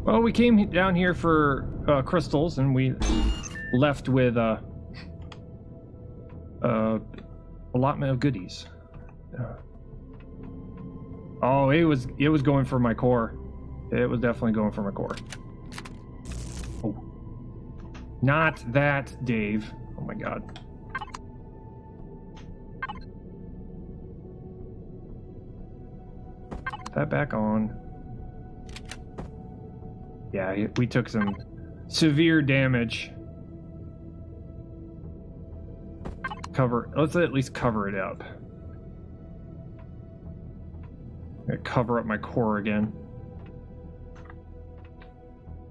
[SPEAKER 3] Well, we came down here for crystals, and we left with allotment of goodies. Oh, it was going for my core. It was definitely going for my core. Oh, not that, Dave. Oh my god. Put that back on. Yeah, we took some severe damage. Let's at least cover it up. I'm gonna cover up my core again.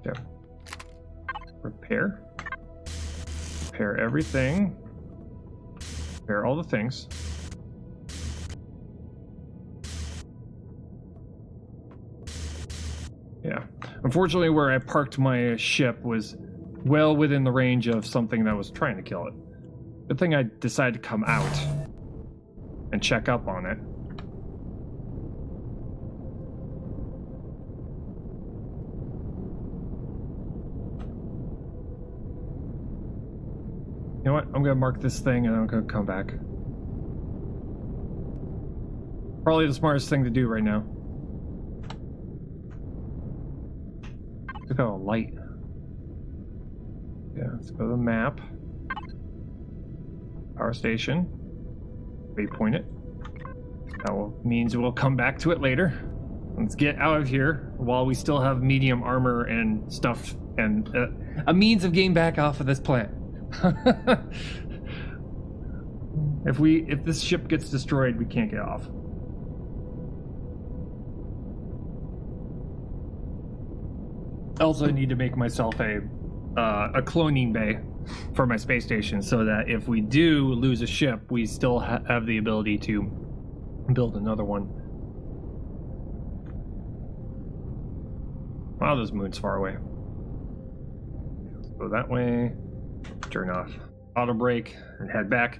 [SPEAKER 3] Okay. Repair. Repair everything. Repair all the things. Yeah. Unfortunately, where I parked my ship was well within the range of something that was trying to kill it. Good thing I decided to come out and check up on it. You know what? I'm gonna mark this thing and I'm gonna come back. Probably the smartest thing to do right now. Look at all light. Yeah, let's go to the map. Power station. Waypoint it. That means we'll come back to it later. Let's get out of here while we still have medium armor and stuff and a means of getting back off of this planet. If this ship gets destroyed, we can't get off. Also, I need to make myself a cloning bay for my space station so that if we do lose a ship, we still have the ability to build another one. Wow, this moon's far away. Let's go that way. Turn off auto brake and head back.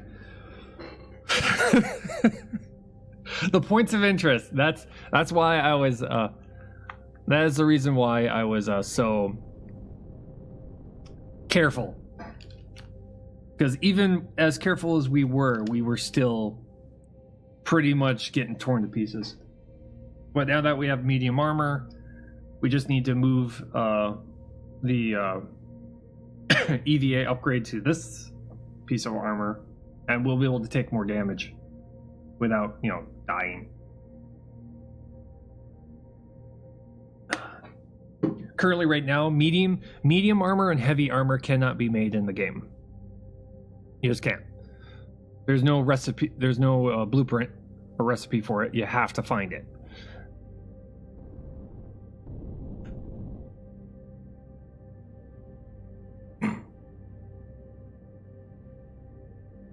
[SPEAKER 3] The points of interest. That's why I was. That is the reason why I was so careful. Because even as careful as we were still pretty much getting torn to pieces. But now that we have medium armor, we just need to move the EVA upgrade to this piece of armor, and we'll be able to take more damage without, dying. Currently, right now, medium armor and heavy armor cannot be made in the game. You just can't. There's no recipe. There's no blueprint or recipe for it. You have to find it.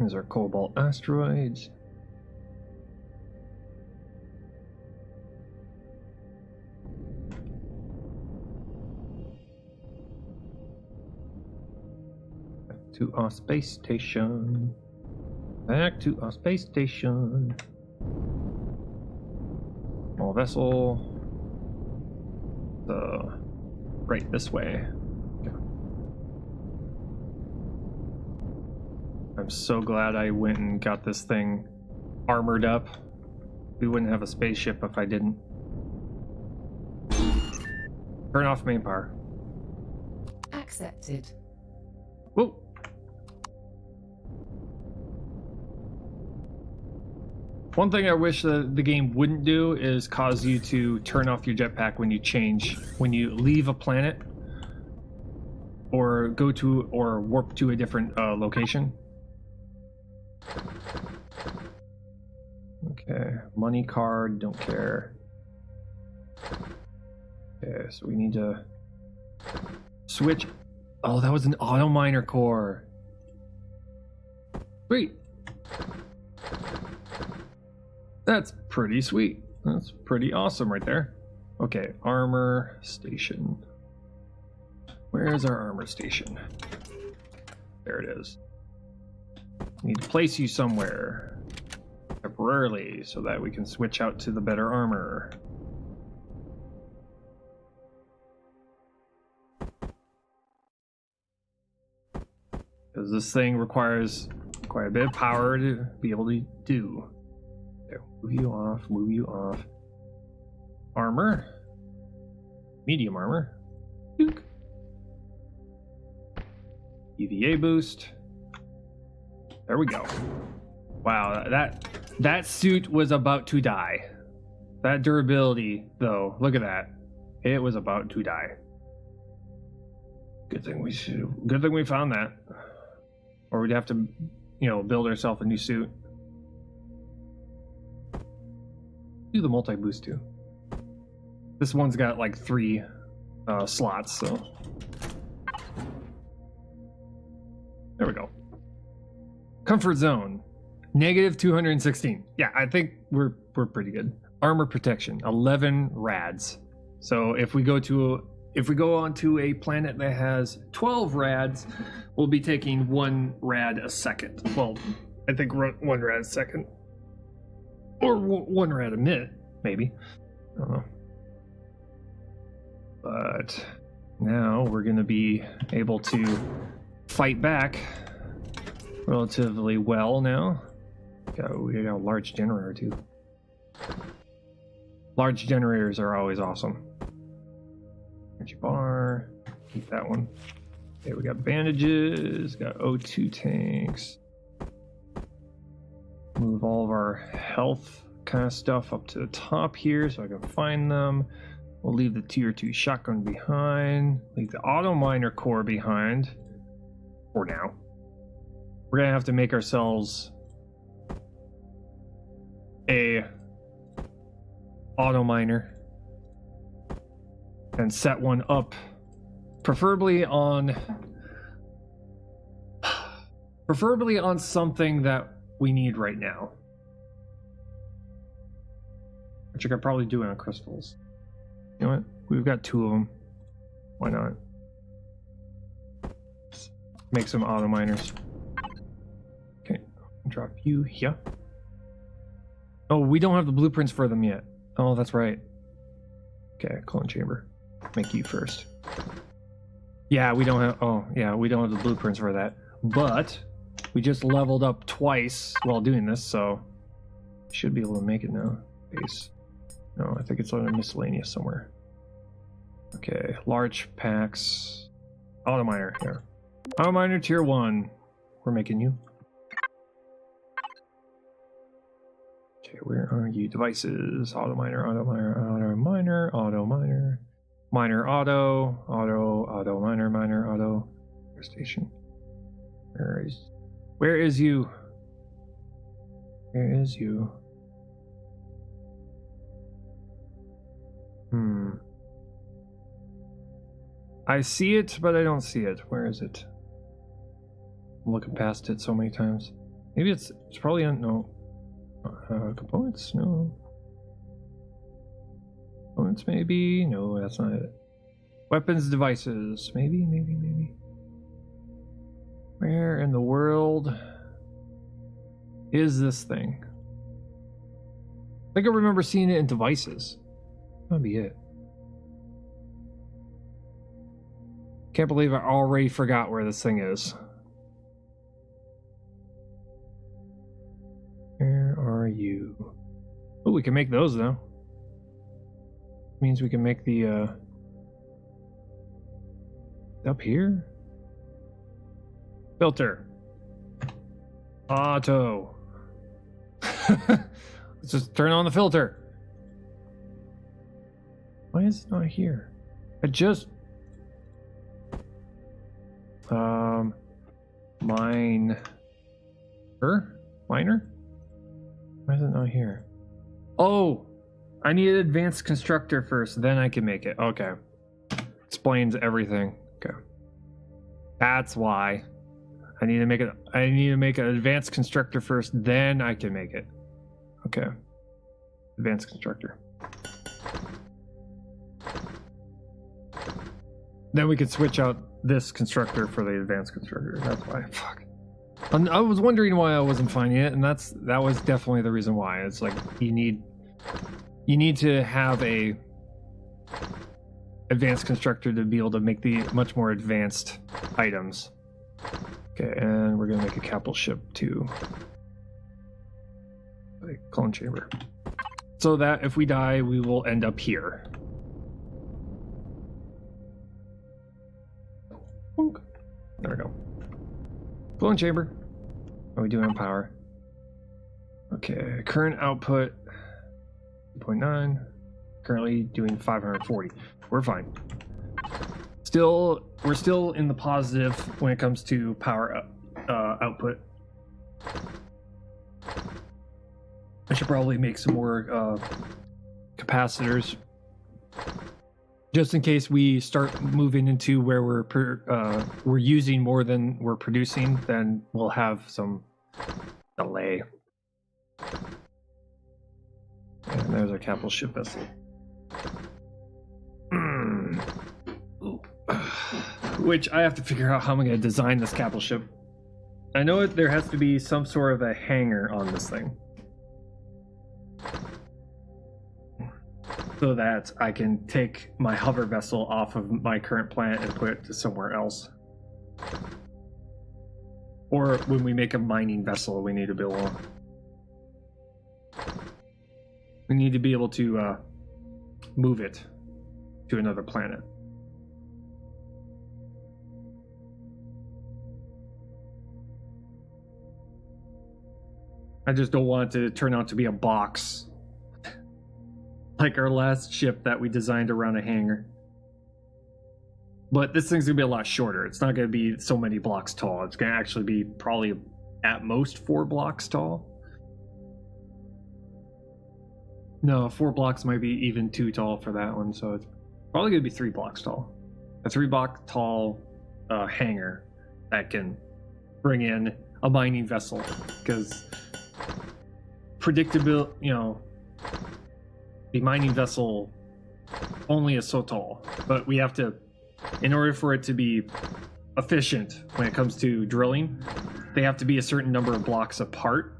[SPEAKER 3] These are Cobalt Asteroids. To our space station. Back to our space station. Small vessel. Right this way. Okay. I'm so glad I went and got this thing armored up. We wouldn't have a spaceship if I didn't. Turn off main power.
[SPEAKER 2] Accepted.
[SPEAKER 3] Whoa. One thing I wish the game wouldn't do is cause you to turn off your jetpack when you leave a planet or go to or warp to a different location. Okay, money card, don't care. Okay, so we need to switch. Oh, that was an auto miner core. Sweet. That's pretty sweet. That's pretty awesome right there. Okay, armor station. Where is our armor station? There it is. Need to place you somewhere temporarily so that we can switch out to the better armor. Because this thing requires quite a bit of power to be able to do. There, move you off, move you off. Armor. Medium armor. Duke. EVA boost. There we go. Wow, that suit was about to die. That durability, though, look at that. It was about to die. Good thing we found that. Or we'd have to, you know, build ourselves a new suit. Do the multi-boost too. This one's got like 3 slots, so. There we go. Comfort zone. Negative 216. Yeah, I think we're pretty good. Armor protection. 11 rads. So if we go onto a planet that has 12 rads, we'll be taking 1 rad a second. Well, I think 1 rad a second. Or 1 rad a minute, maybe. I don't know. But now we're going to be able to fight back relatively well now. We got a large generator too. Large generators are always awesome. Energy bar, keep that one. Okay, we got bandages, got O2 tanks. Move all of our health kind of stuff up to the top here so I can find them. We'll leave the tier 2 shotgun behind. Leave the auto miner core behind. For now. We're gonna have to make ourselves a auto miner and set one up, preferably on something that we need right now, which I could probably do on crystals. You know what? We've got 2 of them. Why not? Let's make some auto miners. Okay, drop you here. Oh, we don't have the blueprints for them yet. Oh, that's right. Okay, clone chamber. Make you first. Yeah, we don't have. Oh, yeah, we don't have the blueprints for that. But we just leveled up twice while doing this, so should be able to make it now. Base. No, I think it's on a miscellaneous somewhere. Okay, large packs. Auto miner here. Auto miner tier 1. We're making you. Okay, where are you? Devices. Auto miner, auto miner, auto miner, auto miner. Miner auto, auto miner, miner auto. Station. Where is you? Where is you? I see it, but I don't see it. Where is it? I'm looking past it so many times. Maybe it's probably on, no. Components? No. Components maybe? No, that's not it. Weapons, devices. Maybe. Where in the world is this thing? I think I remember seeing it in devices. That'd be it. Can't believe I already forgot where this thing is. Where are you? Oh, we can make those though. Means we can make the up here. Filter. Auto. Let's just turn on the filter. Why is it not here? I just miner? Why is it not here? Oh, I need an advanced constructor first, then I can make it. Okay. Explains everything. Okay. That's why. I need to make an advanced constructor first, then I can make it. Okay. Advanced constructor. Then we could switch out this constructor for the advanced constructor. That's why. Fuck. I was wondering why I wasn't finding it, and that was definitely the reason why. It's like you need to have a advanced constructor to be able to make the much more advanced items. Okay, and we're gonna make a capital ship too. A clone chamber. So that if we die, we will end up here. There we go. Clone chamber. How are we doing on power? Okay, current output 2.9. Currently doing 540. We're fine. We're still in the positive when it comes to power output. I should probably make some more capacitors, just in case we start moving into where we're using more than we're producing. Then we'll have some delay. And there's our capital ship vessel. Which I have to figure out how I'm going to design this capital ship. I know there has to be some sort of a hangar on this thing, so that I can take my hover vessel off of my current planet and put it to somewhere else. Or when we make a mining vessel, we need to build one. We need to be able to move it to another planet. I just don't want it to turn out to be a box. Like our last ship that we designed around a hangar. But this thing's gonna be a lot shorter. It's not gonna be so many blocks tall. It's gonna actually be probably at most 4 blocks tall. No, 4 blocks might be even too tall for that one, so it's probably gonna be 3 blocks tall. A 3-block tall hangar that can bring in a mining vessel, because predictable, the mining vessel only is so tall, but we have to, in order for it to be efficient when it comes to drilling, they have to be a certain number of blocks apart,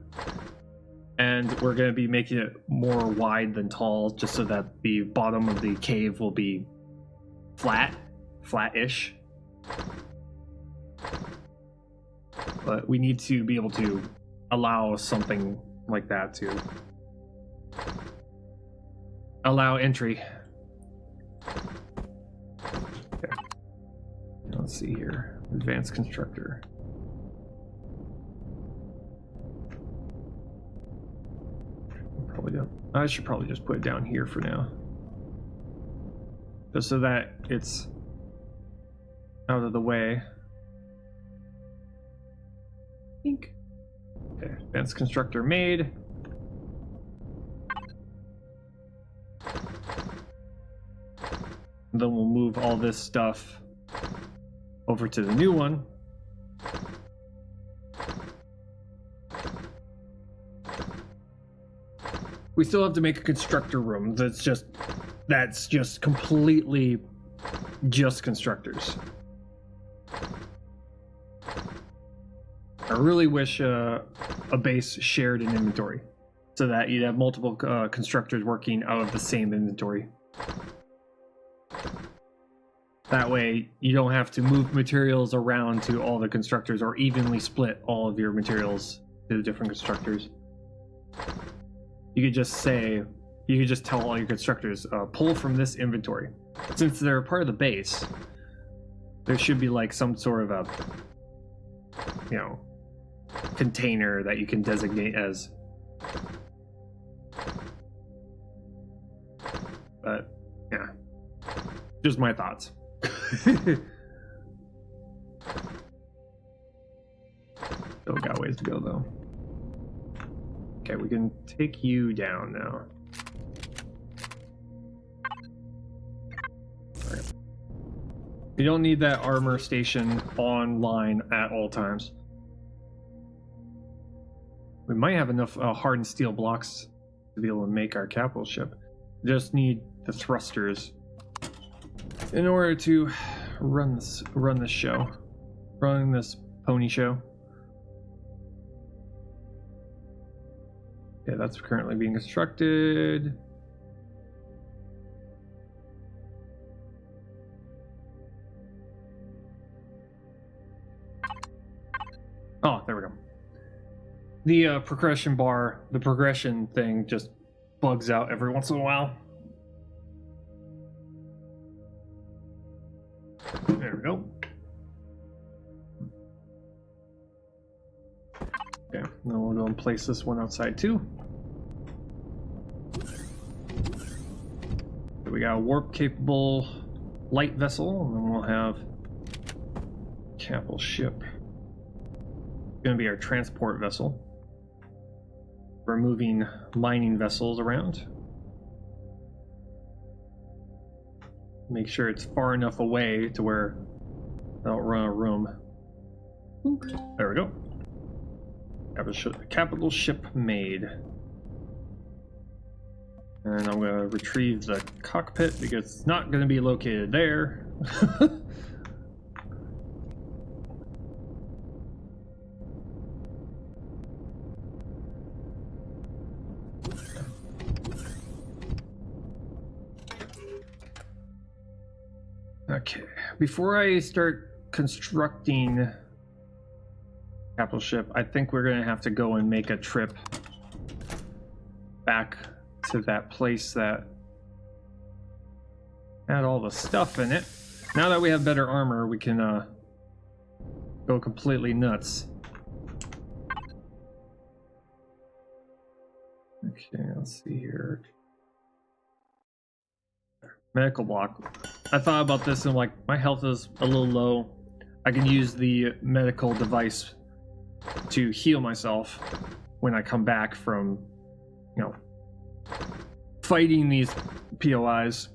[SPEAKER 3] and we're going to be making it more wide than tall, just so that the bottom of the cave will be flat-ish. But we need to be able to allow something like that to allow entry. Okay. Let's see here. Advanced constructor. I should probably just put it down here for now, just so that it's out of the way. Okay, advanced constructor made. And then we'll move all this stuff over to the new one. We still have to make a constructor room that's just completely just constructors. I really wish a base shared an inventory, so that you'd have multiple constructors working out of the same inventory. That way you don't have to move materials around to all the constructors, or evenly split all of your materials to the different constructors. You could just tell all your constructors, pull from this inventory. Since they're a part of the base, there should be like some sort of a, container that you can designate as. But yeah, just my thoughts. Still got ways to go though. Okay, we can take you down now. Right. You don't need that armor station online at all times. We might have enough hardened steel blocks to be able to make our capital ship. Just need the thrusters in order to run this show, run this pony show. Okay, that's currently being constructed. Oh, there we go. The progression bar, the progression thing just bugs out every once in a while. There we go. Okay, then we'll go and place this one outside too. So we got a warp capable light vessel, and then we'll have capital ship. It's going to be our transport vessel. We're moving mining vessels around. Make sure it's far enough away to where I don't run a room. There we go. Capital ship made. And I'm going to retrieve the cockpit because it's not going to be located there. Okay, before I start constructing capital ship, I think we're gonna have to go and make a trip back to that place that had all the stuff in it. Now that we have better armor, we can go completely nuts. Okay, let's see here. Medical block. I thought about this and like, my health is a little low. I can use the medical device to heal myself when I come back from, you know, fighting these POIs.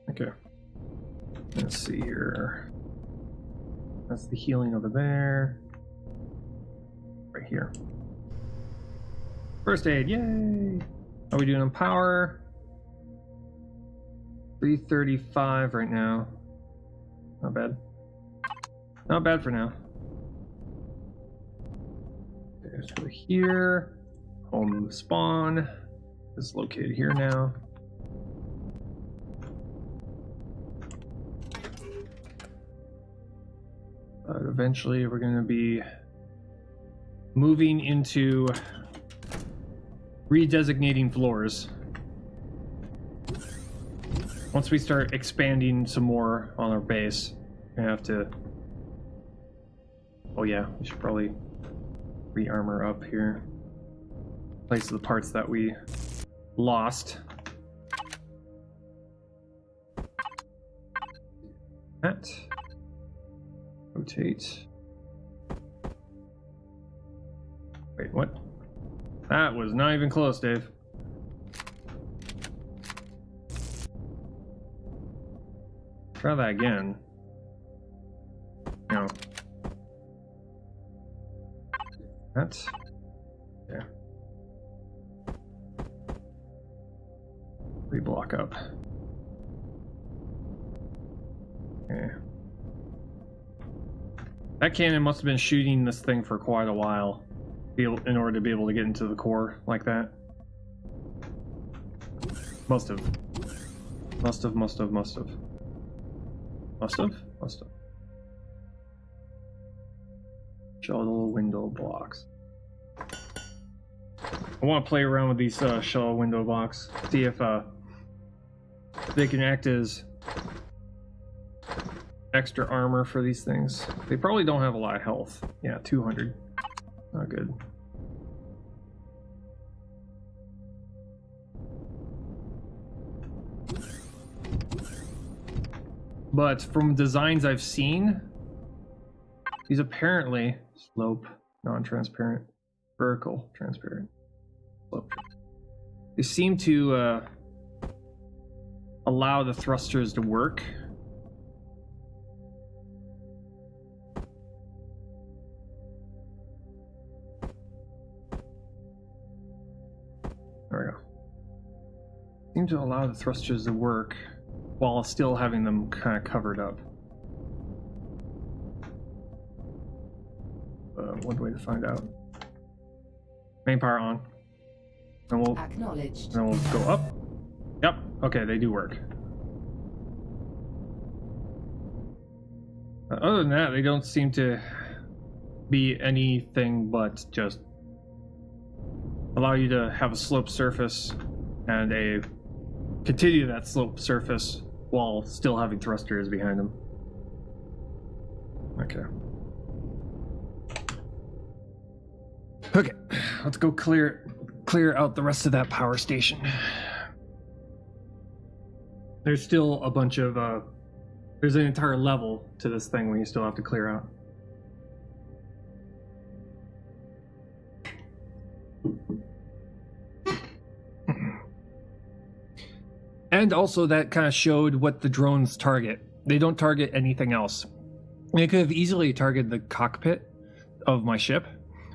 [SPEAKER 3] Okay, let's see here. That's the healing over there. Right here. First aid, yay! How are we doing on power? 335 right now. Not bad. Not bad for now. Okay, let's go here. Home spawn is located here now. Eventually we're going to be moving into redesignating floors. Once we start expanding some more on our base, we're going to have to... Oh yeah, we should probably re-armor up here. Place the parts that we lost. That. Rotate. Wait, what? That was not even close, Dave. Try that again. No. That's... Yeah. Reblock up. Okay. That cannon must have been shooting this thing for quite a while in order to be able to get into the core like that. Must have. Must have, must have, must have. Must have? Must have. Shuttle window blocks. I want to play around with these shuttle window blocks. See if they can act as extra armor for these things. They probably don't have a lot of health. Yeah, 200. Not good. But from designs I've seen, these apparently slope, non-transparent, vertical, transparent. They seem to allow the thrusters to work. There we go. Seem to allow the thrusters to work while still having them kind of covered up. One way to find out. Main power on. And we'll
[SPEAKER 2] Acknowledged.
[SPEAKER 3] then we'll go up. Yep. Okay, they do work. Other than that, they don't seem to be anything but just allow you to have a sloped surface and continue that sloped surface while still having thrusters behind them. Okay. Okay, let's go clear out the rest of that power station. There's still a bunch of there's an entire level to this thing where you still have to clear out. And also that kind of showed what the drones target. They don't target anything else. They could have easily targeted the cockpit of my ship,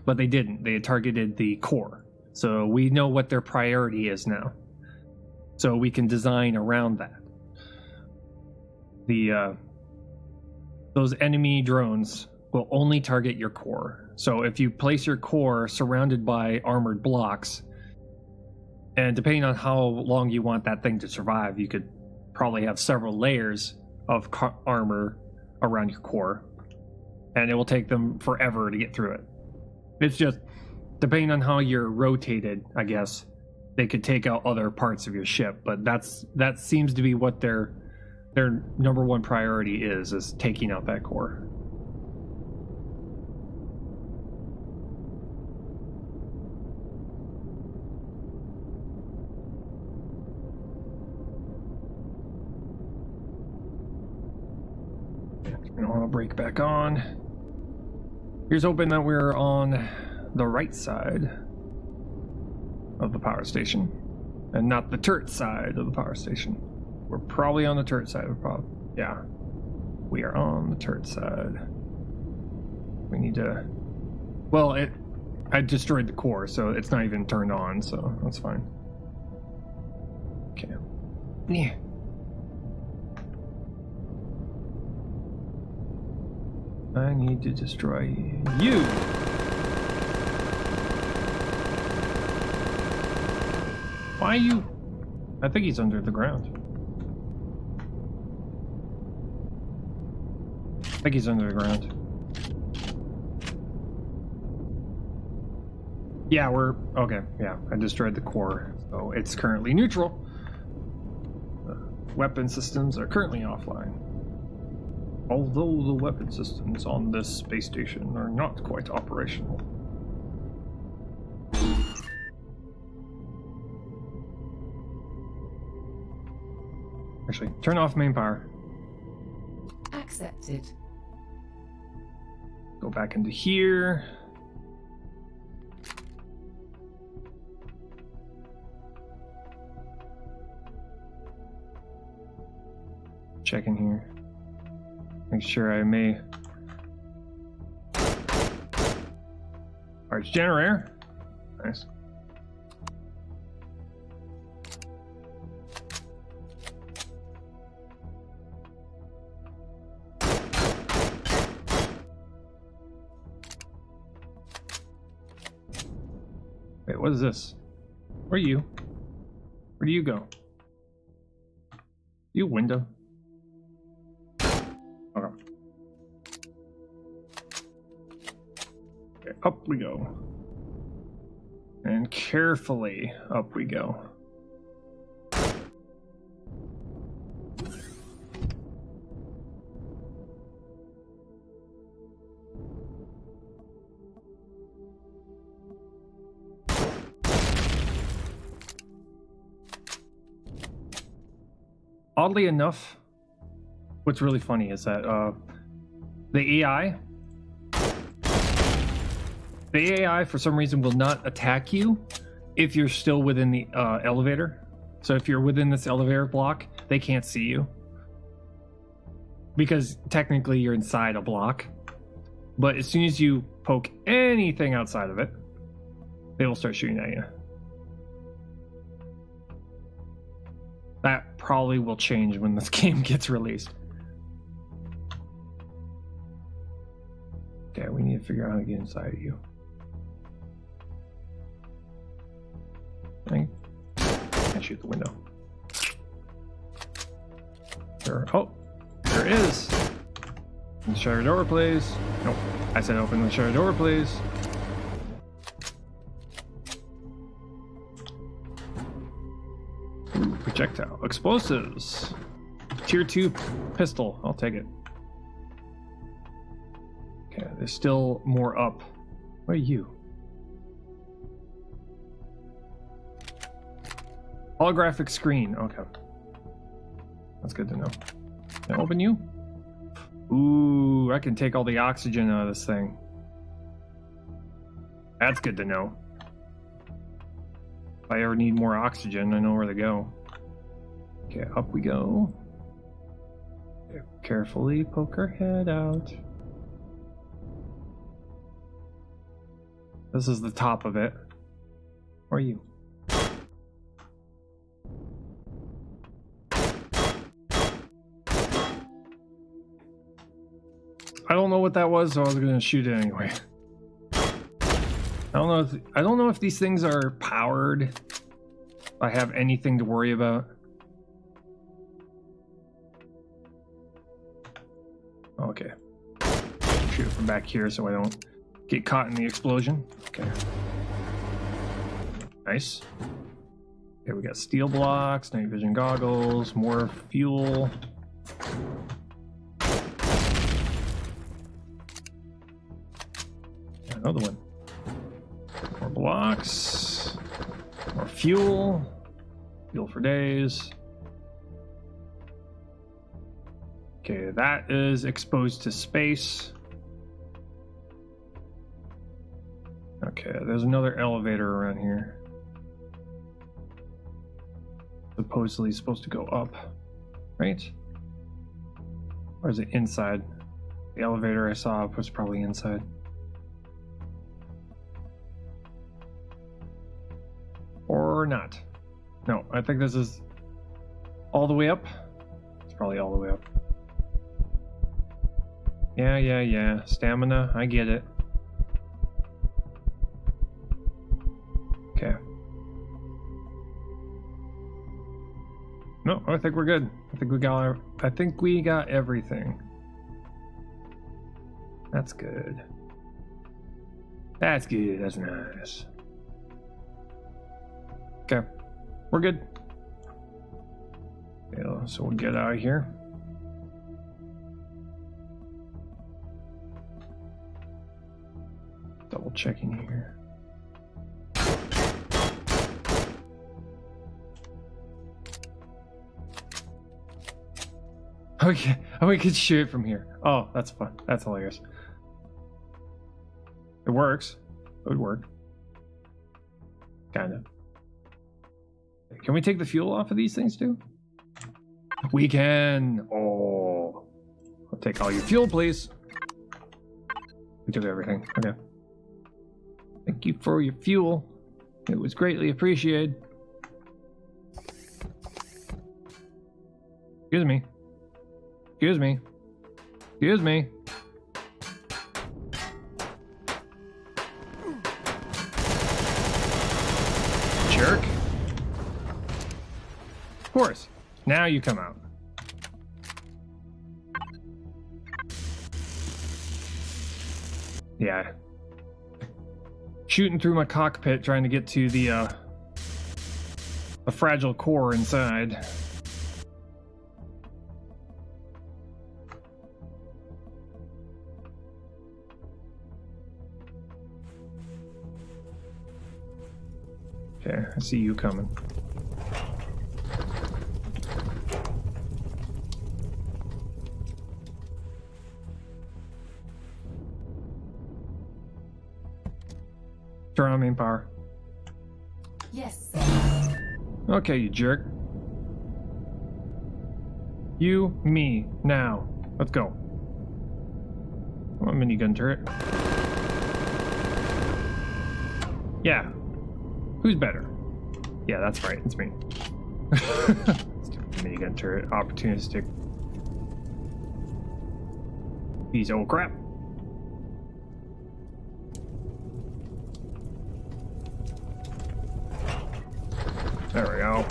[SPEAKER 3] but they didn't. They targeted the core. So we know what their priority is now. So we can design around that. Those enemy drones will only target your core. So if you place your core surrounded by armored blocks, and depending on how long you want that thing to survive, you could probably have several layers of armor around your core, and it will take them forever to get through it. It's just, depending on how you're rotated, I guess, they could take out other parts of your ship, but that seems to be what their number one priority is taking out that core. I'll break back on. Here's hoping that we're on the right side of the power station and not the turret side of the power station. We're probably on the turret side of the problem. Yeah, we are on the turret side. We need to, well, I destroyed the core, so it's not even turned on, so that's fine. Okay. Yeah. I need to destroy you. Why are you? I think he's under the ground. I think he's under the ground. Yeah, we're okay. Yeah, I destroyed the core, so it's currently neutral. The weapon systems are currently offline. Although the weapon systems on this space station are not quite operational. Actually, turn off main power.
[SPEAKER 2] Accepted.
[SPEAKER 3] Go back into here. Check in here. Make sure I may. Parts generator. Nice. Wait, what is this? Where are you? Where do you go? You window. Up we go. And carefully up we go. Oddly enough, what's really funny is that the AI for some reason will not attack you if you're still within the elevator. So if you're within this elevator block, they can't see you. Because technically you're inside a block. But as soon as you poke anything outside of it, they will start shooting at you. That probably will change when this game gets released. Okay, we need to figure out how to get inside of you. I shoot the window. Sure. Oh, there is. Shut your door, please. Nope. I said open the shutter door, please. Ooh, projectile. Explosives. Tier 2 pistol. I'll take it. Okay, there's still more up. What are you? Holographic screen. Okay. That's good to know. Can I open you? Ooh, I can take all the oxygen out of this thing. That's good to know. If I ever need more oxygen, I know where to go. Okay, up we go. Carefully poke our head out. This is the top of it. Where are you? I don't know what that was, so I was gonna shoot it anyway. I don't know if these things are powered. If I have anything to worry about. Okay. Shoot it from back here so I don't get caught in the explosion. Okay. Nice. Okay, we got steel blocks, night vision goggles, more fuel. Another one. More blocks. More fuel. Fuel for days. Okay, that is exposed to space. Okay, there's another elevator around here. Supposedly supposed to go up, right? Or is it inside? The elevator I saw was probably inside. Or not. No, I think this is all the way up. It's probably all the way up. Yeah. Stamina, I get it. Okay. No, I think we're good. I think we got everything. That's good. That's good. That's nice. Okay, we're good. Yeah, so we'll get out of here. Double checking here. Okay, oh, we could shoot it from here. Oh, that's fun. That's hilarious. It works. It would work. Kind of. Can we take the fuel off of these things too? We can. Oh, I'll take all your fuel, please. We took everything. Okay. Thank you for your fuel. It was greatly appreciated. Excuse me. Excuse me. Excuse me. Jerk. Of course. Now you come out. Yeah. Shooting through my cockpit trying to get to the fragile core inside. Okay, I see you coming. Turn on main power.
[SPEAKER 2] Yes, sir.
[SPEAKER 3] Okay, you jerk. You, me, now. Let's go. Oh, a minigun turret. Yeah. Who's better? Yeah, that's right. It's me. Minigun turret. Opportunistic. Piece of crap. There we go.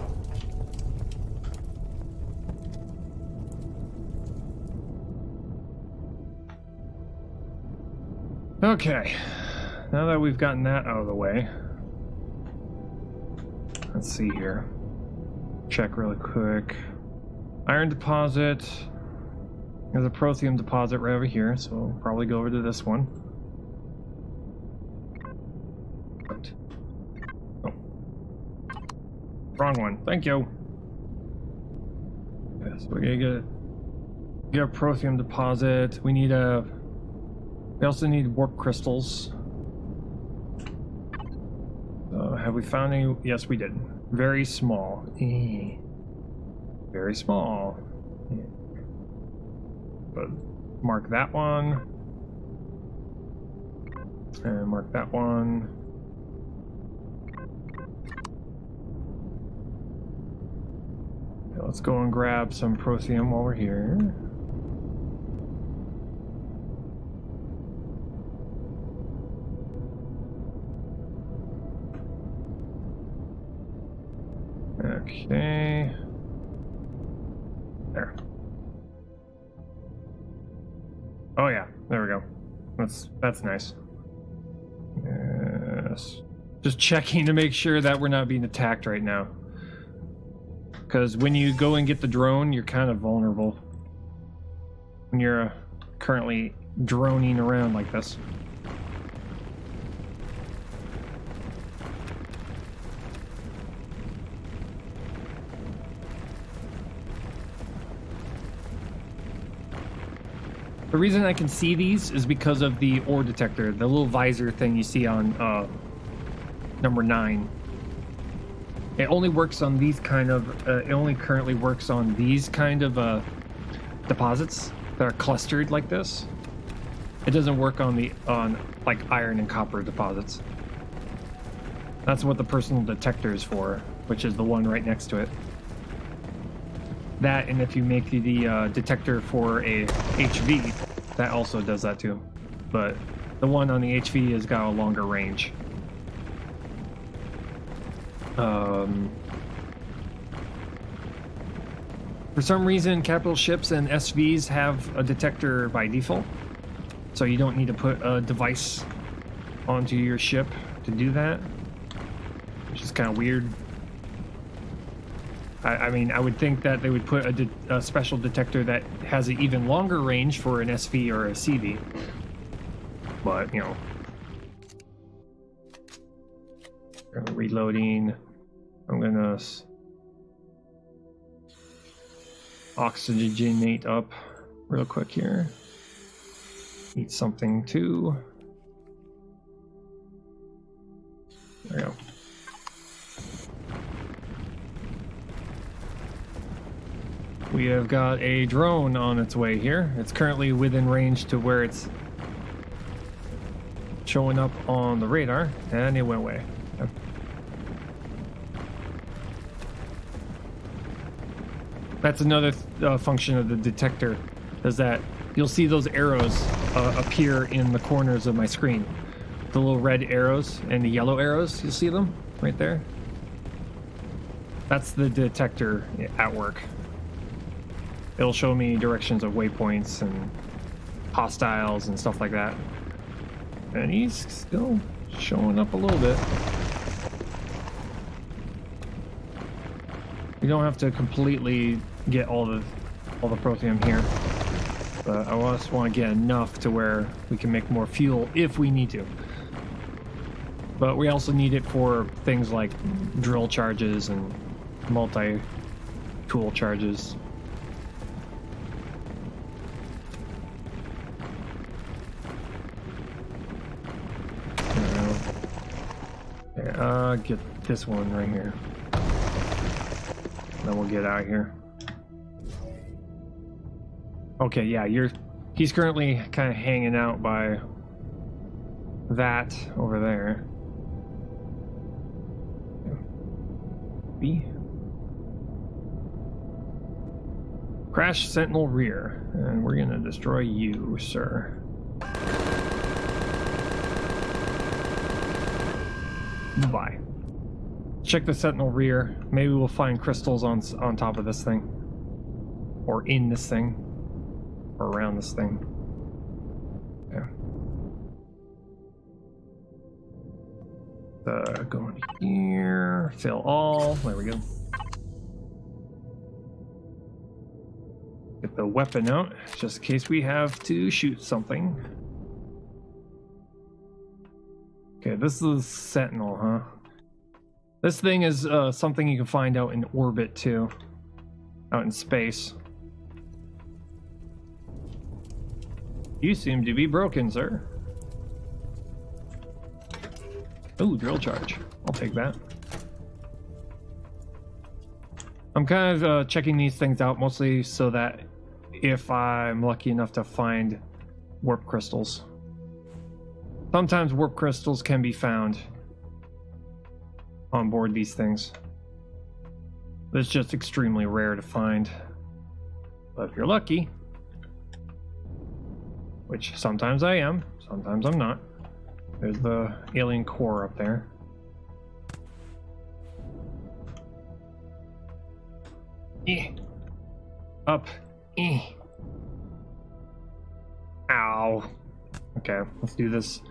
[SPEAKER 3] Okay. Now that we've gotten that out of the way, let's see here. Check really quick. Iron deposit. There's a protheum deposit right over here, so we'll probably go over to this one. Oh. Wrong one. Thank you. Yes, we're gonna get a protheum deposit. We also need warp crystals. Have we found any? Yes, we did. Very small. Very small. But mark that one. And mark that one. Okay, let's go and grab some protheum while we're here. Okay. There. Oh yeah, there we go. That's nice. Yes. Just checking to make sure that we're not being attacked right now. Because when you go and get the drone, you're kind of vulnerable. When you're currently droning around like this. The reason I can see these is because of the ore detector, the little visor thing you see on number 9. It only works on these kind of, it only currently works on these kind of deposits that are clustered like this. It doesn't work on like iron and copper deposits. That's what the personal detector is for, which is the one right next to it. That, and if you make the detector for a HV, that also does that too. But the one on the HV has got a longer range. For some reason, capital ships and SVs have a detector by default, so you don't need to put a device onto your ship to do that, which is kind of weird. I mean, I would think that they would put a special detector that has an even longer range for an SV or a CV. But, you know. Reloading. I'm gonna oxygenate up real quick here. Eat something too. There we go. We have got a drone on its way here. It's currently within range to where it's showing up on the radar, and it went away. Okay. That's another function of the detector, is that you'll see those arrows appear in the corners of my screen. The little red arrows and the yellow arrows, you'll see them right there. That's the detector at work. It'll show me directions of waypoints and hostiles and stuff like that. And he's still showing up a little bit. We don't have to completely get all the protheum here, but I just want to get enough to where we can make more fuel if we need to. But we also need it for things like drill charges and multi-tool charges. this one right here. Then we'll get out of here. Okay, yeah, he's currently kind of hanging out by that over there. B. Crash Sentinel rear, and we're gonna destroy you, sir. Bye. Check the Sentinel rear. Maybe we'll find crystals on top of this thing, or in this thing, or around this thing. Yeah. Going here. Fill all. There we go. Get the weapon out, just in case we have to shoot something. Okay, this is Sentinel, huh? This thing is something you can find out in orbit, too. Out in space. You seem to be broken, sir. Ooh, drill charge. I'll take that. I'm kind of checking these things out mostly so that if I'm lucky enough to find warp crystals. Sometimes warp crystals can be found on board these things. It's just extremely rare to find. But if you're lucky, which sometimes I am, sometimes I'm not. There's the alien core up there. Up. Ow. Okay, let's do this.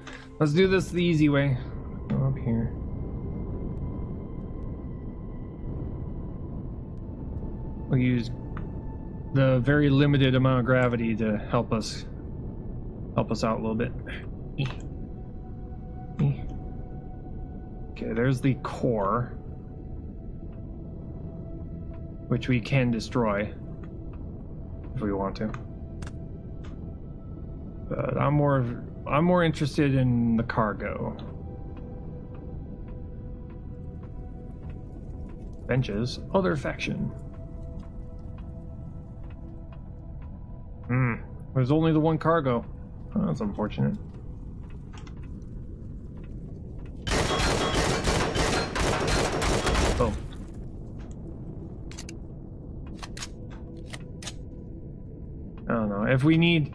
[SPEAKER 3] Let's do this the easy way. Go up here. We'll use the very limited amount of gravity to help us out a little bit. Okay, there's the core, which we can destroy if we want to. But I'm more interested in the cargo. Benches, other faction. There's only the one cargo. Oh, that's unfortunate. Oh. I don't know. If we need...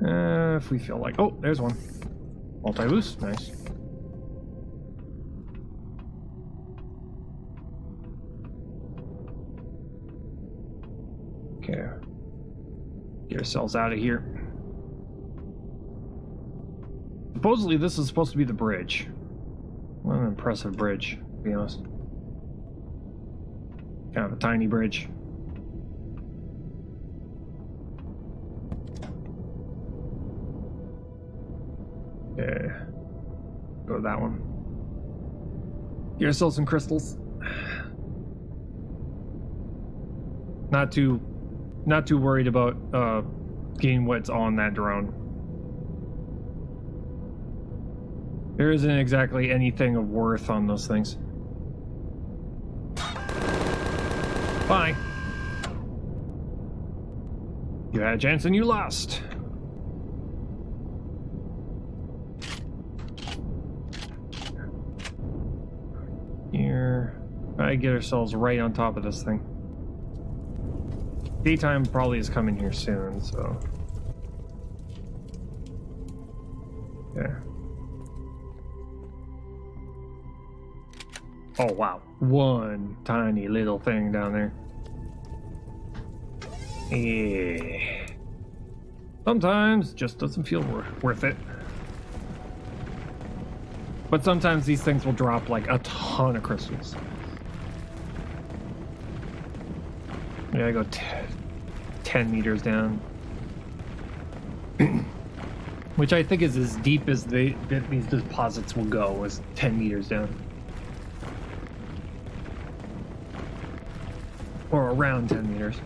[SPEAKER 3] if we feel like... Oh, there's one. Multi-boost. Nice. Okay. Get ourselves out of here. Supposedly this is supposed to be the bridge. What an impressive bridge, to be honest. Kind of a tiny bridge. Okay. Go to that one. Get ourselves some crystals. Not too worried about getting what's on that drone. There isn't exactly anything of worth on those things. Bye. You had a chance and you lost. Here. I get ourselves right on top of this thing. Daytime probably is coming here soon, so. Yeah. Oh wow, one tiny little thing down there. Yeah. Sometimes just doesn't feel worth it. But sometimes these things will drop like a ton of crystals. We gotta go 10 meters down. Which I think is as deep as these deposits will go, is 10 meters down. Or around 10 meters.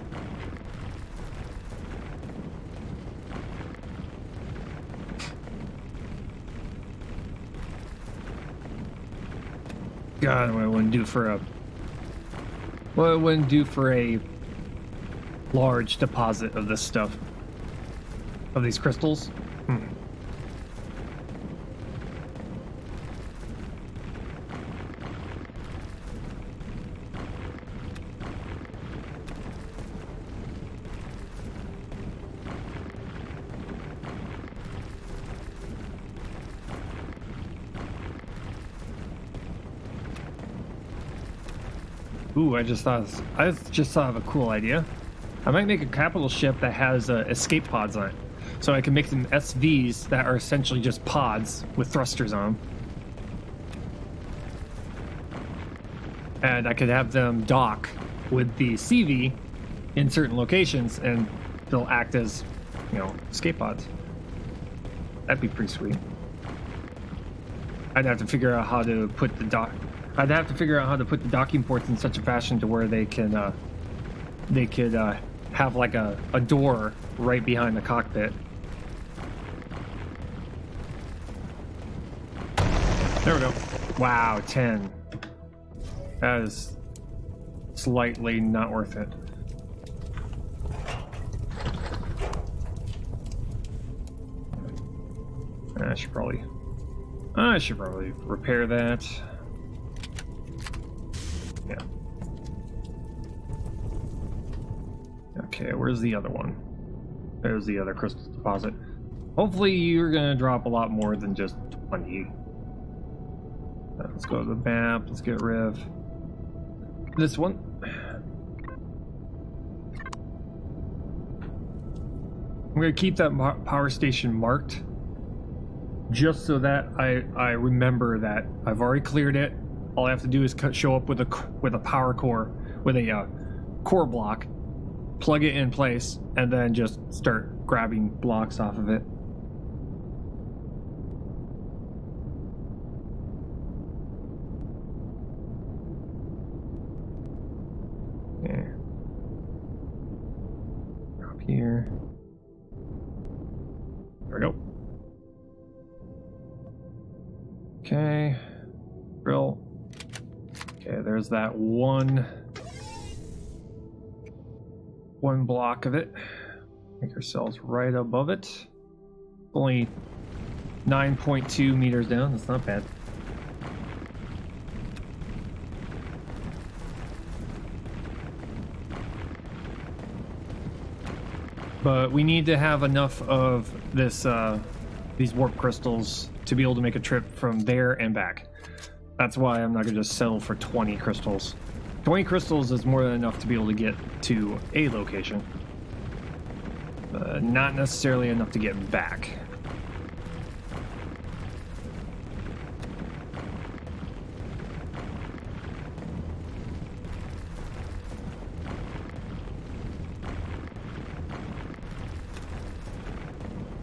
[SPEAKER 3] God, what I wouldn't do for a... What I wouldn't do for a large deposit of this stuff. Of these crystals. Ooh, I just thought of a cool idea. I might make a capital ship that has escape pods on it, so I can make some SVs that are essentially just pods with thrusters on them, and I could have them dock with the CV in certain locations, and they'll act as, you know, escape pods. That'd be pretty sweet. I'd have to figure out how to put the docking ports in such a fashion to where they could have like a door right behind the cockpit. There we go. Wow, 10. That is slightly not worth it. I should probably repair that. Yeah. Okay, where's the other one? There's the other crystal deposit. Hopefully you're gonna drop a lot more than just 20. Let's go to the map. Let's get rid of this one. I'm gonna keep that power station marked, just so that I remember that I've already cleared it. All I have to do is show up with a power core, with a core block, plug it in place, and then just start grabbing blocks off of it. Okay. Up here. There we go. Okay. Drill. Okay, there's that one block of it. Make ourselves right above it. Only 9.2 meters down. That's not bad. But we need to have enough of this, these warp crystals to be able to make a trip from there and back. That's why I'm not going to just settle for 20 crystals. 20 crystals is more than enough to be able to get to a location. Not necessarily enough to get back.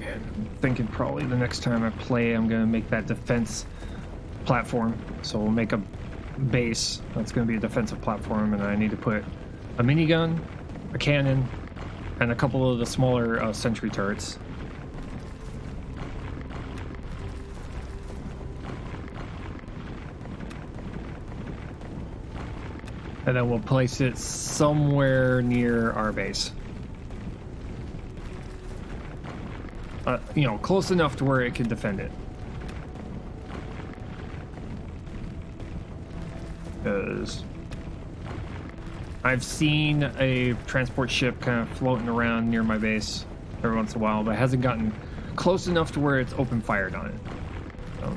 [SPEAKER 3] And I'm thinking probably the next time I play, I'm going to make that defense platform. So we'll make a base that's going to be a defensive platform, and I need to put a minigun, a cannon, and a couple of the smaller sentry turrets. And then we'll place it somewhere near our base. You know, close enough to where it can defend it. Because I've seen a transport ship kind of floating around near my base every once in a while, but it hasn't gotten close enough to where it's open fired on it. So,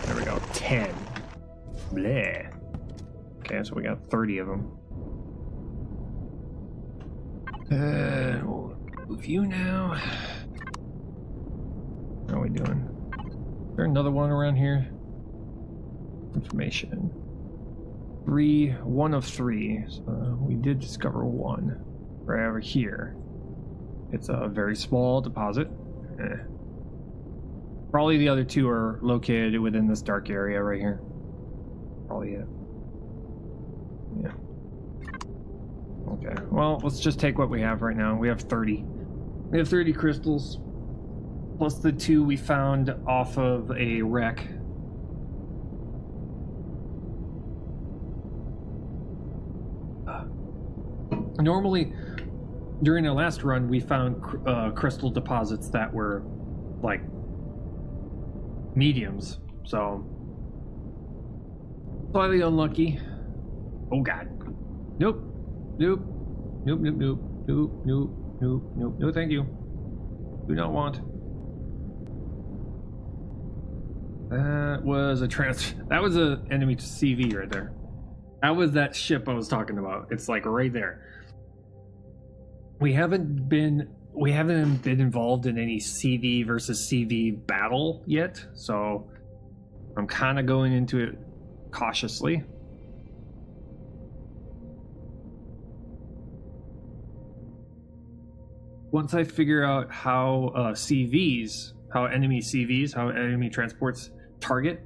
[SPEAKER 3] there we go. 10. Bleh. Okay, so we got 30 of them. We'll move you now. How are we doing? Is there another one around here? Information. 1 of 3. So we did discover one right over here. It's a very small deposit. Probably the other two are located within this dark area right here. Probably it. Yeah. Okay. Well, let's just take what we have right now. We have 30. We have 30 crystals, plus the 2 we found off of a wreck. Normally, during our last run, we found crystal deposits that were like mediums, so slightly unlucky. Oh god. Nope. Nope. Nope, nope, nope. Nope, nope, nope, nope. No thank you. Do not want. That was that was a enemy CV right there. That was that ship I was talking about. It's like right there. We haven't been involved in any CV versus CV battle yet, so I'm kind of going into it cautiously. Once I figure out how enemy CVs, how enemy transports target,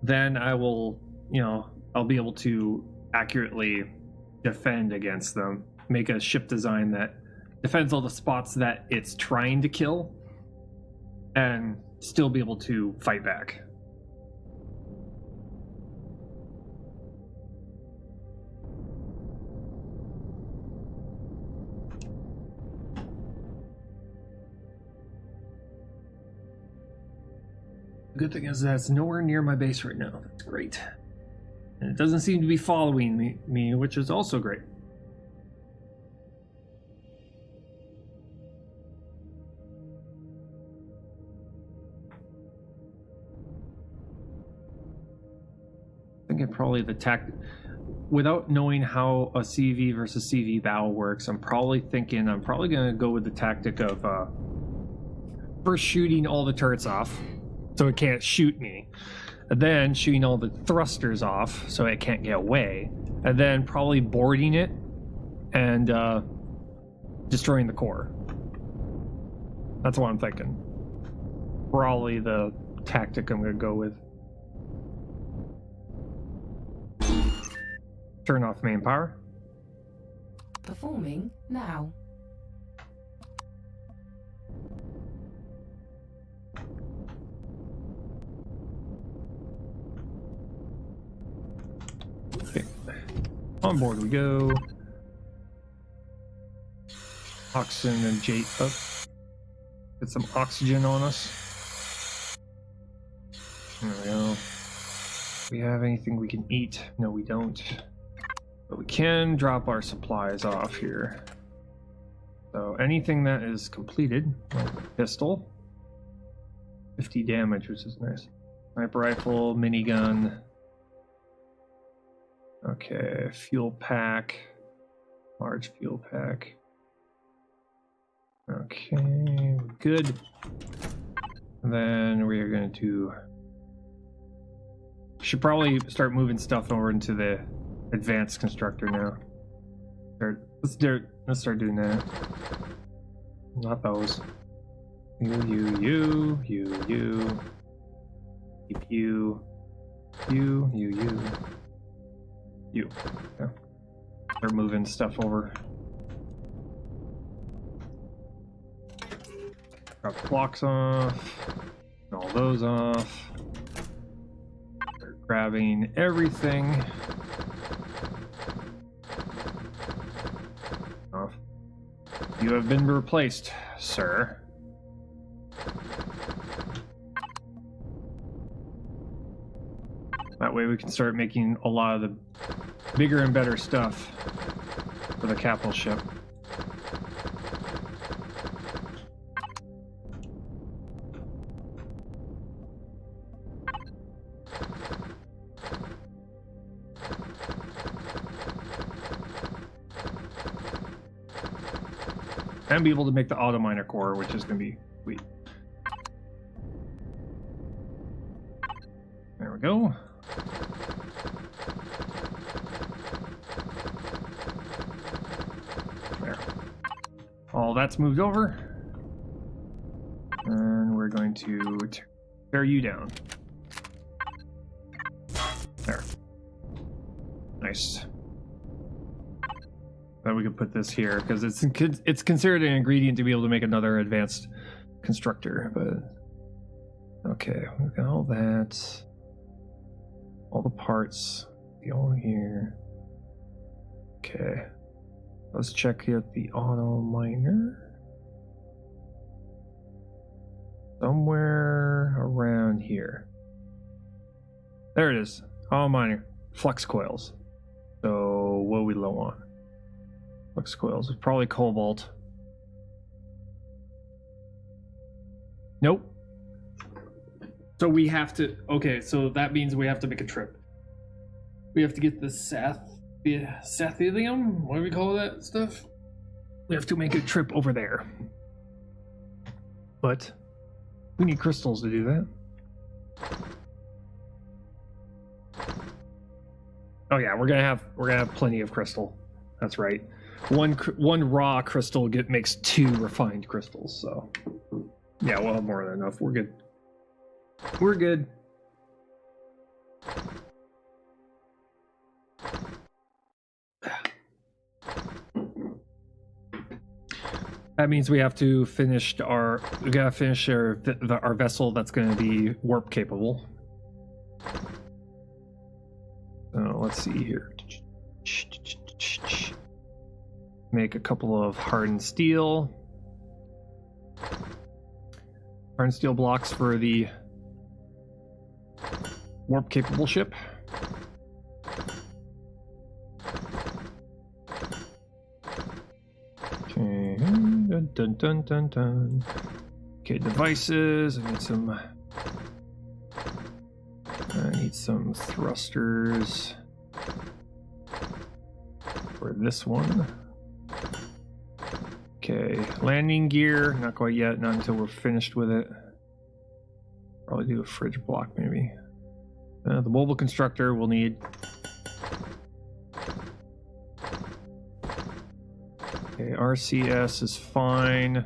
[SPEAKER 3] then I will, I'll be able to accurately defend against them. Make a ship design that defends all the spots that it's trying to kill and still be able to fight back. The good thing is that it's nowhere near my base right now. That's great. And it doesn't seem to be following me, which is also great. I think probably the without knowing how a CV versus CV battle works, I'm probably going to go with the tactic of first shooting all the turrets off so it can't shoot me, and then shooting all the thrusters off so it can't get away, and then probably boarding it and destroying the core. That's what I'm thinking. Probably the tactic I'm going to go with. Turn off main power.
[SPEAKER 2] Performing now.
[SPEAKER 3] Okay. On board we go. Oxygen and Jate up. Get some oxygen on us. There we go. Do we have anything we can eat? No, we don't. But we can drop our supplies off here. So anything that is completed, like the pistol, 50 damage, which is nice. Sniper rifle, minigun. Okay, fuel pack, large fuel pack. Okay, good. And then we are going to should probably start moving stuff over into the advanced constructor now. Let's start doing that. Not those. You. Keep you. You. Yeah. Start moving stuff over. Drop blocks off. All those off. Start grabbing everything. Off. You have been replaced, sir. That way we can start making a lot of the bigger and better stuff for the capital ship. And be able to make the auto miner core, which is going to be sweet. There we go. There. All that's moved over. And we're going to tear you down. There. Nice. Then we can put this here because it's considered an ingredient to be able to make another advanced constructor. But okay, we've got all that, all the parts, go here. Okay, Let's check out the auto miner. Somewhere around here. There it is. Auto miner. Flux coils. So what are we low on? Flux coils. It's probably cobalt. Nope. So we have to. Okay, so that means we have to make a trip. We have to get the Sathelium? What do we call that stuff? We have to make a trip over there. But we need crystals to do that. Oh yeah, we're gonna have plenty of crystal. That's right. One raw crystal makes 2 refined crystals. So yeah, we'll have more than enough. We're good. We're good. That means we have to finish our vessel that's going to be warp capable. So let's see here. Make a couple of hardened steel blocks for the warp capable ship. Okay, dun dun dun dun. Okay, devices. I need some thrusters for this one. Okay, landing gear. Not quite yet. Not until we're finished with it. Probably do a fridge block maybe. The mobile constructor we'll need. Okay, RCS is fine.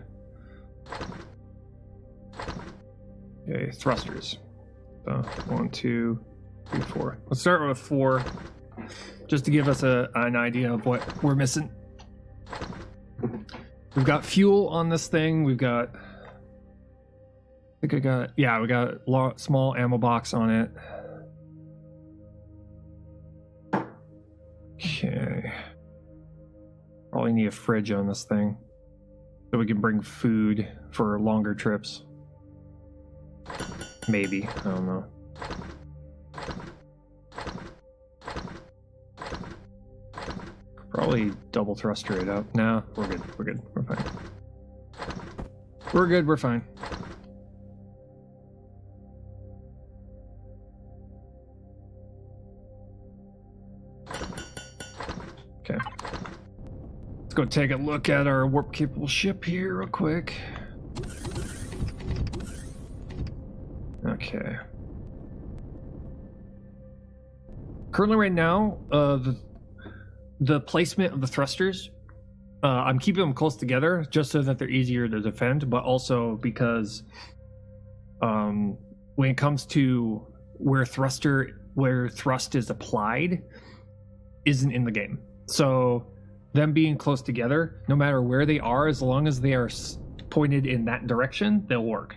[SPEAKER 3] Okay, thrusters. So 1, 2, 3, 4. Let's start with 4, just to give us an idea of what we're missing. We've got fuel on this thing. We've got. I think I got. Yeah, we got a small ammo box on it. Okay. Probably need a fridge on this thing, so we can bring food for longer trips. Maybe, I don't know. Probably double thruster it up. No, we're good. We're good. We're fine. We're good. We're fine. Okay. Let's go take a look at our warp capable ship here real quick. Okay. Currently right now, the placement of the thrusters, I'm keeping them close together just so that they're easier to defend, but also because when it comes to where thrust is applied isn't in the game. So them being close together, no matter where they are, as long as they are pointed in that direction, they'll work.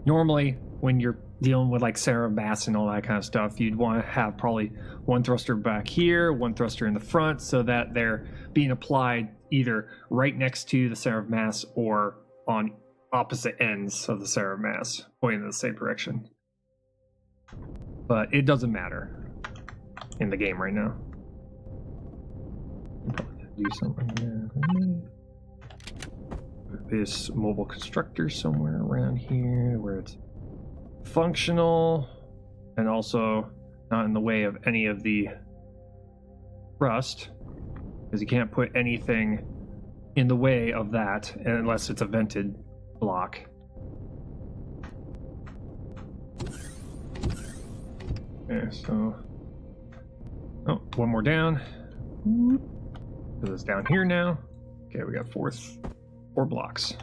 [SPEAKER 3] Normally, when you're dealing with like center of mass and all that kind of stuff, you'd want to have probably one thruster back here, one thruster in the front, so that they're being applied either right next to the center of mass or on opposite ends of the center of mass, pointing in the same direction. But it doesn't matter in the game right now. Do something there. This mobile constructor somewhere around here where it's functional and also not in the way of any of the rust, because you can't put anything in the way of that unless it's a vented block. Okay, so one more down. So it's down here now. Okay, we got 4 blocks.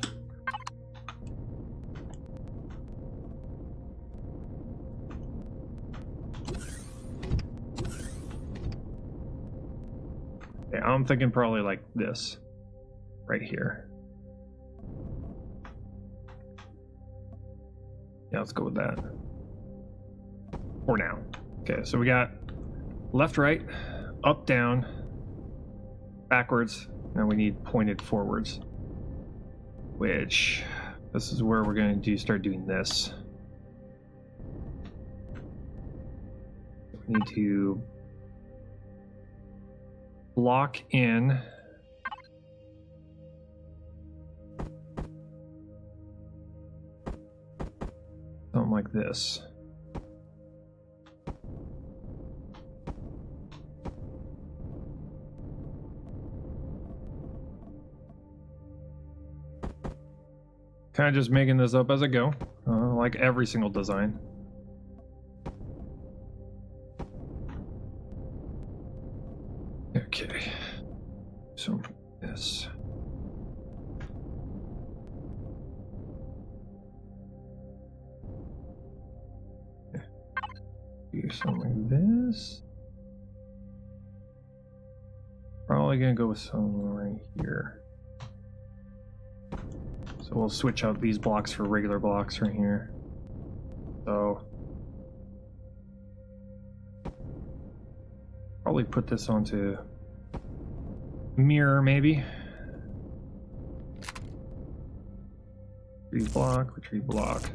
[SPEAKER 3] Okay, I'm thinking probably like this right here. Yeah, let's go with that for now. Okay, so we got left, right, up, down, backwards. Now we need pointed forwards. Which, this is where we're going to start doing this. We need to block in something like this. Kind of just making this up as I go, like every single design. Okay, so this. Do something like this. Probably gonna go with something right here. So we'll switch out these blocks for regular blocks right here. So probably put this onto mirror maybe. Retrieve block.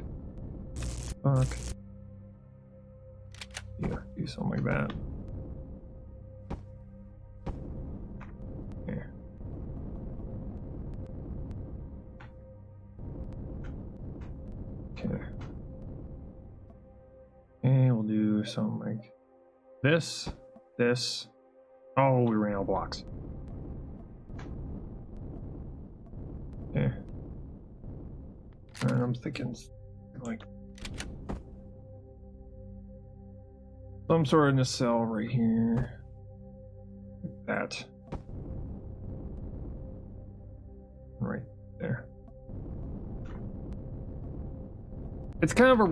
[SPEAKER 3] Fuck. Yeah, do something like that. Okay. Okay. And we'll do something like this. Oh, we ran out of blocks. Okay. And I'm thinking like some sort of nacelle right here. Like that. Right there. It's kind of a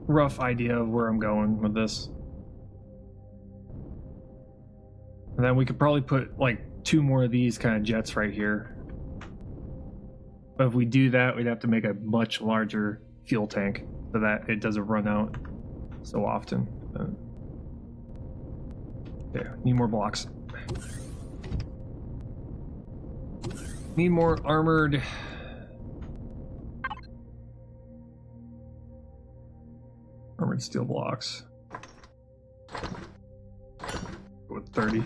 [SPEAKER 3] rough idea of where I'm going with this. And then we could probably put like 2 more of these kind of jets right here. But if we do that, we'd have to make a much larger fuel tank so that it doesn't run out so often. Yeah, need more blocks. Need more armored steel blocks. Go with 30.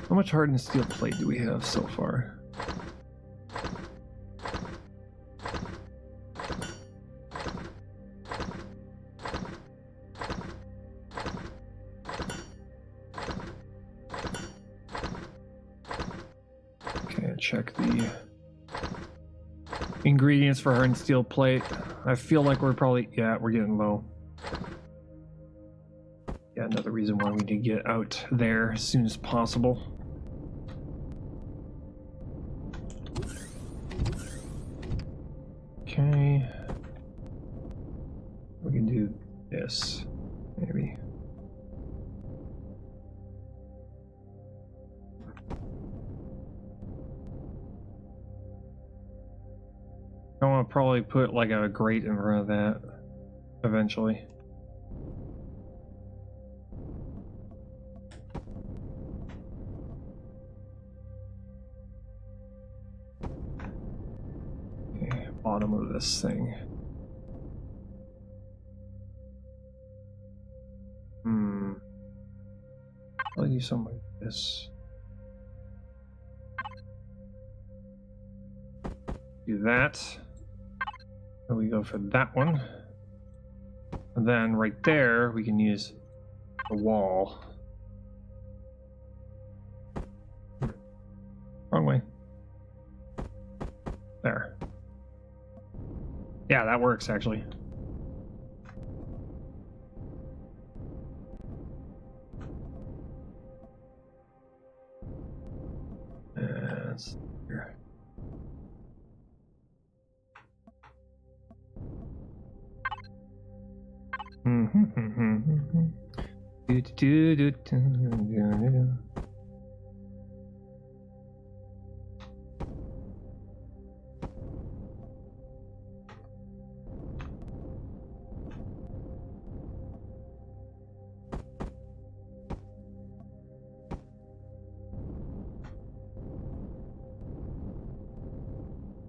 [SPEAKER 3] How much hardened steel plate do we have so far? Check the ingredients for hardened steel plate. I feel like we're probably, yeah, we're getting low. Yeah, another reason why we need to get out there as soon as possible. Okay. We can do this, maybe. I want to probably put like a grate in front of that eventually. Okay, bottom of this thing. I'll do something like this. Do that. And we go for that one. And then right there, we can use the wall. Wrong way. There. Yeah, that works actually. That's here.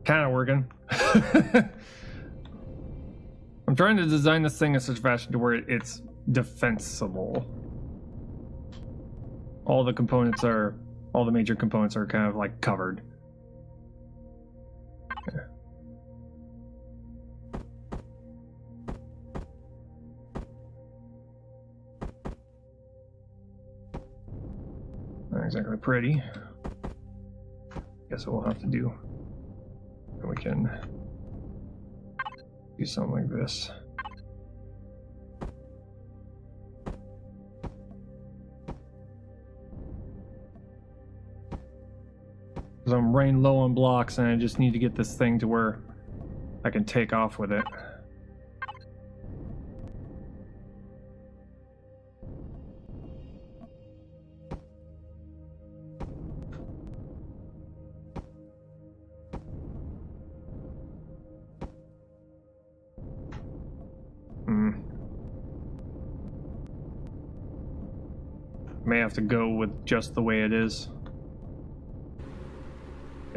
[SPEAKER 3] Kind of working. I'm trying to design this thing in such a fashion to where it's defensible. All the major components are kind of like covered. Okay. Not exactly pretty. Guess what we'll have to do. We can do something like this. Because I'm running low on blocks and I just need to get this thing to where I can take off with it. May have to go with just the way it is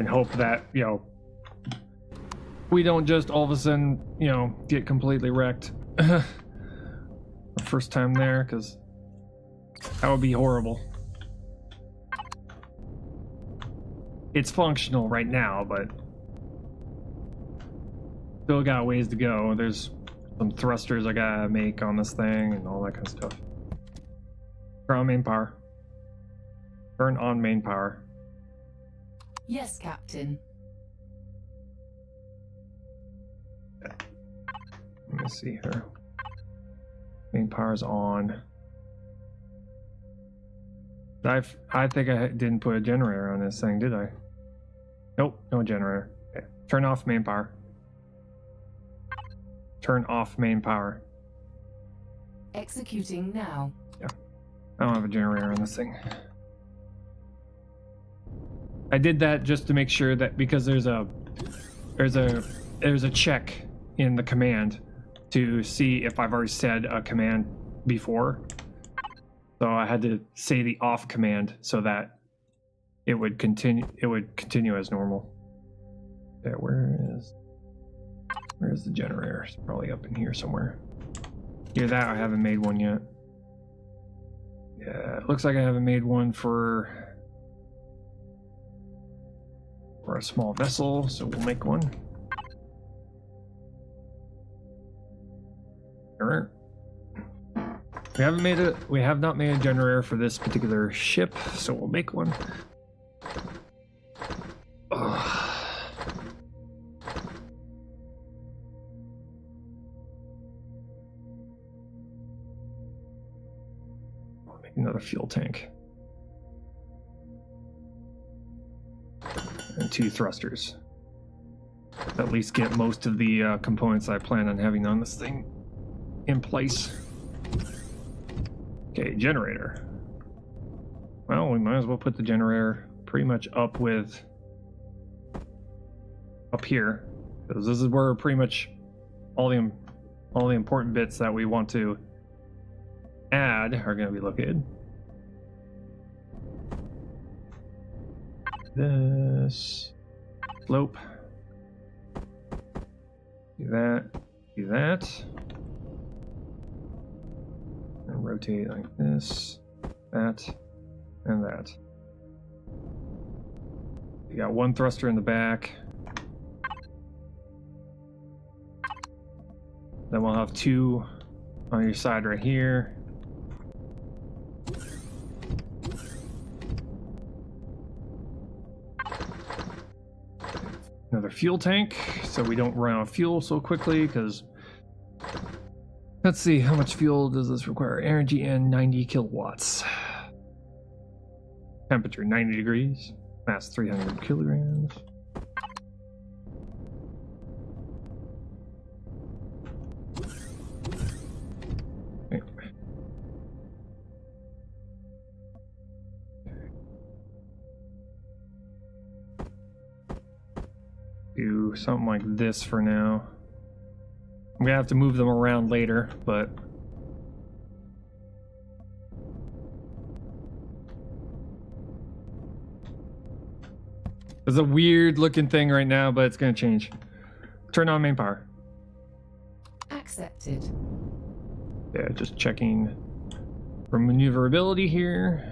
[SPEAKER 3] and hope that, you know, we don't just all of a sudden, you know, get completely wrecked first time there, because that would be horrible. It's functional right now, but still got a ways to go. There's some thrusters I gotta make on this thing and all that kind of stuff. Turn on main power. Turn on main power.
[SPEAKER 2] Yes, Captain.
[SPEAKER 3] Let me see here. Main power's on. I think I didn't put a generator on this thing, did I? Nope, no generator. Okay. Turn off main power. Turn off main power.
[SPEAKER 2] Executing now.
[SPEAKER 3] Yeah. I don't have a generator on this thing. I did that just to make sure that, because there's a check in the command to see if I've already said a command before. So I had to say the off command so that it would continue as normal. Yeah, where's the generator? It's probably up in here somewhere. Either that, I haven't made one yet. Yeah, it looks like I haven't made one for a small vessel, so we'll make one. We have not made a generator for this particular ship, so we'll make one. I'll make another fuel tank. And 2 thrusters. At least get most of the components I plan on having on this thing in place. Okay, generator. Well, we might as well put the generator pretty much up here, because this is where pretty much all the important bits that we want to add are going to be located. This slope. Do that. Do that. And rotate like this, that, and that. You got 1 thruster in the back. Then we'll have 2 on your side right here. Another fuel tank, so we don't run out of fuel so quickly, because let's see, how much fuel does this require? Energy and 90 kilowatts. Temperature 90 degrees. Mass 300 kilograms. Okay. Do something like this for now. I'm gonna have to move them around later, but It's a weird looking thing right now, but it's going to change. Turn on main power.
[SPEAKER 2] Accepted.
[SPEAKER 3] Yeah, just checking for maneuverability here.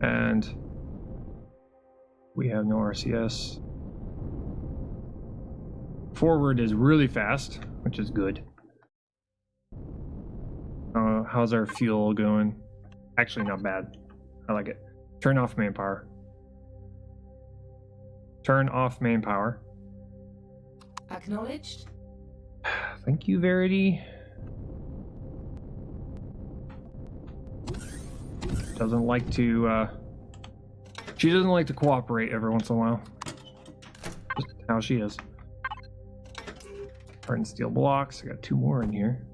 [SPEAKER 3] And we have no RCS. Forward is really fast, which is good. How's our fuel going? Actually, not bad. I like it. Turn off main power. Turn off main power.
[SPEAKER 2] Acknowledged.
[SPEAKER 3] Thank you, Verity. Doesn't like to, she doesn't like to cooperate every once in a while. Just how she is. Hardened steel blocks. I got 2 more in here.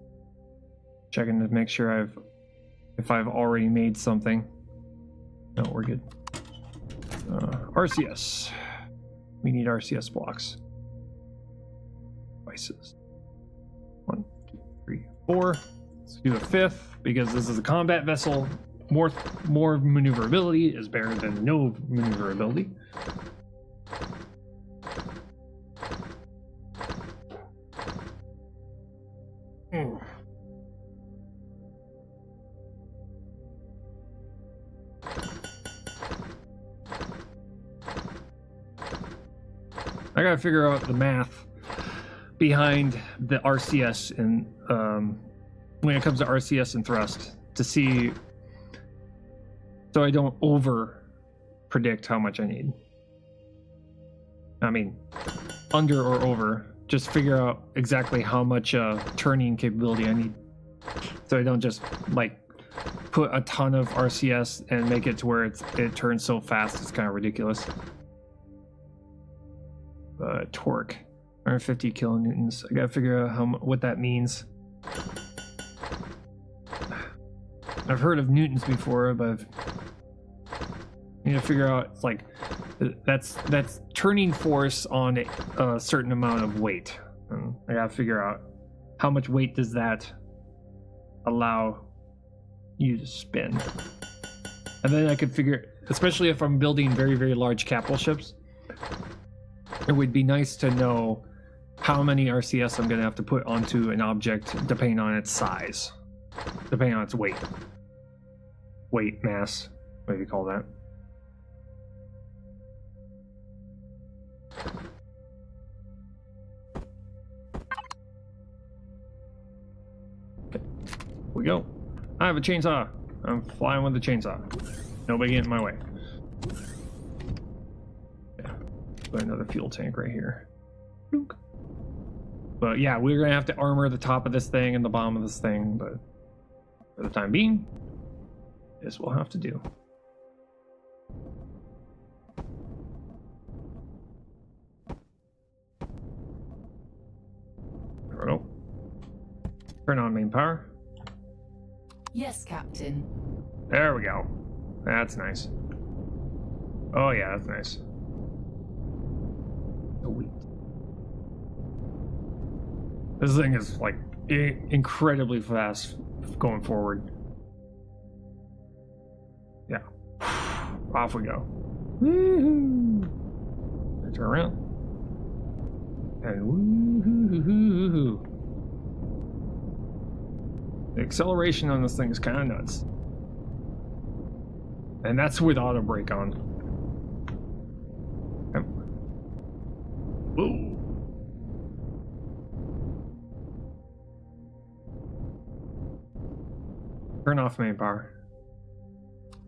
[SPEAKER 3] Checking to make sure if I've already made something. No, we're good. RCS. We need RCS blocks. Devices. 1, 2, 3, 4. Let's do a 5th because this is a combat vessel. More maneuverability is better than no maneuverability. I gotta figure out the math behind the RCS and when it comes to RCS and thrust to see, so I don't over predict how much I need. I mean, under or over, just figure out exactly how much turning capability I need, so I don't just like put a ton of RCS and make it to where it turns so fast it's kind of ridiculous. Torque, 150 kilonewtons. I gotta figure out what that means. I've heard of newtons before, but I need to figure out, it's like that's turning force on a certain amount of weight. And I gotta figure out how much weight does that allow you to spin, and then I could figure, especially if I'm building very, very large capital ships, it would be nice to know how many RCS I'm going to have to put onto an object depending on its size, depending on its weight. Weight, mass, what do you call that? Okay. Here we go. I have a chainsaw. I'm flying with the chainsaw. Nobody get in my way. Put another fuel tank right here. But yeah, we're gonna have to armor the top of this thing and the bottom of this thing, but for the time being, this will have to do. There we go. Turn on main power.
[SPEAKER 2] Yes, Captain.
[SPEAKER 3] There we go. That's nice. Oh yeah, that's nice. Sweet. This thing is like incredibly fast going forward. Yeah. Off we go. Woohoo! Turn around. And woohoo! The acceleration on this thing is kind of nuts. And that's with auto brake on. Okay. Whoa. Turn off main power.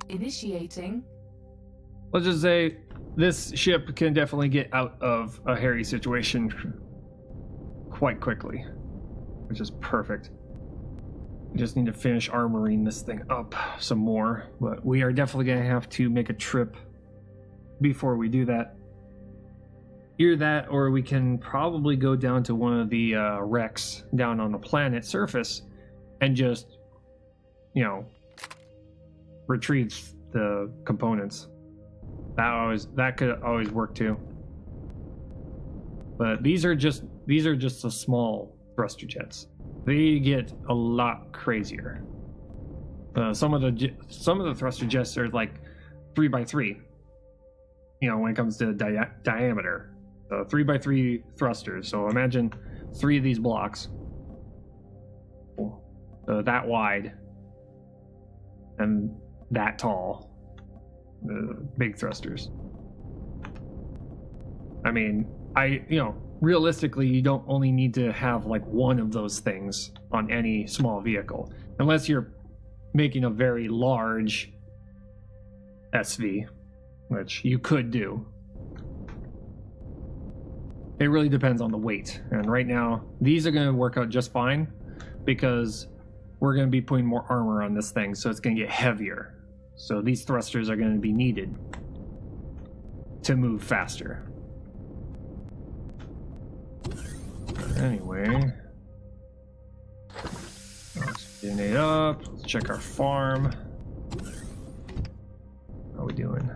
[SPEAKER 2] Initiating.
[SPEAKER 3] Let's just say this ship can definitely get out of a hairy situation quite quickly, which is perfect. We just need to finish armoring this thing up some more, but we are definitely going to have to make a trip before we do that. Either that, or we can probably go down to one of the wrecks down on the planet surface and just, you know, retrieve the components. That could always work too. But these are just the small thruster jets. They get a lot crazier. Some of the thruster jets are like 3x3. when it comes to diameter. So 3x3 thrusters. So imagine 3 of these blocks. So that wide and that tall. Big thrusters. I mean, realistically, you don't only need to have like one of those things on any small vehicle, unless you're making a very large SV, which you could do. It really depends on the weight. And right now, these are going to work out just fine because we're going to be putting more armor on this thing, so it's going to get heavier. So these thrusters are going to be needed to move faster. Anyway, let's spin it up. Let's check our farm. How are we doing?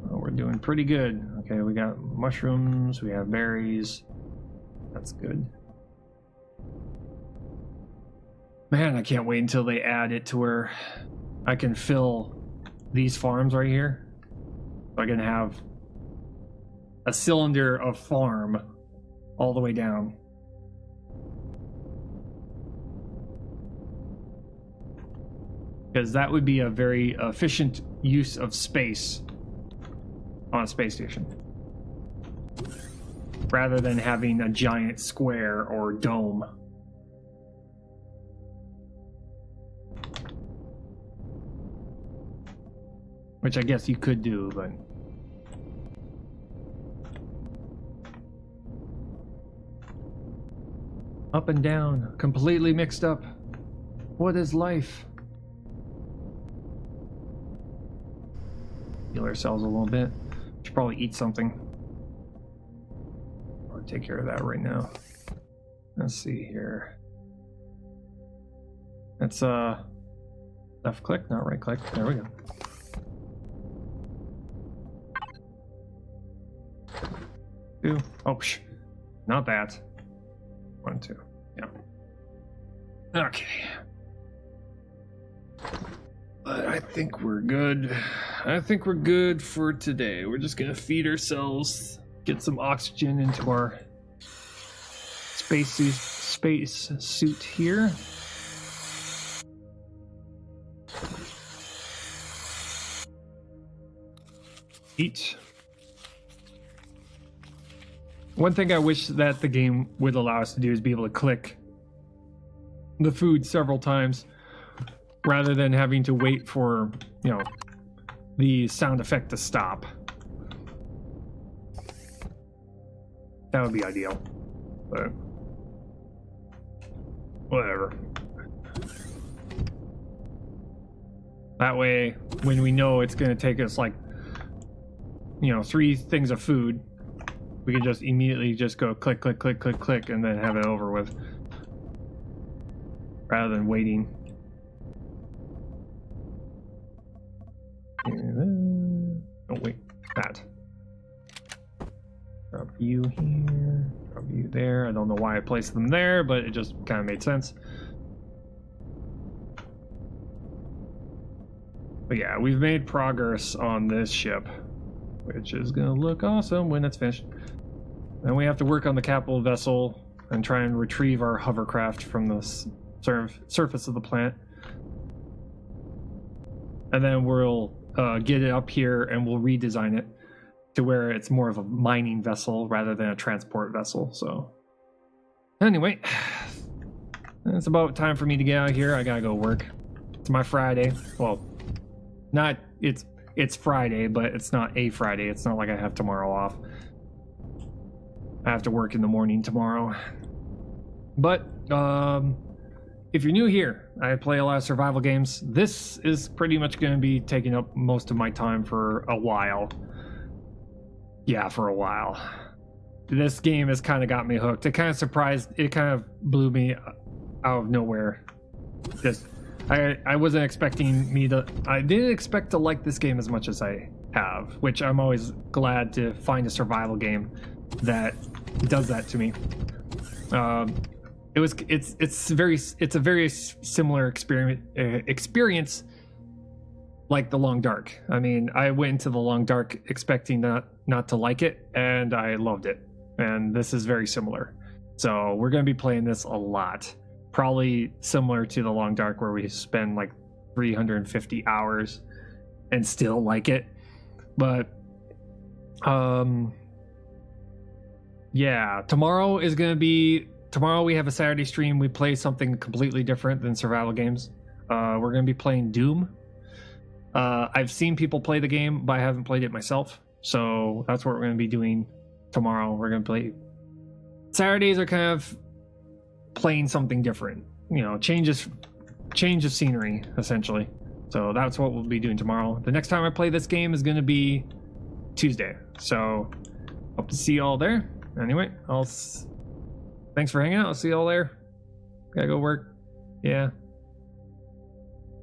[SPEAKER 3] Oh, we're doing pretty good. Okay, we got mushrooms, we have berries. That's good. Man, I can't wait until they add it to where I can fill these farms right here. So I can have a cylinder of farm all the way down. Because that would be a very efficient use of space on a space station, rather than having a giant square or dome. Which I guess you could do, but up and down, completely mixed up. What is life? Heal ourselves a little bit. Should probably eat something. I'll take care of that right now. Let's see here. That's left click, not right click. There we go. Two. Oh, not that. 1, 2. Yeah. Okay. But I think we're good. I think we're good for today. We're just gonna feed ourselves, get some oxygen into our space suit here. Eat. One thing I wish that the game would allow us to do is be able to click the food several times rather than having to wait for, the sound effect to stop. That would be ideal, but whatever. That way, when we know it's going to take us like, 3 things of food, we can just immediately just go click, click, click, click, click, and then have it over with, rather than waiting. Oh wait, that. Drop you here, drop you there. I don't know why I placed them there, but it just kind of made sense. But yeah, we've made progress on this ship, which is gonna look awesome when it's finished. Then we have to work on the capital vessel and try and retrieve our hovercraft from the surface of the planet. And then we'll get it up here and we'll redesign it to where it's more of a mining vessel rather than a transport vessel. So anyway, it's about time for me to get out of here. I gotta go work. It's my Friday. Well, not it's Friday, but it's not a Friday. It's not like I have tomorrow off. I have to work in the morning tomorrow. But if you're new here, I play a lot of survival games. This is pretty much going to be taking up most of my time for a while. Yeah, for a while. This game has kind of got me hooked. It kind of blew me out of nowhere. I wasn't expecting I didn't expect to like this game as much as I have, which I'm always glad to find a survival game that does that to me. It's a very similar experience like the Long Dark. I mean, I went into the Long Dark expecting not to like it, and I loved it. And this is very similar. So we're going to be playing this a lot. Probably similar to the Long Dark, where we spend like 350 hours and still like it. But yeah, tomorrow we have a Saturday stream. We play something completely different than survival games. We're going to be playing Doom. I've seen people play the game, but I haven't played it myself. So that's what we're going to be doing tomorrow. We're going to play. Saturdays are kind of playing something different. You know, change of scenery, essentially. So that's what we'll be doing tomorrow. The next time I play this game is going to be Tuesday. So hope to see you all there. Anyway, thanks for hanging out. I'll see you all there. Gotta go work. Yeah.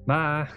[SPEAKER 3] Bye.